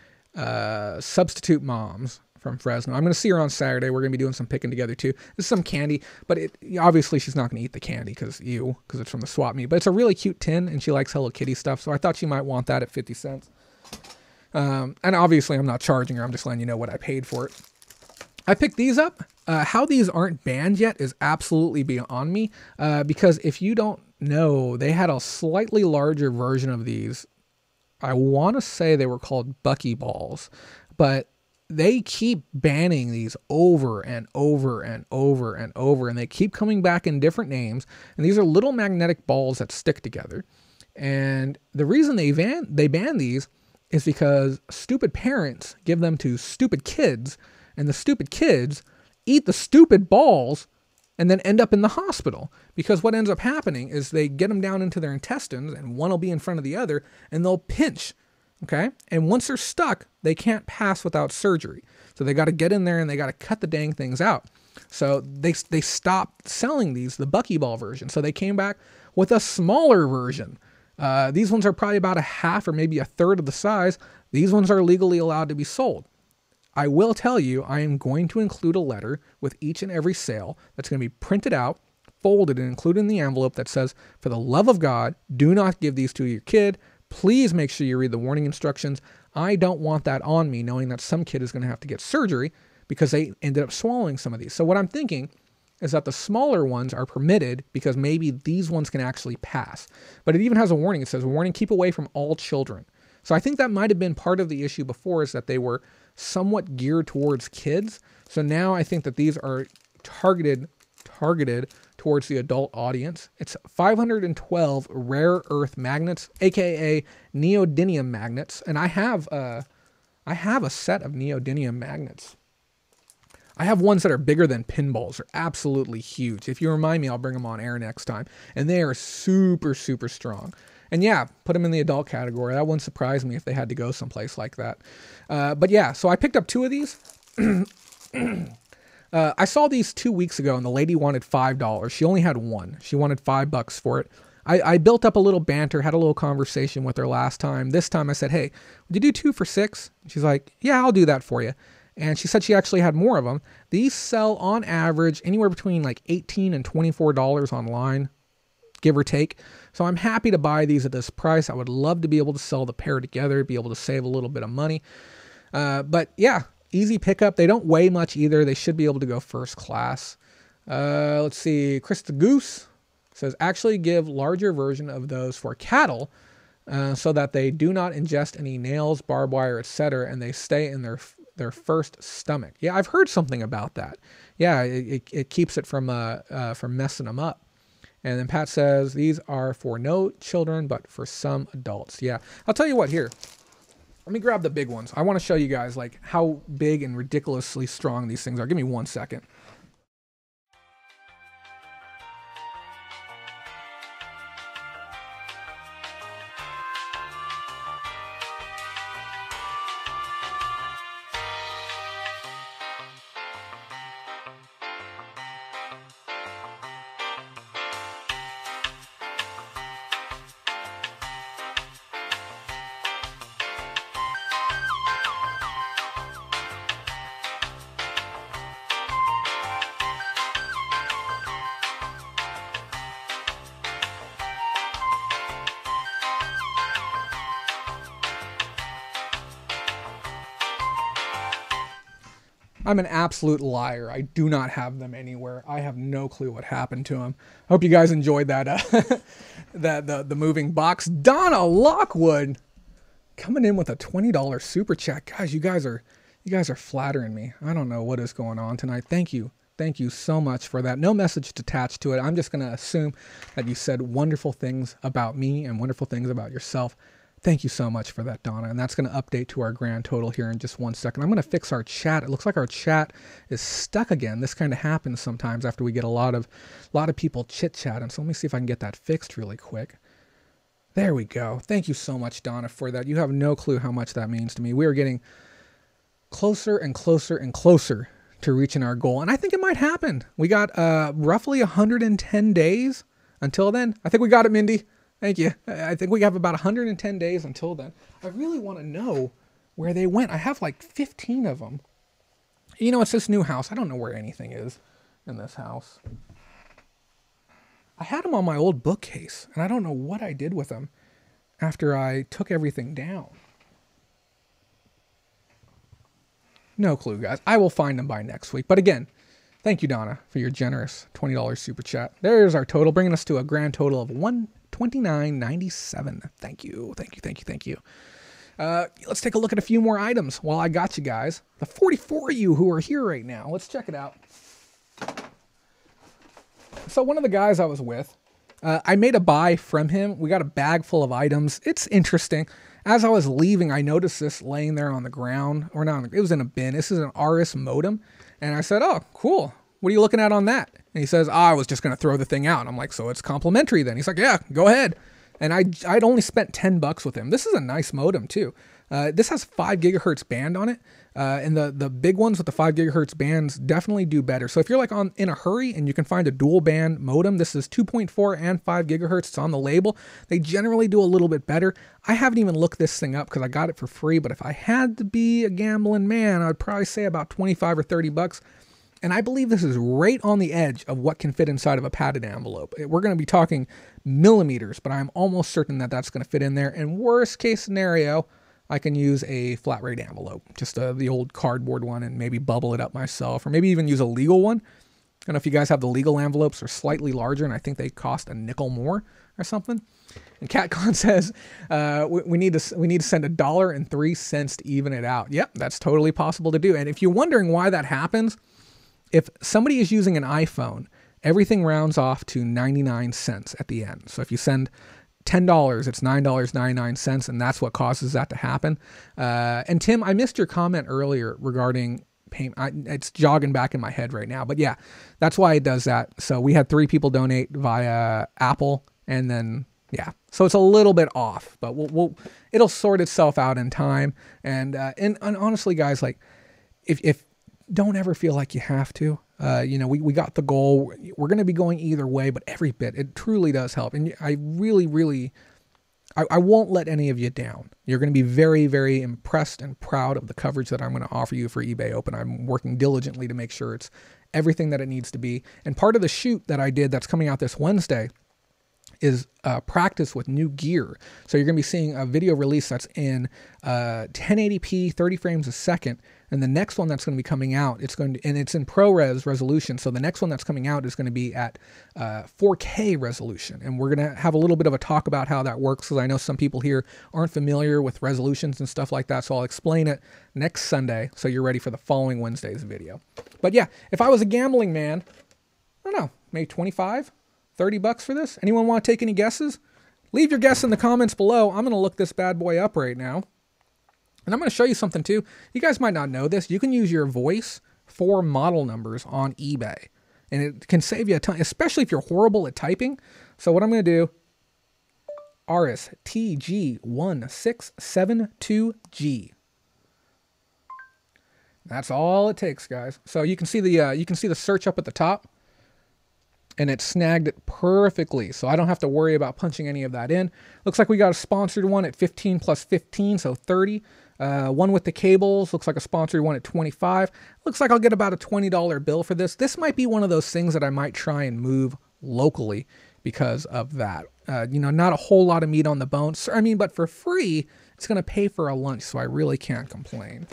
substitute moms from Fresno. I'm going to see her on Saturday. We're going to be doing some picking together too. This is some candy, but obviously she's not going to eat the candy because it's from the swap meet. But it's a really cute tin, and she likes Hello Kitty stuff, so I thought she might want that at 50 cents. And obviously I'm not charging her. I'm just letting you know what I paid for it. I picked these up. How these aren't banned yet is absolutely beyond me. Because if you don't know, they had a slightly larger version of these. I want to say they were called Buckyballs, but they keep banning these over and over and over and over, and they keep coming back in different names. And these are little magnetic balls that stick together. And the reason they ban these is because stupid parents give them to stupid kids, and the stupid kids eat the stupid balls and then end up in the hospital. Because what ends up happening is they get them down into their intestines, and one will be in front of the other, and they'll pinch, okay? And once they're stuck, they can't pass without surgery. So they got to get in there, and they got to cut the dang things out. So they stopped selling these, the Buckyball version. So they came back with a smaller version. These ones are probably about a half or maybe a third of the size. These ones are legally allowed to be sold. I will tell you, I am going to include a letter with each and every sale that's going to be printed out, folded, and included in the envelope that says, for the love of God, do not give these to your kid. Please make sure you read the warning instructions. I don't want that on me, knowing that some kid is going to have to get surgery because they ended up swallowing some of these. So what I'm thinking is that the smaller ones are permitted because maybe these ones can actually pass. But it even has a warning. It says, warning, keep away from all children. So I think that might have been part of the issue before, is that they were somewhat geared towards kids. So now I think that these are targeted towards the adult audience. It's 512 rare earth magnets, aka neodymium magnets, and I have a set of neodymium magnets. I have ones that are bigger than pinballs. They're absolutely huge. If you remind me, I'll bring them on air next time. And they are super, super strong. And yeah, put them in the adult category. That wouldn't surprise me if they had to go someplace like that. But yeah, so I picked up 2 of these. I saw these 2 weeks ago, and the lady wanted $5. She only had one. She wanted $5 for it. I built up a little banter, had a little conversation with her last time. This time I said, hey, would you do 2 for $6? She's like, yeah, I'll do that for you. And she said she actually had more of them. These sell on average anywhere between like $18 and $24 online, give or take. So I'm happy to buy these at this price. I would love to be able to sell the pair together, be able to save a little bit of money. But yeah, easy pickup. They don't weigh much either. They should be able to go first class. Let's see. Chris the Goose says, actually give larger version of those for cattle so that they do not ingest any nails, barbed wire, etc., and they stay in their first stomach. Yeah, I've heard something about that. Yeah, it keeps it from messing them up. And then Pat says, these are for no children, but for some adults. Yeah, I'll tell you what, here. Let me grab the big ones. I want to show you guys like how big and ridiculously strong these things are. Give me 1 second. I'm an absolute liar. I do not have them anywhere. I have no clue what happened to them. I hope you guys enjoyed that the moving box. Donna Lockwood coming in with a $20 super chat. Guys, you guys are flattering me. I don't know what is going on tonight. Thank you. Thank you so much for that. No message attached to it. I'm just going to assume that you said wonderful things about me and wonderful things about yourself. Thank you so much for that, Donna. And that's going to update to our grand total here in just 1 second. I'm going to fix our chat. It looks like our chat is stuck again. This kind of happens sometimes after we get a lot of people chit-chatting. So let me see if I can get that fixed really quick. There we go. Thank you so much, Donna, for that. You have no clue how much that means to me. We are getting closer and closer and closer to reaching our goal. And I think it might happen. We got roughly 110 days until then. I think we got it, Mindy. Thank you. I think we have about 110 days until then. I really want to know where they went. I have like 15 of them. You know, it's this new house. I don't know where anything is in this house. I had them on my old bookcase, and I don't know what I did with them after I took everything down. No clue, guys. I will find them by next week. But again, thank you, Donna, for your generous $20 super chat. There's our total, bringing us to a grand total of $129.97. Thank you. Thank you. Thank you. Thank you. Let's take a look at a few more items while I got you guys. The 44 of you who are here right now. Let's check it out. So one of the guys I was with, I made a buy from him. We got a bag full of items. It's interesting. As I was leaving, I noticed this laying there on the ground, or not, it was in a bin. This is an RS modem. And I said, oh, cool. What are you looking at on that? And he says, I was just going to throw the thing out. And I'm like, so it's complimentary then? He's like, yeah, go ahead. And I'd only spent $10 with him. This is a nice modem too. This has 5 gigahertz band on it. And the big ones with the 5 gigahertz bands definitely do better. So if you're like in a hurry and you can find a dual band modem, this is 2.4 and 5 gigahertz. It's on the label. They generally do a little bit better. I haven't even looked this thing up because I got it for free. But if I had to be a gambling man, I'd probably say about 25 or $30. And I believe this is right on the edge of what can fit inside of a padded envelope. We're going to be talking millimeters, but I'm almost certain that that's going to fit in there. And worst case scenario, I can use a flat rate envelope, just the old cardboard one, and maybe bubble it up myself, or maybe even use a legal one. I don't know if you guys have the legal envelopes. They're slightly larger, and I think they cost a nickel more or something. And CatCon says we need to send $1.03 to even it out. Yep, that's totally possible to do. And if you're wondering why that happens, if somebody is using an iPhone, everything rounds off to 99 cents at the end. So if you send $10, it's $9.99, and that's what causes that to happen. And Tim, I missed your comment earlier regarding it's jogging back in my head right now. But yeah, that's why it does that. So we had 3 people donate via Apple, and then yeah, so it's a little bit off, but it'll sort itself out in time. And honestly, guys, like if don't ever feel like you have to. We got the goal. We're going to be going either way, but every bit, it truly does help. And I really, I won't let any of you down. You're going to be very, very impressed and proud of the coverage that I'm going to offer you for eBay Open. I'm working diligently to make sure it's everything that it needs to be. And part of the shoot that I did that's coming out this Wednesday is practice with new gear. So you're going to be seeing a video release that's in 1080p, 30 frames a second. And the next one that's going to be coming out, it's in ProRes resolution. So the next one that's coming out is going to be at 4K resolution. And we're going to have a little bit of a talk about how that works, because I know some people here aren't familiar with resolutions and stuff like that. So I'll explain it next Sunday, so you're ready for the following Wednesday's video. But yeah, if I was a gambling man, I don't know, maybe 25, 30 bucks for this? Anyone want to take any guesses? Leave your guess in the comments below. I'm going to look this bad boy up right now. And I'm going to show you something too. You guys might not know this. You can use your voice for model numbers on eBay. And it can save you a ton, especially if you're horrible at typing. So what I'm going to do, RSTG1672G. That's all it takes, guys. So you can see the search up at the top. And it snagged it perfectly, so I don't have to worry about punching any of that in. Looks like we got a sponsored one at 15 plus 15, so 30. One with the cables, looks like a sponsored one at 25. Looks like I'll get about a $20 bill for this. This might be one of those things that I might try and move locally because of that. Not a whole lot of meat on the bone. But for free, it's going to pay for a lunch, so I really can't complain.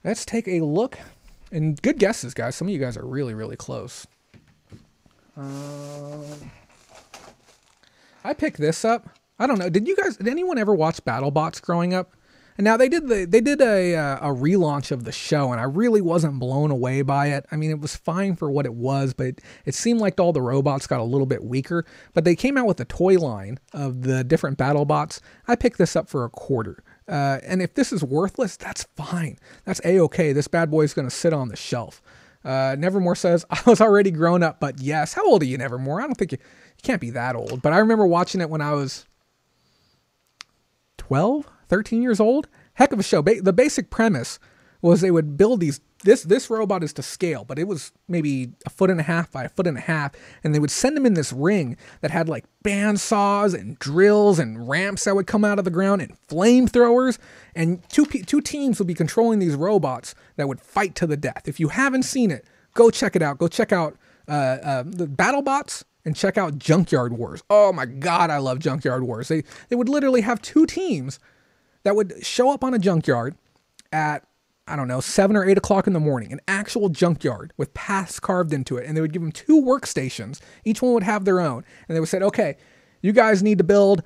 Let's take a look. And good guesses, guys. Some of you guys are really, really close. I picked this up. I don't know. Did anyone ever watch BattleBots growing up? And now they did a relaunch of the show, and I really wasn't blown away by it. I mean, it was fine for what it was, but it seemed like all the robots got a little bit weaker. But they came out with a toy line of the different BattleBots. I picked this up for $1. And if this is worthless, that's fine. That's A-okay. This bad boy is going to sit on the shelf. Nevermore says, I was already grown up, but yes. How old are you, Nevermore? I don't think you can't be that old. But I remember watching it when I was 12, 13 years old. Heck of a show. The basic premise was they would build this robot is to scale, but it was maybe 1.5 feet by 1.5 feet. And they would send them in this ring that had like bandsaws and drills and ramps that would come out of the ground and flamethrowers. And two teams would be controlling these robots that would fight to the death. If you haven't seen it, go check it out. Go check out the BattleBots and check out Junkyard Wars. Oh my God, I love Junkyard Wars. They would literally have 2 teams that would show up on a junkyard at, I don't know, 7 or 8 o'clock in the morning, an actual junkyard with paths carved into it. And they would give them 2 workstations. Each one would have their own. And they would say, okay, you guys need to build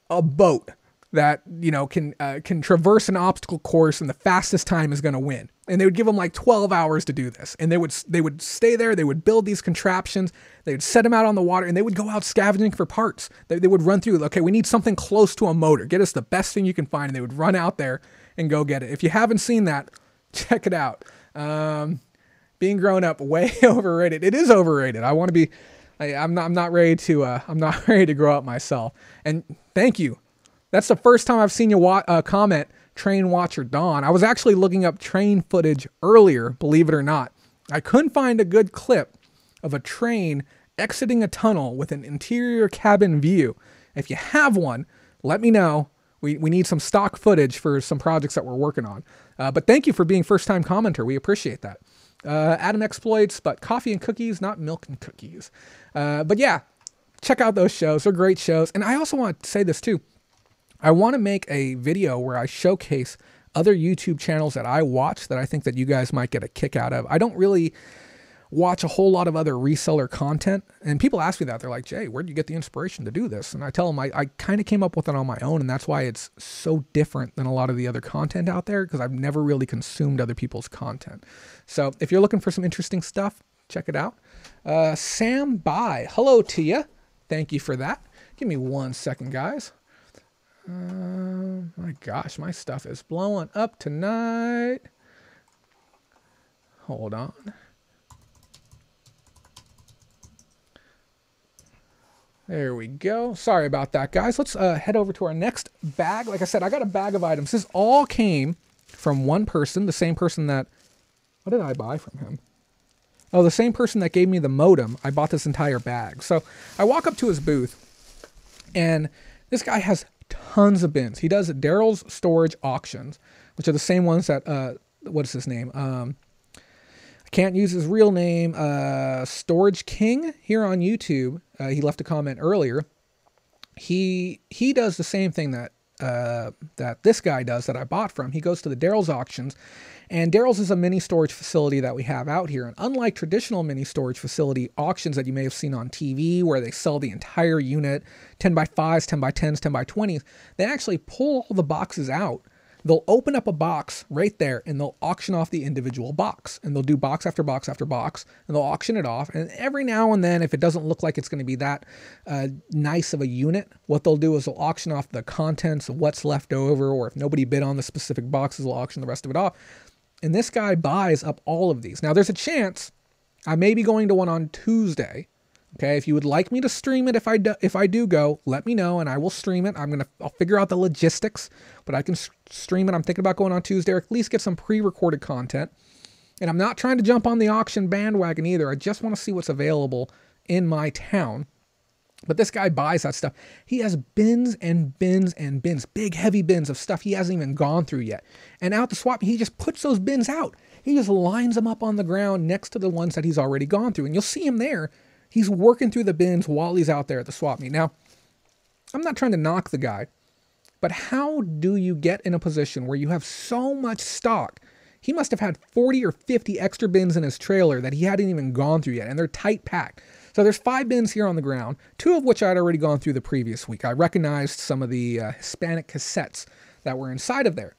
a boat that, can traverse an obstacle course, and the fastest time is going to win. And they would give them like 12 hours to do this. And they would stay there. They would build these contraptions. They would set them out on the water, and they would go out scavenging for parts. They would run through, okay, we need something close to a motor. Get us the best thing you can find. And they would run out there and go get it. If you haven't seen that, check it out. Being grown up, way overrated. It is overrated. I want to be, I'm not ready to grow up myself. And thank you. That's the first time I've seen you comment Train Watcher Dawn. I was actually looking up train footage earlier, believe it or not. I couldn't find a good clip of a train exiting a tunnel with an interior cabin view. If you have one, let me know. We need some stock footage for some projects that we're working on. But thank you for being first-time commenter. We appreciate that. Adam exploits, but coffee and cookies, not milk and cookies. But yeah, check out those shows. They're great shows. And I also want to say this too. I want to make a video where I showcase other YouTube channels that I watch that I think that you guys might get a kick out of. I don't really watch a whole lot of other reseller content. And people ask me that. They're like, Jay, where did you get the inspiration to do this? And I tell them I kind of came up with it on my own. And that's why it's so different than a lot of the other content out there, because I've never really consumed other people's content. So if you're looking for some interesting stuff, check it out. Sam Bai, hello to you. Thank you for that. Give me 1 second, guys. My gosh, my stuff is blowing up tonight. Hold on. There we go. Sorry about that, guys. Let's head over to our next bag. Like I said, I got a bag of items. This all came from one person, the same person that... What did I buy from him? Oh, the same person that gave me the modem. I bought this entire bag. So I walk up to his booth, and this guy has tons of bins. He does Daryl's Storage Auctions, which are the same ones that... what is his name? I can't use his real name. Storage King here on YouTube. He left a comment earlier. He does the same thing that that this guy does that I bought from. He goes to the Daryl's auctions, and Daryl's is a mini storage facility that we have out here. And unlike traditional mini storage facility auctions that you may have seen on TV, where they sell the entire unit, 10 by 5s, 10 by 10s, 10 by 20s, they actually pull all the boxes out. They'll open up a box right there, and they'll auction off the individual box. And they'll do box after box after box, and they'll auction it off. And every now and then, if it doesn't look like it's going to be that nice of a unit, what they'll do is they'll auction off the contents of what's left over, or if nobody bid on the specific boxes, they'll auction the rest of it off. And this guy buys up all of these. Now, there's a chance I may be going to one on Tuesday. Okay, if you would like me to stream it, if I do go, let me know and I will stream it. I'll figure out the logistics, but I can stream it. I'm thinking about going on Tuesday, or at least get some pre-recorded content. And I'm not trying to jump on the auction bandwagon either. I just want to see what's available in my town. But this guy buys that stuff. He has bins and bins and bins, big heavy bins of stuff he hasn't even gone through yet. And out the swap, he just puts those bins out. He just lines them up on the ground next to the ones that he's already gone through. And you'll see him there. He's working through the bins while he's out there at the swap meet. Now, I'm not trying to knock the guy, but how do you get in a position where you have so much stock? He must have had 40 or 50 extra bins in his trailer that he hadn't even gone through yet, and they're tight packed. So there's 5 bins here on the ground, 2 of which I'd already gone through the previous week. I recognized some of the Hispanic cassettes that were inside of there.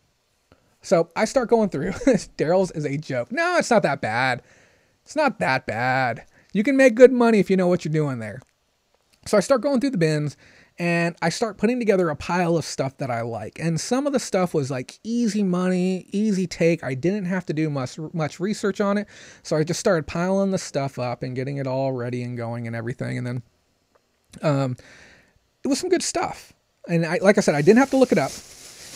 So I start going through. Daryl's is a joke. No, it's not that bad. It's not that bad. You can make good money if you know what you're doing there. So I start going through the bins, and I start putting together a pile of stuff that I like. And some of the stuff was like easy money, easy take. I didn't have to do much research on it. So I just started piling the stuff up and getting it all ready and going and everything. And then it was some good stuff. And like I said, I didn't have to look it up.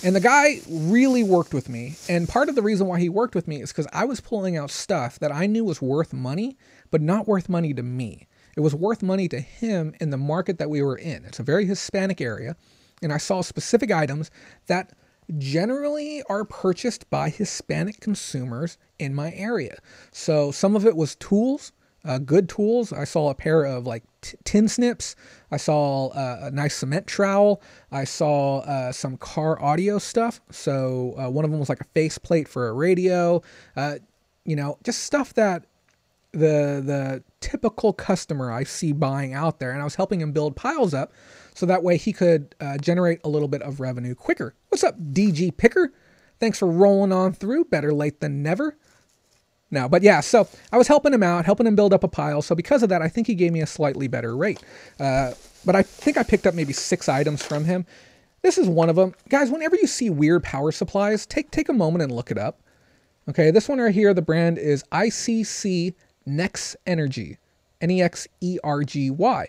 And the guy really worked with me. And part of the reason why he worked with me is because I was pulling out stuff that I knew was worth money, but not worth money to me. It was worth money to him in the market that we were in. It's a very Hispanic area. And I saw specific items that generally are purchased by Hispanic consumers in my area. So some of it was tools, good tools. I saw a pair of like tin snips. I saw a nice cement trowel. I saw some car audio stuff. So one of them was like a faceplate for a radio. Just stuff that the typical customer I see buying out there. And I was helping him build piles up so that way he could generate a little bit of revenue quicker. What's up, DG Picker? Thanks for rolling on through. Better late than never. No, but yeah, so I was helping him out, helping him build up a pile. So because of that, I think he gave me a slightly better rate. But I think I picked up maybe 6 items from him. This is one of them. Guys, whenever you see weird power supplies, take a moment and look it up. Okay, this one right here, the brand is ICC Nex Energy, Nexergy.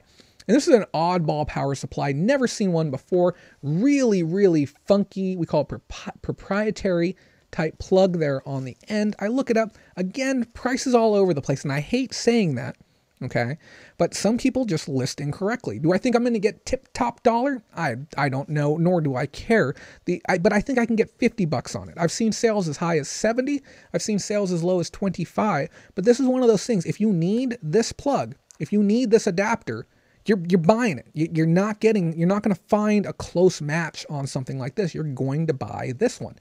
And this is an oddball power supply. Never seen one before. Really, really funky. We call it proprietary type plug there on the end. I look it up. Again, prices all over the place. And I hate saying that. Okay. But some people just list incorrectly. Do I think I'm going to get tip top dollar? I don't know, nor do I care. But I think I can get $50 on it. I've seen sales as high as 70. I've seen sales as low as 25. But this is one of those things. If you need this plug, if you need this adapter, you're buying it. You're not going to find a close match on something like this. You're going to buy this one.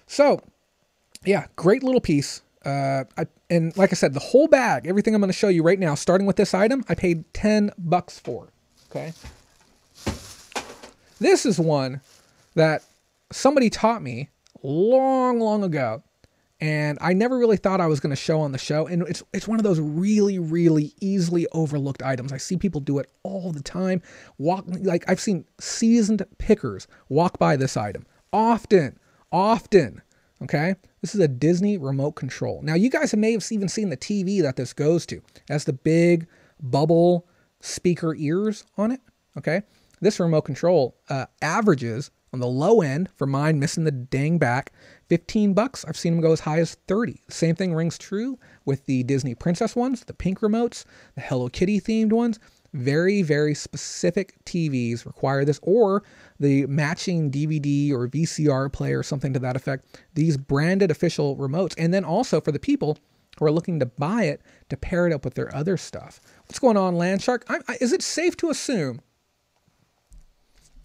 So, yeah, great little piece. And like I said, the whole bag, everything I'm going to show you right now, starting with this item, I paid $10 for. Okay. This is one that somebody taught me long, long ago. And I never really thought I was going to show on the show. And it's one of those really, really easily overlooked items. I see people do it all the time. I've seen seasoned pickers walk by this item often. Okay, this is a Disney remote control. Now, you guys may have even seen the TV that this goes to. It has the big bubble speaker ears on it. Okay, this remote control averages on the low end for mine, missing the dang back, $15. I've seen them go as high as 30. The same thing rings true with the Disney Princess ones, the pink remotes, the Hello Kitty themed ones. Very, very specific TVs require this, or the matching DVD or VCR player or something to that effect. These branded official remotes. And then also for the people who are looking to buy it to pair it up with their other stuff. What's going on, Landshark? Is it safe to assume?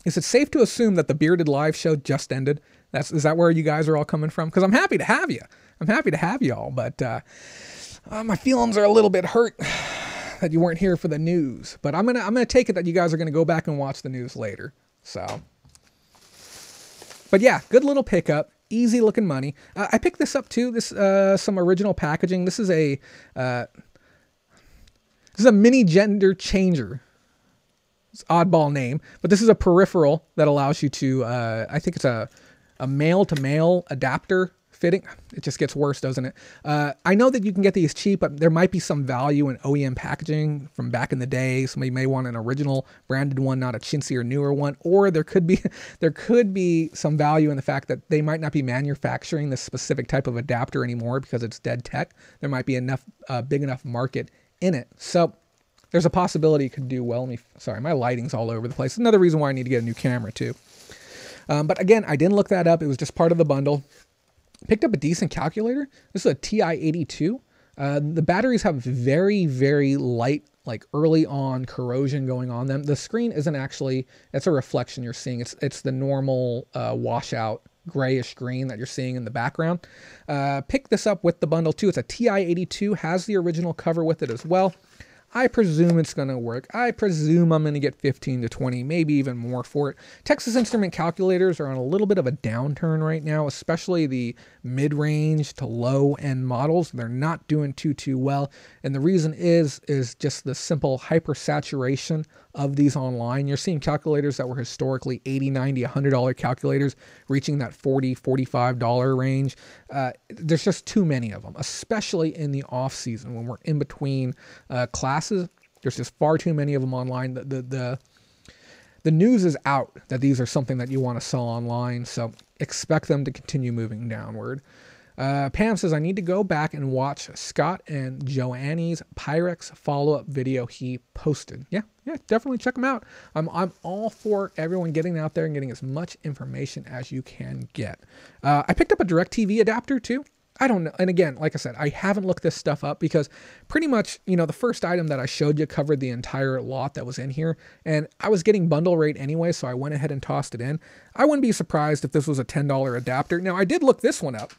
Is it safe to assume that the Bearded Live show just ended? Is that where you guys are all coming from? Because I'm happy to have you. I'm happy to have you all, but my feelings are a little bit hurt that you weren't here for the news. But I'm gonna take it that you guys are gonna go back and watch the news later. So, but yeah, good little pickup. Easy looking money. I picked this up too. This some original packaging. This is a mini gender changer. It's an oddball name, but this is a peripheral that allows you to. I think it's a male to male adapter fitting. It just gets worse, doesn't it? I know that you can get these cheap, but there might be some value in OEM packaging from back in the day. Somebody may want an original branded one, not a chintzy or newer one, or there could be some value in the fact that they might not be manufacturing this specific type of adapter anymore because it's dead tech. There might be enough big enough market in it. So there's a possibility it could do well. Sorry, my lighting's all over the place. Another reason why I need to get a new camera too. But again, I didn't look that up. It was just part of the bundle. Picked up a decent calculator. This is a TI-82. The batteries have very, very light, like early on corrosion going on them. The screen isn't actually, it's a reflection you're seeing. It's the normal washout grayish green that you're seeing in the background. Picked this up with the bundle too. It's a TI-82, has the original cover with it as well. I presume it's going to work. I presume I'm going to get 15 to 20, maybe even more for it. Texas Instrument calculators are on a little bit of a downturn right now, especially the mid-range to low-end models. They're not doing too well. And the reason is just the simple hypersaturation of these online. You're seeing calculators that were historically $80, $90, $100 calculators reaching that $40, $45 range. There's just too many of them, especially in the off season when we're in between classes. There's just far too many of them online. The news is out that these are something that you want to sell online, so expect them to continue moving downward. Pam says, I need to go back and watch Scott and Joanne's Pyrex follow-up video he posted. Yeah, definitely check them out. I'm all for everyone getting out there and getting as much information as you can get. I picked up a DirecTV adapter too. I don't know. And again, like I said, I haven't looked this stuff up because pretty much, the first item that I showed you covered the entire lot that was in here. And I was getting bundle rate anyway, so I went ahead and tossed it in. I wouldn't be surprised if this was a $10 adapter. Now, I did look this one up.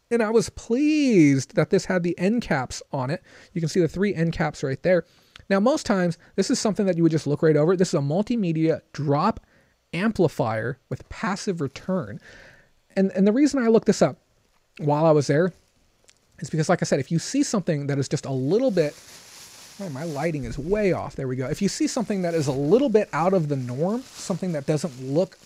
And I was pleased that this had the end caps on it. You can see the 3 end caps right there. Now, most times, this is something that you would just look right over. This is a multimedia drop amplifier with passive return. And the reason I looked this up while I was there is because, like I said, if you see something that is just a little bit... Oh, my lighting is way off. There we go. If you see something that is a little bit out of the norm, something that doesn't look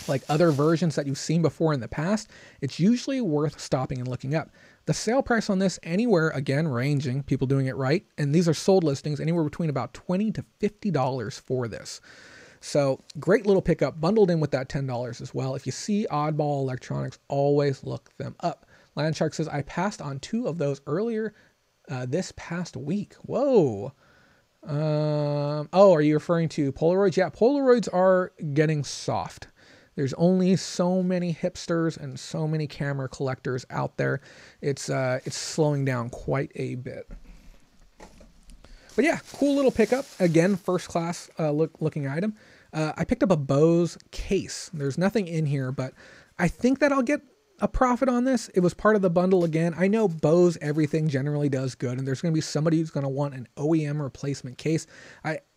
like other versions that you've seen before in the past, it's usually worth stopping and looking up. The sale price on this, anywhere, again, ranging, people doing it right, and these are sold listings, anywhere between about $20 to $50 for this. So great little pickup, bundled in with that $10 as well. If you see oddball electronics, always look them up. Landshark says, I passed on 2 of those earlier this past week. Whoa. Oh, are you referring to Polaroids? Yeah, Polaroids are getting soft. There's only so many hipsters and so many camera collectors out there. It's slowing down quite a bit. But yeah, cool little pickup. Again, first class looking item. I picked up a Bose case. There's nothing in here, but I think that I'll get a profit on this. It was part of the bundle again. I know Bose everything generally does good, and there's going to be somebody who's going to want an OEM replacement case.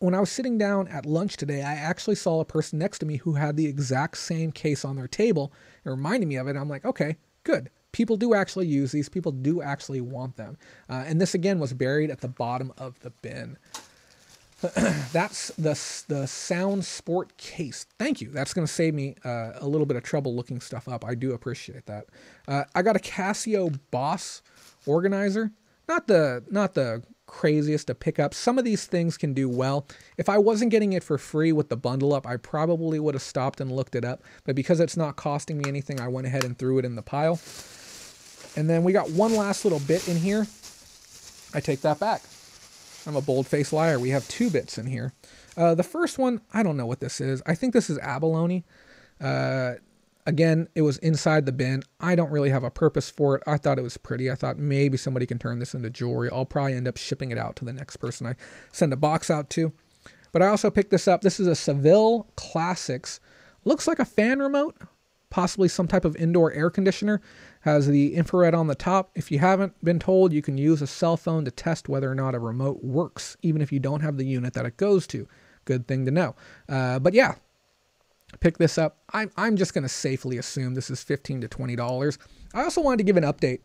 When I was sitting down at lunch today, I actually saw a person next to me who had the exact same case on their table. It reminded me of it. I'm like, okay, good. People do actually use these. People do actually want them. And this again was buried at the bottom of the bin. That's the Sound Sport case. Thank you. That's going to save me a little bit of trouble looking stuff up. I do appreciate that. I got a Casio Boss organizer. Not the craziest to pick up. Some of these things can do well. If I wasn't getting it for free with the bundle up, I probably would have stopped and looked it up. But because it's not costing me anything, I went ahead and threw it in the pile. And then we got one last little bit in here. I take that back. I'm a bold-faced liar. We have 2 bits in here. The first one, I don't know what this is. I think this is abalone. Again, it was inside the bin. I don't really have a purpose for it. I thought it was pretty. I thought maybe somebody can turn this into jewelry. I'll probably end up shipping it out to the next person I send a box out to. But I also picked this up. This is a Seville Classics. Looks like a fan remote, possibly some type of indoor air conditioner. Has the infrared on the top. If you haven't been told, you can use a cell phone to test whether or not a remote works, even if you don't have the unit that it goes to. Good thing to know. But yeah, pick this up. I'm just going to safely assume this is $15 to $20. I also wanted to give an update.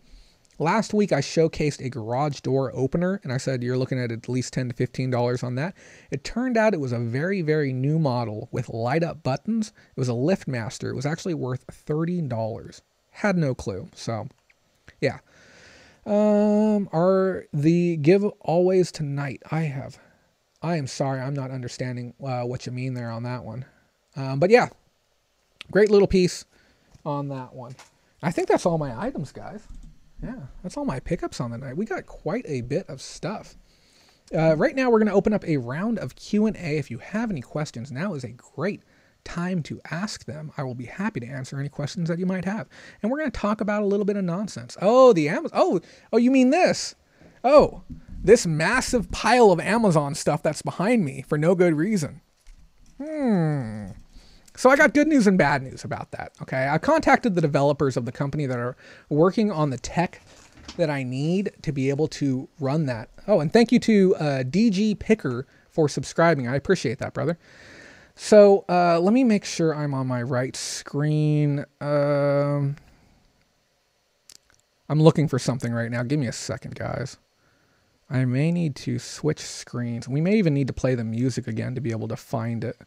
Last week, I showcased a garage door opener, and I said you're looking at least $10 to $15 on that. It turned out it was a very, very new model with light-up buttons. It was a LiftMaster. It was actually worth $30. Had no clue. So, yeah. Are the giveaways tonight? I am sorry, I'm not understanding what you mean there on that one. But yeah, great little piece on that one. I think that's all my items, guys. Yeah, that's all my pickups on the night. We got quite a bit of stuff. Right now, we're going to open up a round of Q&A. If you have any questions, now is a great time to ask them. I will be happy to answer any questions that you might have. And we're going to talk about a little bit of nonsense. Oh, the Amazon. Oh, you mean this? Oh, this massive pile of Amazon stuff that's behind me for no good reason. So I got good news and bad news about that. Okay, I contacted the developers of the company that are working on the tech that I need to be able to run that. Oh, and thank you to DG Picker for subscribing. I appreciate that, brother. So let me make sure I'm on my right screen. I'm looking for something right now. Give me a second, guys. I may need to switch screens. We may even need to play the music again to be able to find it.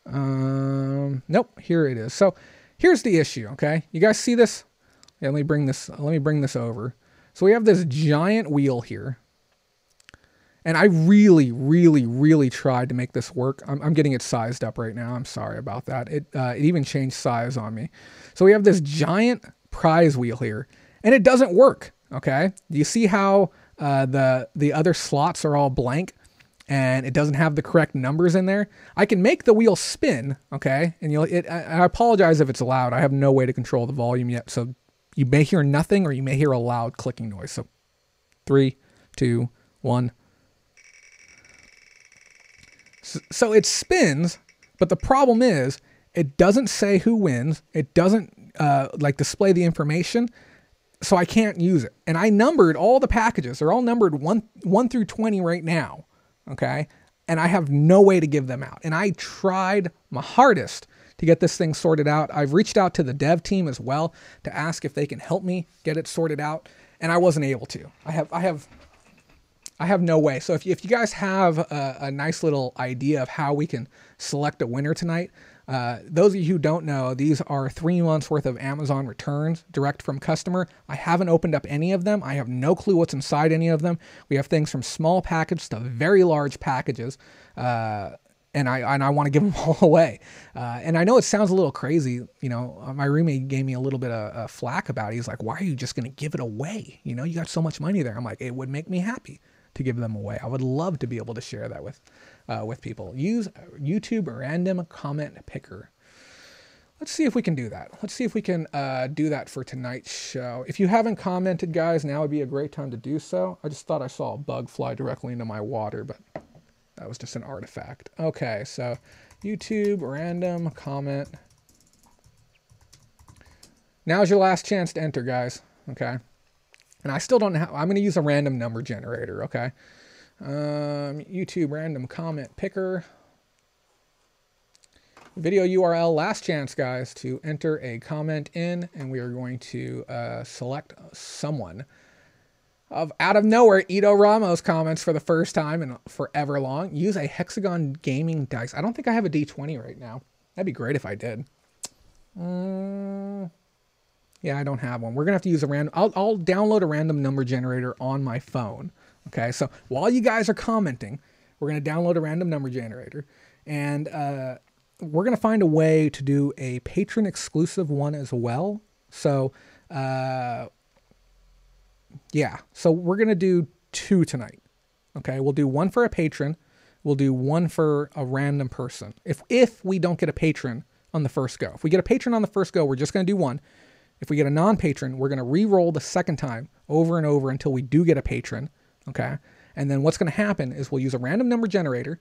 Nope, here it is. So here's the issue, okay? You guys see this? Yeah, let me bring this over. So we have this giant wheel here. And I really, really, really tried to make this work. I'm getting it sized up right now. I'm sorry about that. It even changed size on me. So we have this giant prize wheel here, and it doesn't work, okay? Do you see how the other slots are all blank? And it doesn't have the correct numbers in there. I can make the wheel spin, okay? And I apologize if it's loud. I have no way to control the volume yet, so you may hear nothing or you may hear a loud clicking noise. So 3, 2, 1. So it spins, but the problem is it doesn't say who wins. It doesn't display the information, so I can't use it. And I numbered all the packages. They're all numbered 1 through 20 right now. Okay, and I have no way to give them out. And I tried my hardest to get this thing sorted out. I've reached out to the dev team as well to ask if they can help me get it sorted out, and I wasn't able to. I have no way. So if you guys have a nice little idea of how we can select a winner tonight, those of you who don't know, these are 3 months worth of Amazon returns direct from customer. I haven't opened up any of them. I have no clue what's inside any of them. We have things from small packages to very large packages. And I want to give them all away. And I know it sounds a little crazy. You know, my roommate gave me a little bit of flack about it. He's like, why are you just going to give it away? You know, you got so much money there. I'm like, it would make me happy to give them away. I would love to be able to share that with people. Use YouTube random comment picker. Let's see if we can do that. Let's see if we can do that for tonight's show. If you haven't commented, guys, now would be a great time to do so. I just thought I saw a bug fly directly into my water, but that was just an artifact. Okay, so YouTube random comment. Now's your last chance to enter, guys. Okay. And I still don't know how. I'm going to use a random number generator, okay? YouTube random comment picker. Video URL, last chance, guys, to enter a comment in, and we are going to select someone. Out of nowhere, Ito Ramos comments for the first time in forever long. Use a hexagon gaming dice. I don't think I have a D20 right now. That'd be great if I did. Yeah, I don't have one. We're going to have to use a random... I'll download a random number generator on my phone. Okay, so while you guys are commenting, we're going to download a random number generator. And we're going to find a way to do a patron exclusive one as well. So... yeah, so we're going to do 2 tonight. Okay, we'll do 1 for a patron. We'll do 1 for a random person. If we don't get a patron on the first go. If we get a patron on the first go, we're just going to do 1. If we get a non-patron, we're going to re-roll the second time over and over until we do get a patron. Okay, and then what's going to happen is we'll use a random number generator.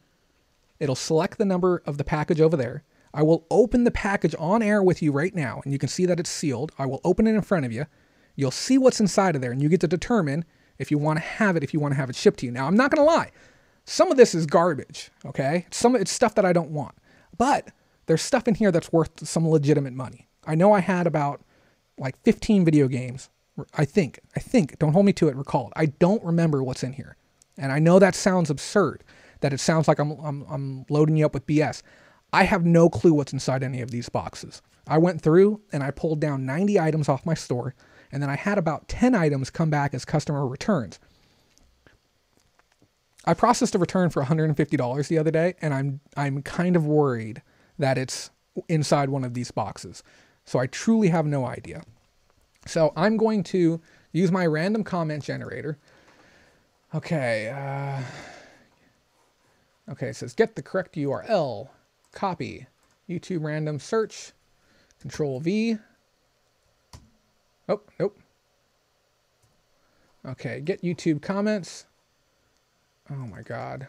It'll select the number of the package over there. I will open the package on air with you right now, and you can see that it's sealed. I will open it in front of you. You'll see what's inside of there, and you get to determine if you want to have it, shipped to you. Now, I'm not going to lie. Some of this is garbage, okay? It's stuff that I don't want. But there's stuff in here that's worth some legitimate money. I know I had about, like, 15 video games. I think, don't hold me to it, recall it. I don't remember what's in here. And I know that sounds absurd, that it sounds like I'm loading you up with BS. I have no clue what's inside any of these boxes. I went through, and I pulled down 90 items off my store, and then I had about 10 items come back as customer returns. I processed a return for $150 the other day, and I'm kind of worried that it's inside one of these boxes. So I truly have no idea. So I'm going to use my random comment generator. Okay. Okay, it says get the correct URL, copy, YouTube random search, Control V. Oh, nope. Okay, get YouTube comments. Oh my God.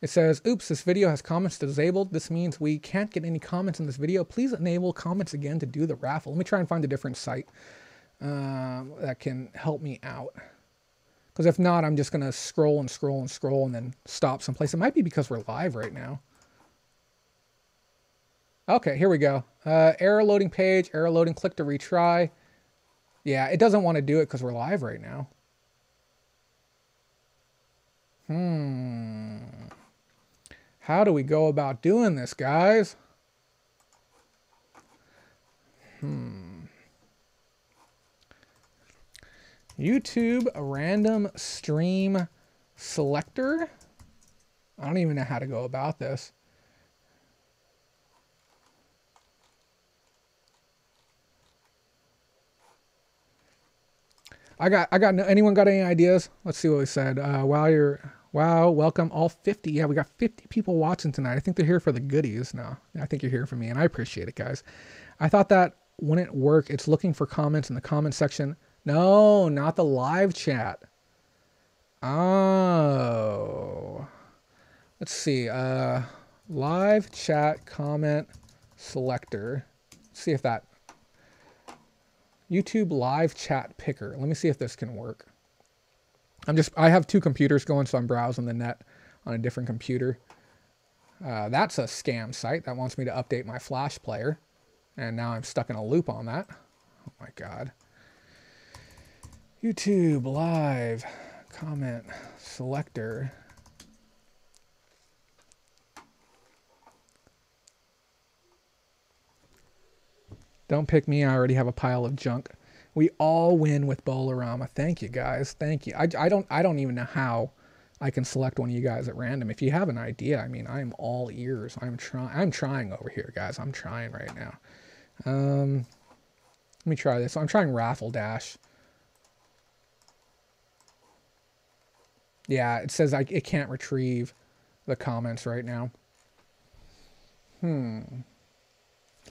It says, oops, this video has comments disabled. This means we can't get any comments in this video. Please enable comments again to do the raffle. Let me try and find a different site that can help me out. Because if not, I'm just going to scroll and scroll and scroll and then stop someplace. It might be because we're live right now. Okay, here we go. Error loading page, error loading, click to retry. Yeah, it doesn't want to do it because we're live right now. How do we go about doing this, guys? YouTube random stream selector. I don't even know how to go about this. Anyone got any ideas? Let's see what we said. Wow, welcome all 50. Yeah, we got 50 people watching tonight. I think they're here for the goodies. No, I think you're here for me, and I appreciate it, guys. I thought that wouldn't work. It's looking for comments in the comment section. No, not the live chat. Oh. Let's see. Live chat comment selector. Let's see if that... YouTube live chat picker. Let me see if this can work. I have 2 computers going, so I'm browsing the net on a different computer. That's a scam site that wants me to update my Flash player. And now I'm stuck in a loop on that. Oh my God. YouTube live comment selector. Don't pick me. I already have a pile of junk. We all win with Bolarama. Thank you, guys. Thank you. I don't even know how I can select one of you guys at random. If you have an idea, I mean, I'm all ears. I'm trying over here, guys. I'm trying right now. Let me try this. So I'm trying Raffle Dash. Yeah, it says it can't retrieve the comments right now.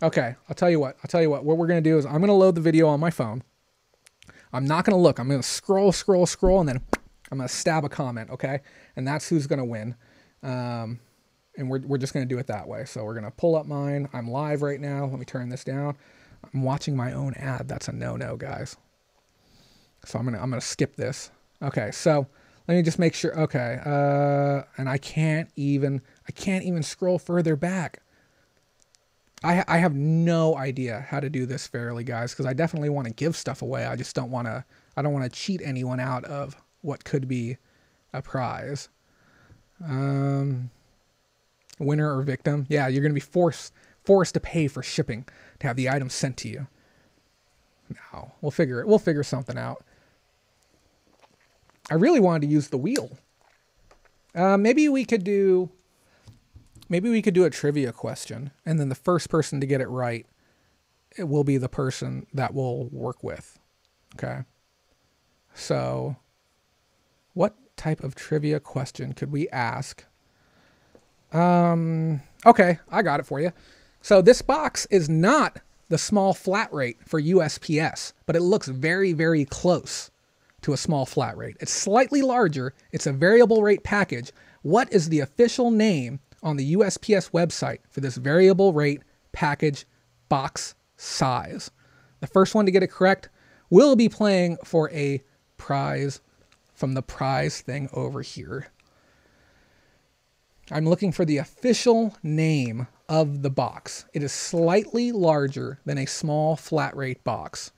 Okay, I'll tell you what. What we're going to do is I'm going to load the video on my phone. I'm not going to look. I'm going to scroll, and then I'm going to stab a comment, okay? And that's who's going to win. And we're just going to do it that way. So we're going to pull up mine. I'm live right now. Let me turn this down. I'm watching my own ad. That's a no-no, guys. So I'm going to skip this. Okay, so let me just make sure. Okay, and I can't even scroll further back. I have no idea how to do this fairly, guys, because I definitely want to give stuff away. I just don't want to, I don't want to cheat anyone out of what could be a prize. Winner or victim. Yeah, you're going to be forced to pay for shipping to have the item sent to you. No, we'll figure something out. I really wanted to use the wheel. Maybe we could do a trivia question, and then the first person to get it right, it will be the person that we'll work with. Okay. So what type of trivia question could we ask? Okay, I got it for you. So this box is not the small flat rate for USPS, but it looks very, very close to a small flat rate. It's slightly larger. It's a variable rate package. What is the official name on the USPS website for this variable rate package box size? The first one to get it correct will be playing for a prize from the prize thing over here. I'm looking for the official name of the box. It is slightly larger than a small flat rate box.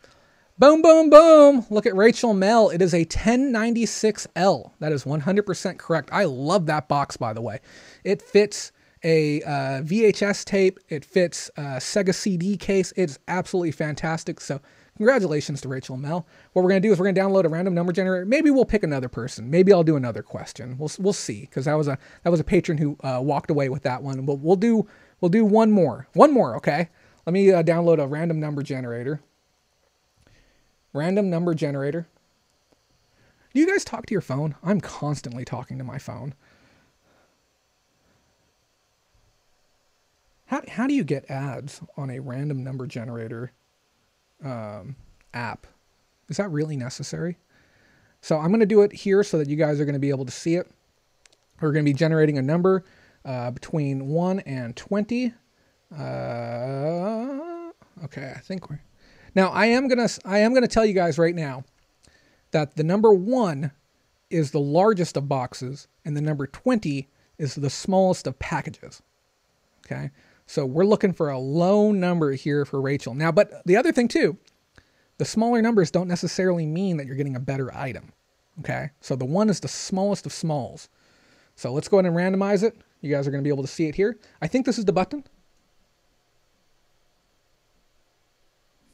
Boom, boom, boom. Look at Rachel Mel. It is a 1096L. That is 100% correct. I love that box, by the way. It fits a VHS tape. It fits a Sega CD case. It's absolutely fantastic. So congratulations to Rachel Mel. What we're going to do is we're going to download a random number generator. Maybe we'll pick another person. Maybe I'll do another question. We'll see, because that was a patron who walked away with that one. We'll do one more. One more, okay? Let me download a random number generator. Random number generator. Do you guys talk to your phone? I'm constantly talking to my phone. How do you get ads on a random number generator app? Is that really necessary? So I'm going to do it here so that you guys are going to be able to see it. We're going to be generating a number between 1 and 20. Okay, I think we're... Now, I am gonna tell you guys right now that the number 1 is the largest of boxes and the number 20 is the smallest of packages. Okay, so we're looking for a low number here for Rachel. Now, but the other thing too, the smaller numbers don't necessarily mean that you're getting a better item. Okay, so the 1 is the smallest of smalls. So let's go ahead and randomize it. You guys are going to be able to see it here. I think this is the button.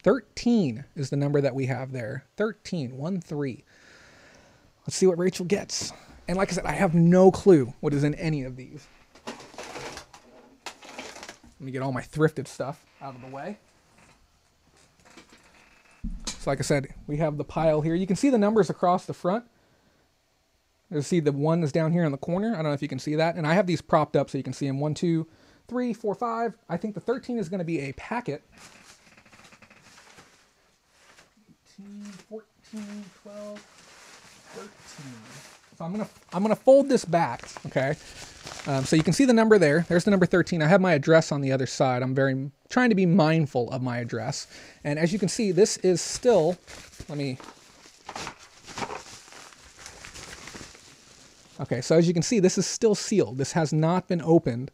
13 is the number that we have there. 13, 1, 3. Let's see what Rachel gets. And like I said, I have no clue what is in any of these. Let me get all my thrifted stuff out of the way. So like I said, we have the pile here. You can see the numbers across the front. You see the 1 is down here in the corner. I don't know if you can see that. And I have these propped up so you can see them. 1, 2, 3, 4, 5. I think the 13 is going to be a packet. 14, 12, 13. So I'm gonna fold this back, okay? So you can see the number there. There's the number 13. I have my address on the other side. I'm trying to be mindful of my address. And as you can see, this is still, okay, so as you can see, this is still sealed. This has not been opened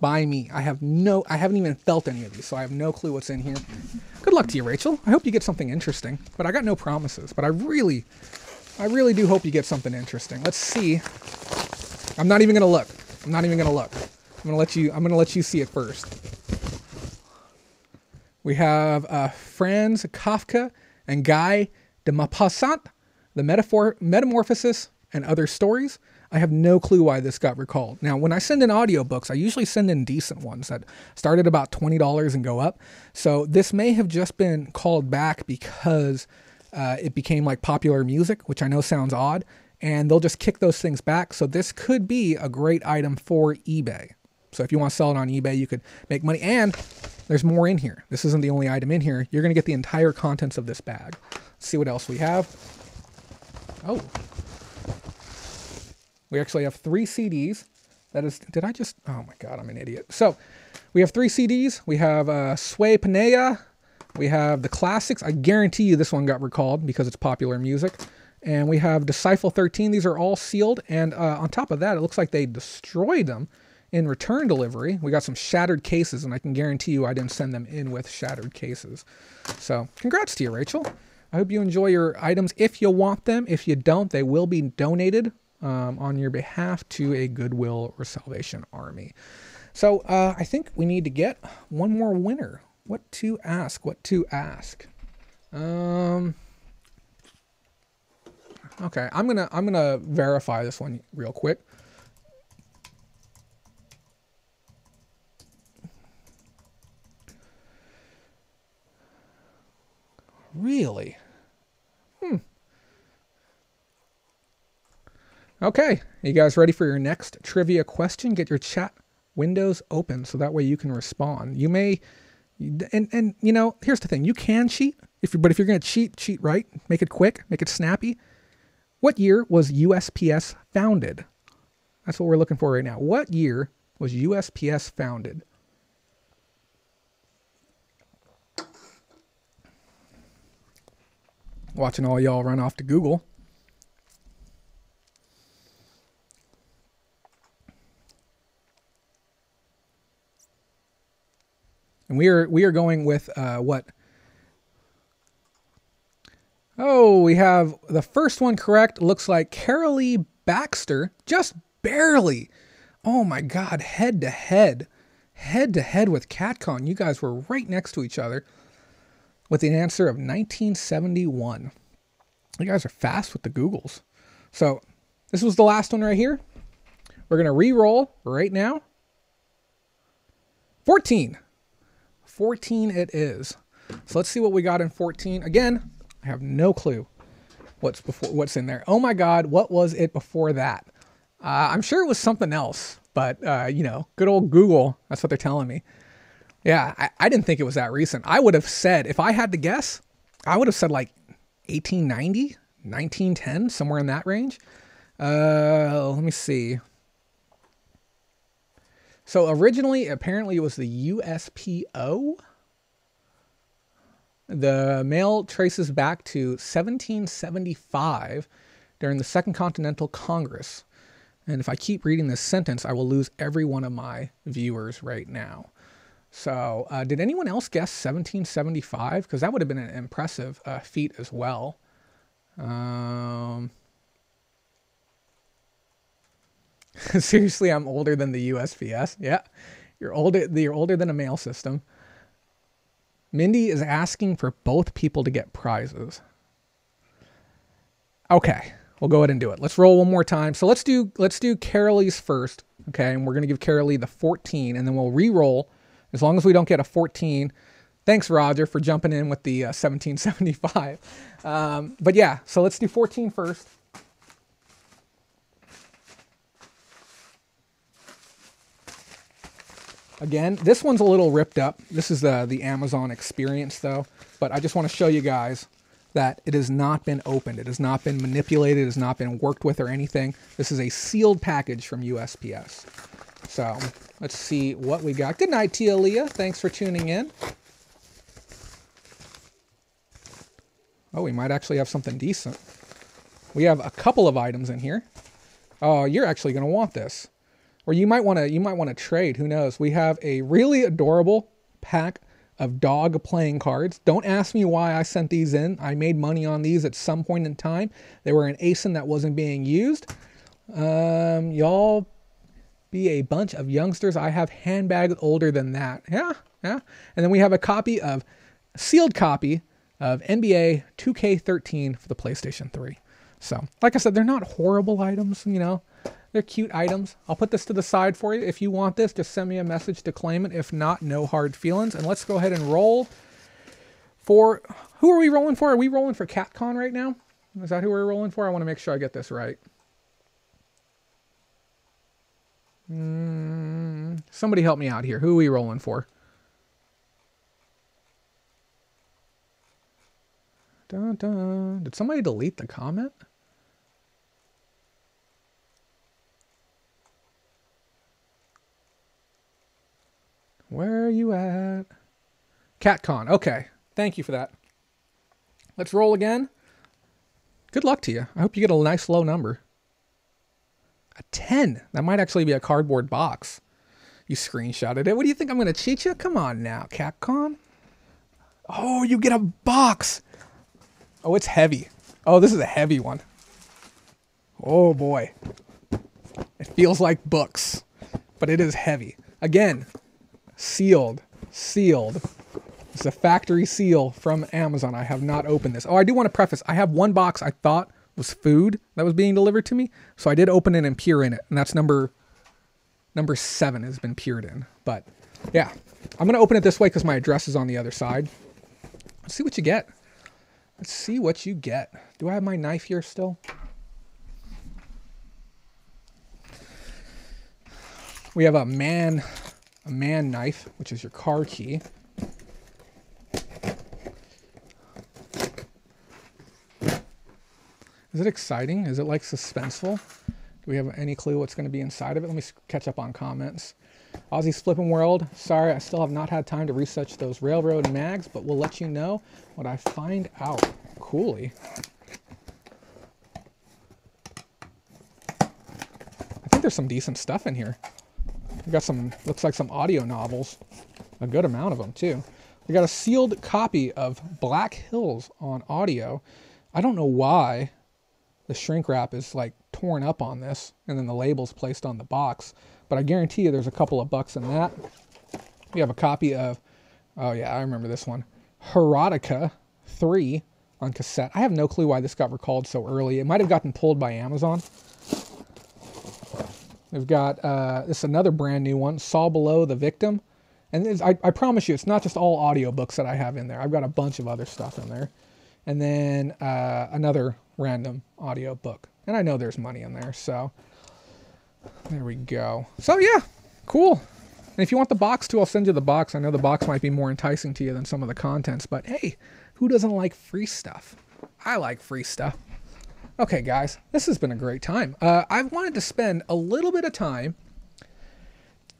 by me. I haven't even felt any of these, so I have no clue what's in here. Good luck to you, Rachel. I hope you get something interesting, but I got no promises. But I really do hope you get something interesting. Let's see. I'm not even gonna look. I'm gonna let you see it first. We have Franz Kafka and Guy de Maupassant, The Metamorphosis and Other Stories. I have no clue why this got recalled. Now, when I send in audiobooks, I usually send in decent ones that start at about $20 and go up. So this may have just been called back because it became like popular music, which I know sounds odd, and they'll just kick those things back. So this could be a great item for eBay. So if you want to sell it on eBay, you could make money. And there's more in here. This isn't the only item in here. You're going to get the entire contents of this bag. Let's see what else we have. Oh. We actually have 3 CDs. That is, oh my God, I'm an idiot. So we have 3 CDs. We have Sway Panea. We have the classics. I guarantee you this one got recalled because it's popular music. And we have Disciple 13. These are all sealed. And on top of that, it looks like they destroyed them in return delivery, we got some shattered cases, and I can guarantee you I didn't send them in with shattered cases. So congrats to you, Rachel. I hope you enjoy your items if you want them. If you don't, they will be donated on your behalf to a Goodwill or Salvation Army. So I think we need to get one more winner. What to ask? What to ask? Okay, I'm gonna verify this one real quick. Really? Okay, you guys ready for your next trivia question? Get your chat windows open so that way you can respond. You may, and you know, here's the thing: you can cheat but if you're gonna cheat right. Make it quick, make it snappy. What year was USPS founded? That's what we're looking for right now. What year was USPS founded? Watching all y'all run off to Google. And we are going with what? Oh, we have the first one correct. Looks like Carolee Baxter, just barely. Oh my God, head to head with CatCon. You guys were right next to each other with the answer of 1971. You guys are fast with the Googles. So this was the last one right here. We're going to re-roll right now. 14. 14 it is. So let's see what we got in 14. Again, I have no clue what's in there. Oh my God, what was it before that? I'm sure it was something else, but you know, good old Google, that's what they're telling me. Yeah, I didn't think it was that recent. I would have said, if I had to guess, I would have said like 1890, 1910, somewhere in that range. Let me see. So originally, apparently it was the USPO. The mail traces back to 1775 during the Second Continental Congress. And if I keep reading this sentence, I will lose every one of my viewers right now. So did anyone else guess 1775? Because that would have been an impressive feat as well. Seriously, I'm older than the USPS. Yeah, you're older than a mail system. Mindy is asking for both people to get prizes. Okay, we'll go ahead and do it. Let's roll one more time. So let's do Carolee's first. Okay, and we're gonna give Carolee the 14, and then we'll re-roll as long as we don't get a 14. Thanks, Roger, for jumping in with the 1775. But yeah, so let's do 14 first. Again, this one's a little ripped up. This is the Amazon experience, though. But I just want to show you guys that it has not been opened. It has not been manipulated. It has not been worked with or anything. This is a sealed package from USPS. So let's see what we got. Good night, Tia Leah. Thanks for tuning in. Oh, we might actually have something decent. We have a couple of items in here. Oh, you're actually going to want this. Or you might want to trade. Who knows? We have a really adorable pack of dog playing cards. Don't ask me why I sent these in. I made money on these at some point in time. They were an ASIN that wasn't being used. Y'all be a bunch of youngsters. I have handbags older than that. Yeah. And then we have a sealed copy of NBA 2K13 for the PlayStation 3. So, like I said, they're not horrible items, you know. They're cute items. I'll put this to the side for you. If you want this, just send me a message to claim it. If not, no hard feelings. And let's go ahead and roll for... Who are we rolling for? Are we rolling for CatCon right now? Is that who we're rolling for? I want to make sure I get this right. Somebody help me out here. Who are we rolling for? Dun, dun. Did somebody delete the comment? Where are you at? CatCon. Okay. Thank you for that. Let's roll again. Good luck to you. I hope you get a nice low number. A 10. That might actually be a cardboard box. You screenshotted it. What do you think? I'm going to cheat you? Come on now, Capcom. Oh, you get a box. Oh, it's heavy. Oh, this is a heavy one. Oh, boy. It feels like books, but it is heavy. Again, sealed. It's a factory seal from Amazon. I have not opened this. Oh, I do want to preface. I have one box I thought was food that was being delivered to me. So I did open it and peer in it. And that's number 7 has been peered in. But yeah, I'm going to open it this way because my address is on the other side. Let's see what you get. Let's see what you get. Do I have my knife here still? We have a man knife, which is your car key. Is it exciting? Is it like suspenseful? Do we have any clue what's going to be inside of it? Let me catch up on comments. Aussie's Flippin' World. Sorry, I still have not had time to research those railroad mags, but we'll let you know what I find out. Coolly. I think there's some decent stuff in here. We got some, looks like some audio novels. A good amount of them, too. We got a sealed copy of Black Hills on audio. I don't know why the shrink wrap is like torn up on this and then the label's placed on the box, but I guarantee you there's a couple of bucks in that. We have a copy of, oh yeah, I remember this one, Erotica 3 on cassette. I have no clue why this got recalled so early. It might have gotten pulled by Amazon. We've got this another brand new one, Saw Below the Victim. And I promise you, it's not just all audiobooks that I have in there. I've got a bunch of other stuff in there. And then another random audio book. And I know there's money in there, so there we go. So yeah, cool. And if you want the box too, I'll send you the box. I know the box might be more enticing to you than some of the contents, but hey, who doesn't like free stuff? I like free stuff. Okay, guys, this has been a great time. I've wanted to spend a little bit of time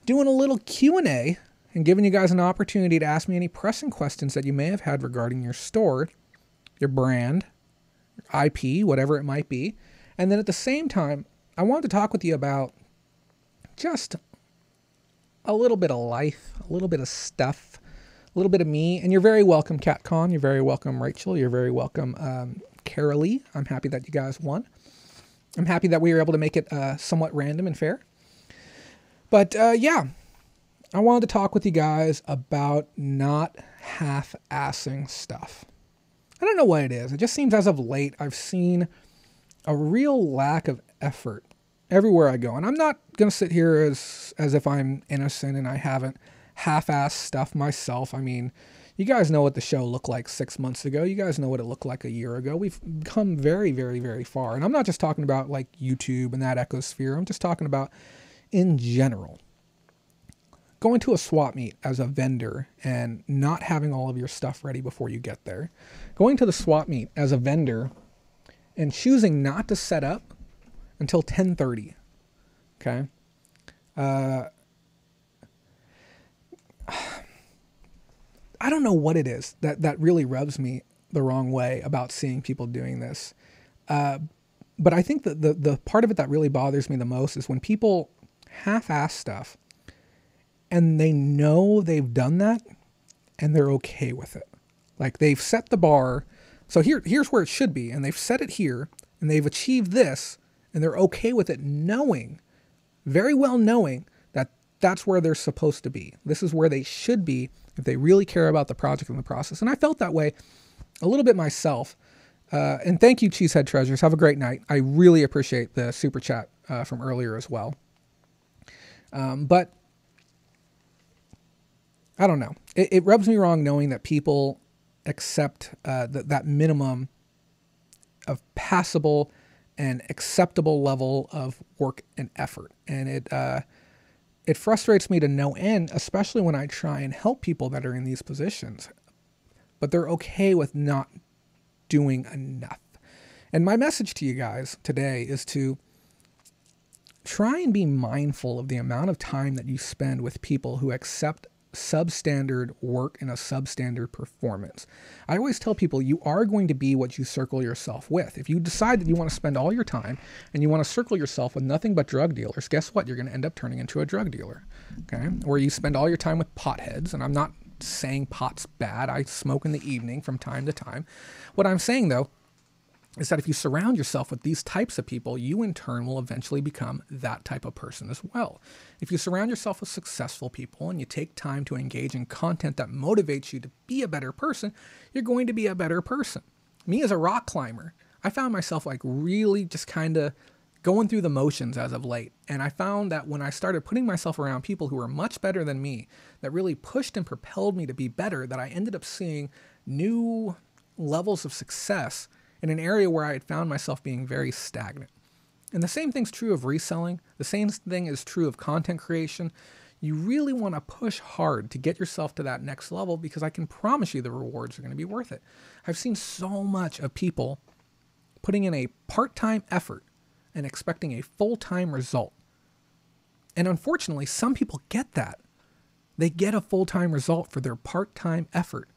doing a little Q&A and giving you guys an opportunity to ask me any pressing questions that you may have had regarding your store, your brand, your IP, whatever it might be. And then at the same time, I wanted to talk with you about just a little bit of life, a little bit of stuff, a little bit of me. And you're very welcome, CatCon. You're very welcome, Rachel. You're very welcome, Carolee. I'm happy that you guys won. I'm happy that we were able to make it somewhat random and fair. But yeah, I wanted to talk with you guys about not half-assing stuff. I don't know what it is. It just seems as of late I've seen a real lack of effort everywhere I go. And I'm not going to sit here as if I'm innocent and I haven't half-assed stuff myself. I mean, you guys know what the show looked like 6 months ago. You guys know what it looked like a year ago. We've come very, very, very far. And I'm not just talking about like YouTube and that ecosphere. I'm just talking about in general. Going to a swap meet as a vendor and not having all of your stuff ready before you get there. Going to the swap meet as a vendor and choosing not to set up until 10:30. Okay. I don't know what it is that really rubs me the wrong way about seeing people doing this. But I think that the part of it that really bothers me the most is when people half-ass stuff and they know they've done that and they're okay with it. Like they've set the bar. So here's where it should be. And they've set it here and they've achieved this and they're okay with it, knowing, very well knowing that that's where they're supposed to be. This is where they should be if they really care about the project and the process. And I felt that way a little bit myself. And thank you, Cheesehead Treasures. Have a great night. I really appreciate the super chat from earlier as well. But I don't know. It rubs me wrong knowing that people accept that minimum of passable and acceptable level of work and effort. And it frustrates me to no end, especially when I try and help people that are in these positions. But they're okay with not doing enough. And my message to you guys today is to try and be mindful of the amount of time that you spend with people who accept substandard work and a substandard performance. I always tell people you are going to be what you circle yourself with. If you decide that you want to spend all your time and you want to circle yourself with nothing but drug dealers, guess what? You're going to end up turning into a drug dealer. okay, where you spend all your time with potheads, and I'm not saying pot's bad. I smoke in the evening from time to time. What I'm saying, though, is that if you surround yourself with these types of people, you in turn will eventually become that type of person as well. If you surround yourself with successful people and you take time to engage in content that motivates you to be a better person, you're going to be a better person. Me as a rock climber, I found myself like really just kind of going through the motions as of late. And I found that when I started putting myself around people who were much better than me, that really pushed and propelled me to be better, that I ended up seeing new levels of success in an area where I had found myself being very stagnant. And the same thing's true of reselling. The same thing is true of content creation. You really want to push hard to get yourself to that next level, because I can promise you the rewards are going to be worth it. I've seen so much of people putting in a part-time effort and expecting a full-time result. And unfortunately, some people get that. They get a full-time result for their part-time effort,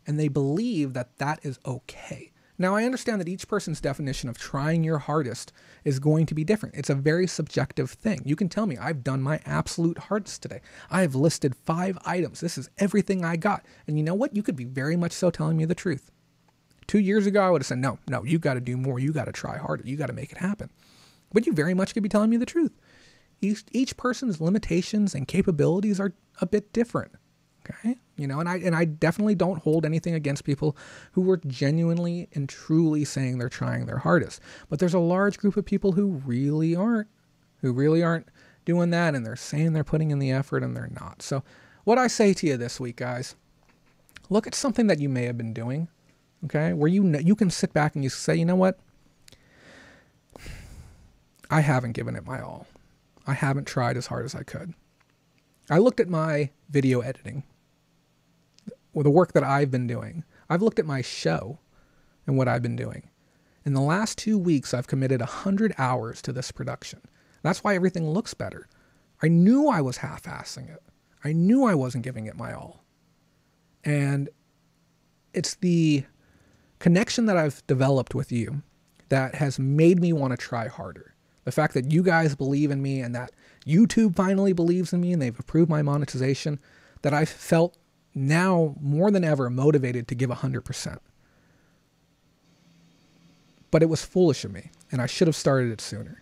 and they believe that that is okay. Now, I understand that each person's definition of trying your hardest is going to be different. It's a very subjective thing. You can tell me, I've done my absolute hardest today. I have listed 5 items. This is everything I got. And you know what? You could be very much so telling me the truth. 2 years ago, I would have said, no, you got to do more. You got to try harder. You got to make it happen. But you very much could be telling me the truth. Each person's limitations and capabilities are a bit different. Okay, and I definitely don't hold anything against people who are genuinely and truly saying they're trying their hardest. But there's a large group of people who really aren't doing that, and they're saying they're putting in the effort and they're not. So what I say to you this week, guys, look at something that you may have been doing, okay, where you can sit back and you say, you know what? I haven't given it my all. I haven't tried as hard as I could. I looked at my video editing, the work that I've been doing. I've looked at my show and what I've been doing. In the last 2 weeks, I've committed 100 hours to this production. That's why everything looks better. I knew I was half-assing it. I knew I wasn't giving it my all. And it's the connection that I've developed with you that has made me want to try harder. The fact that you guys believe in me and that YouTube finally believes in me and they've approved my monetization, that I've felt now more than ever motivated to give 100%. But it was foolish of me, and I should have started it sooner.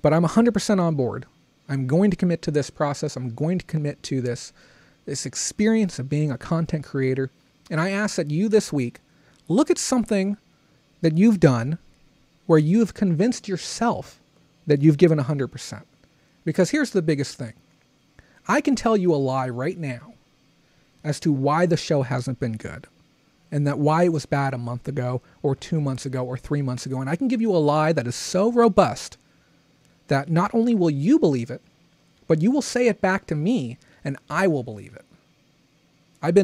But I'm 100% on board. I'm going to commit to this process. I'm going to commit to this experience of being a content creator. And I ask that you this week look at something that you've done where you've convinced yourself that you've given 100%. Because here's the biggest thing. I can tell you a lie right now as to why the show hasn't been good, and that why it was bad a month ago or 2 months ago or 3 months ago. And I can give you a lie that is so robust that not only will you believe it, but you will say it back to me and I will believe it. I've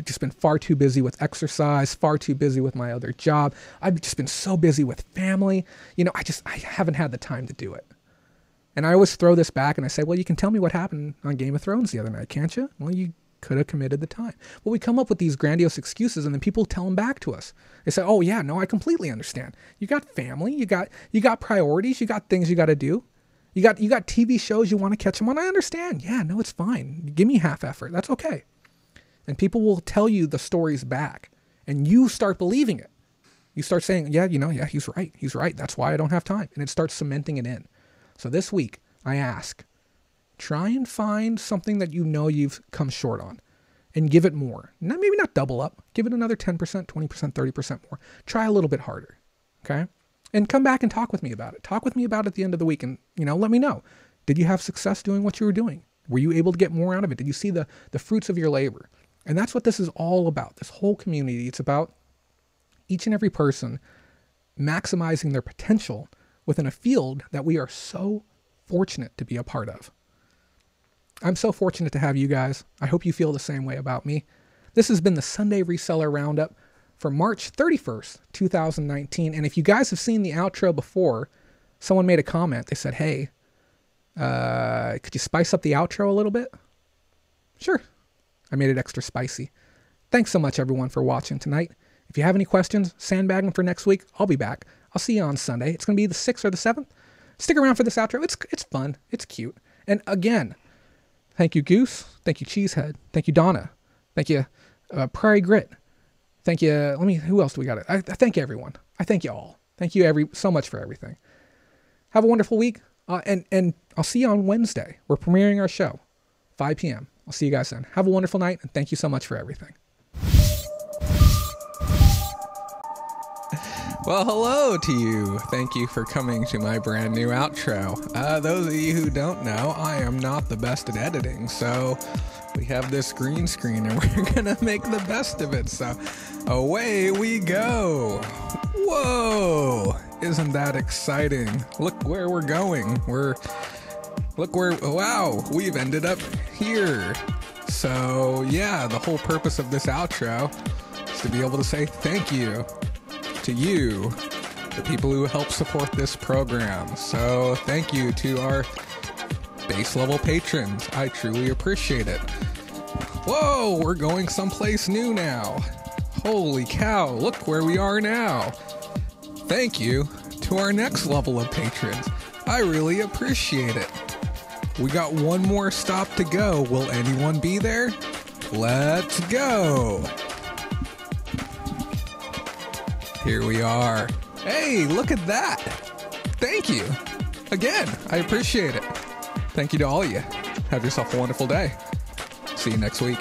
just been far too busy with exercise, far too busy with my other job. I've just been so busy with family. I haven't had the time to do it. And I always throw this back and I say, well, you can tell me what happened on Game of Thrones the other night, can't you? Well, you could have committed the time. Well, we come up with these grandiose excuses and then people tell them back to us. They say, oh yeah, no, I completely understand. You got family, you got priorities, you got things you got to do. You got TV shows you want to catch them on. I understand. Yeah, no, it's fine. Give me half effort. That's okay. And people will tell you the stories back and you start believing it. You start saying, yeah, he's right. He's right. That's why I don't have time. And it starts cementing it in. So this week I ask, try and find something that you've come short on and give it more. Maybe not double up. Give it another 10%, 20%, 30% more. Try a little bit harder. Okay. And come back and talk with me about it. Talk with me about it at the end of the week and, let me know. Did you have success doing what you were doing? Were you able to get more out of it? Did you see the fruits of your labor? And that's what this is all about. This whole community. It's about each and every person maximizing their potential within a field that we are so fortunate to be a part of. I'm so fortunate to have you guys. I hope you feel the same way about me. This has been the Sunday Reseller Roundup for March 31st, 2019. And if you guys have seen the outro before, someone made a comment. They said, hey, could you spice up the outro a little bit? Sure. I made it extra spicy. Thanks so much, everyone, for watching tonight. If you have any questions, sandbagging for next week, I'll be back. I'll see you on Sunday. It's going to be the 6th or the 7th. Stick around for this outro. It's fun. It's cute. And again, Thank you, Goose. Thank you, Cheesehead. Thank you, Donna. Thank you, Prairie Grit. Thank you. Who else do we got? I thank everyone. I thank you all. Thank you so much for everything. Have a wonderful week. And I'll see you on Wednesday. We're premiering our show, 5 p.m. I'll see you guys then. Have a wonderful night, and thank you so much for everything. Well, hello to you. Thank you for coming to my brand new outro. Those of you who don't know, I am not the best at editing, so we have this green screen and we're gonna make the best of it. So away we go. Whoa, isn't that exciting? Look where we're going. Wow, we've ended up here. So yeah, the whole purpose of this outro is to be able to say thank you to you, the people who help support this program. So thank you to our base level patrons. I truly appreciate it. Whoa, we're going someplace new now. Holy cow, look where we are now. Thank you to our next level of patrons. I really appreciate it. We got one more stop to go. Will anyone be there? Let's go. Here we are. Hey, look at that. Thank you. Again, I appreciate it. Thank you to all of you. Have yourself a wonderful day. See you next week.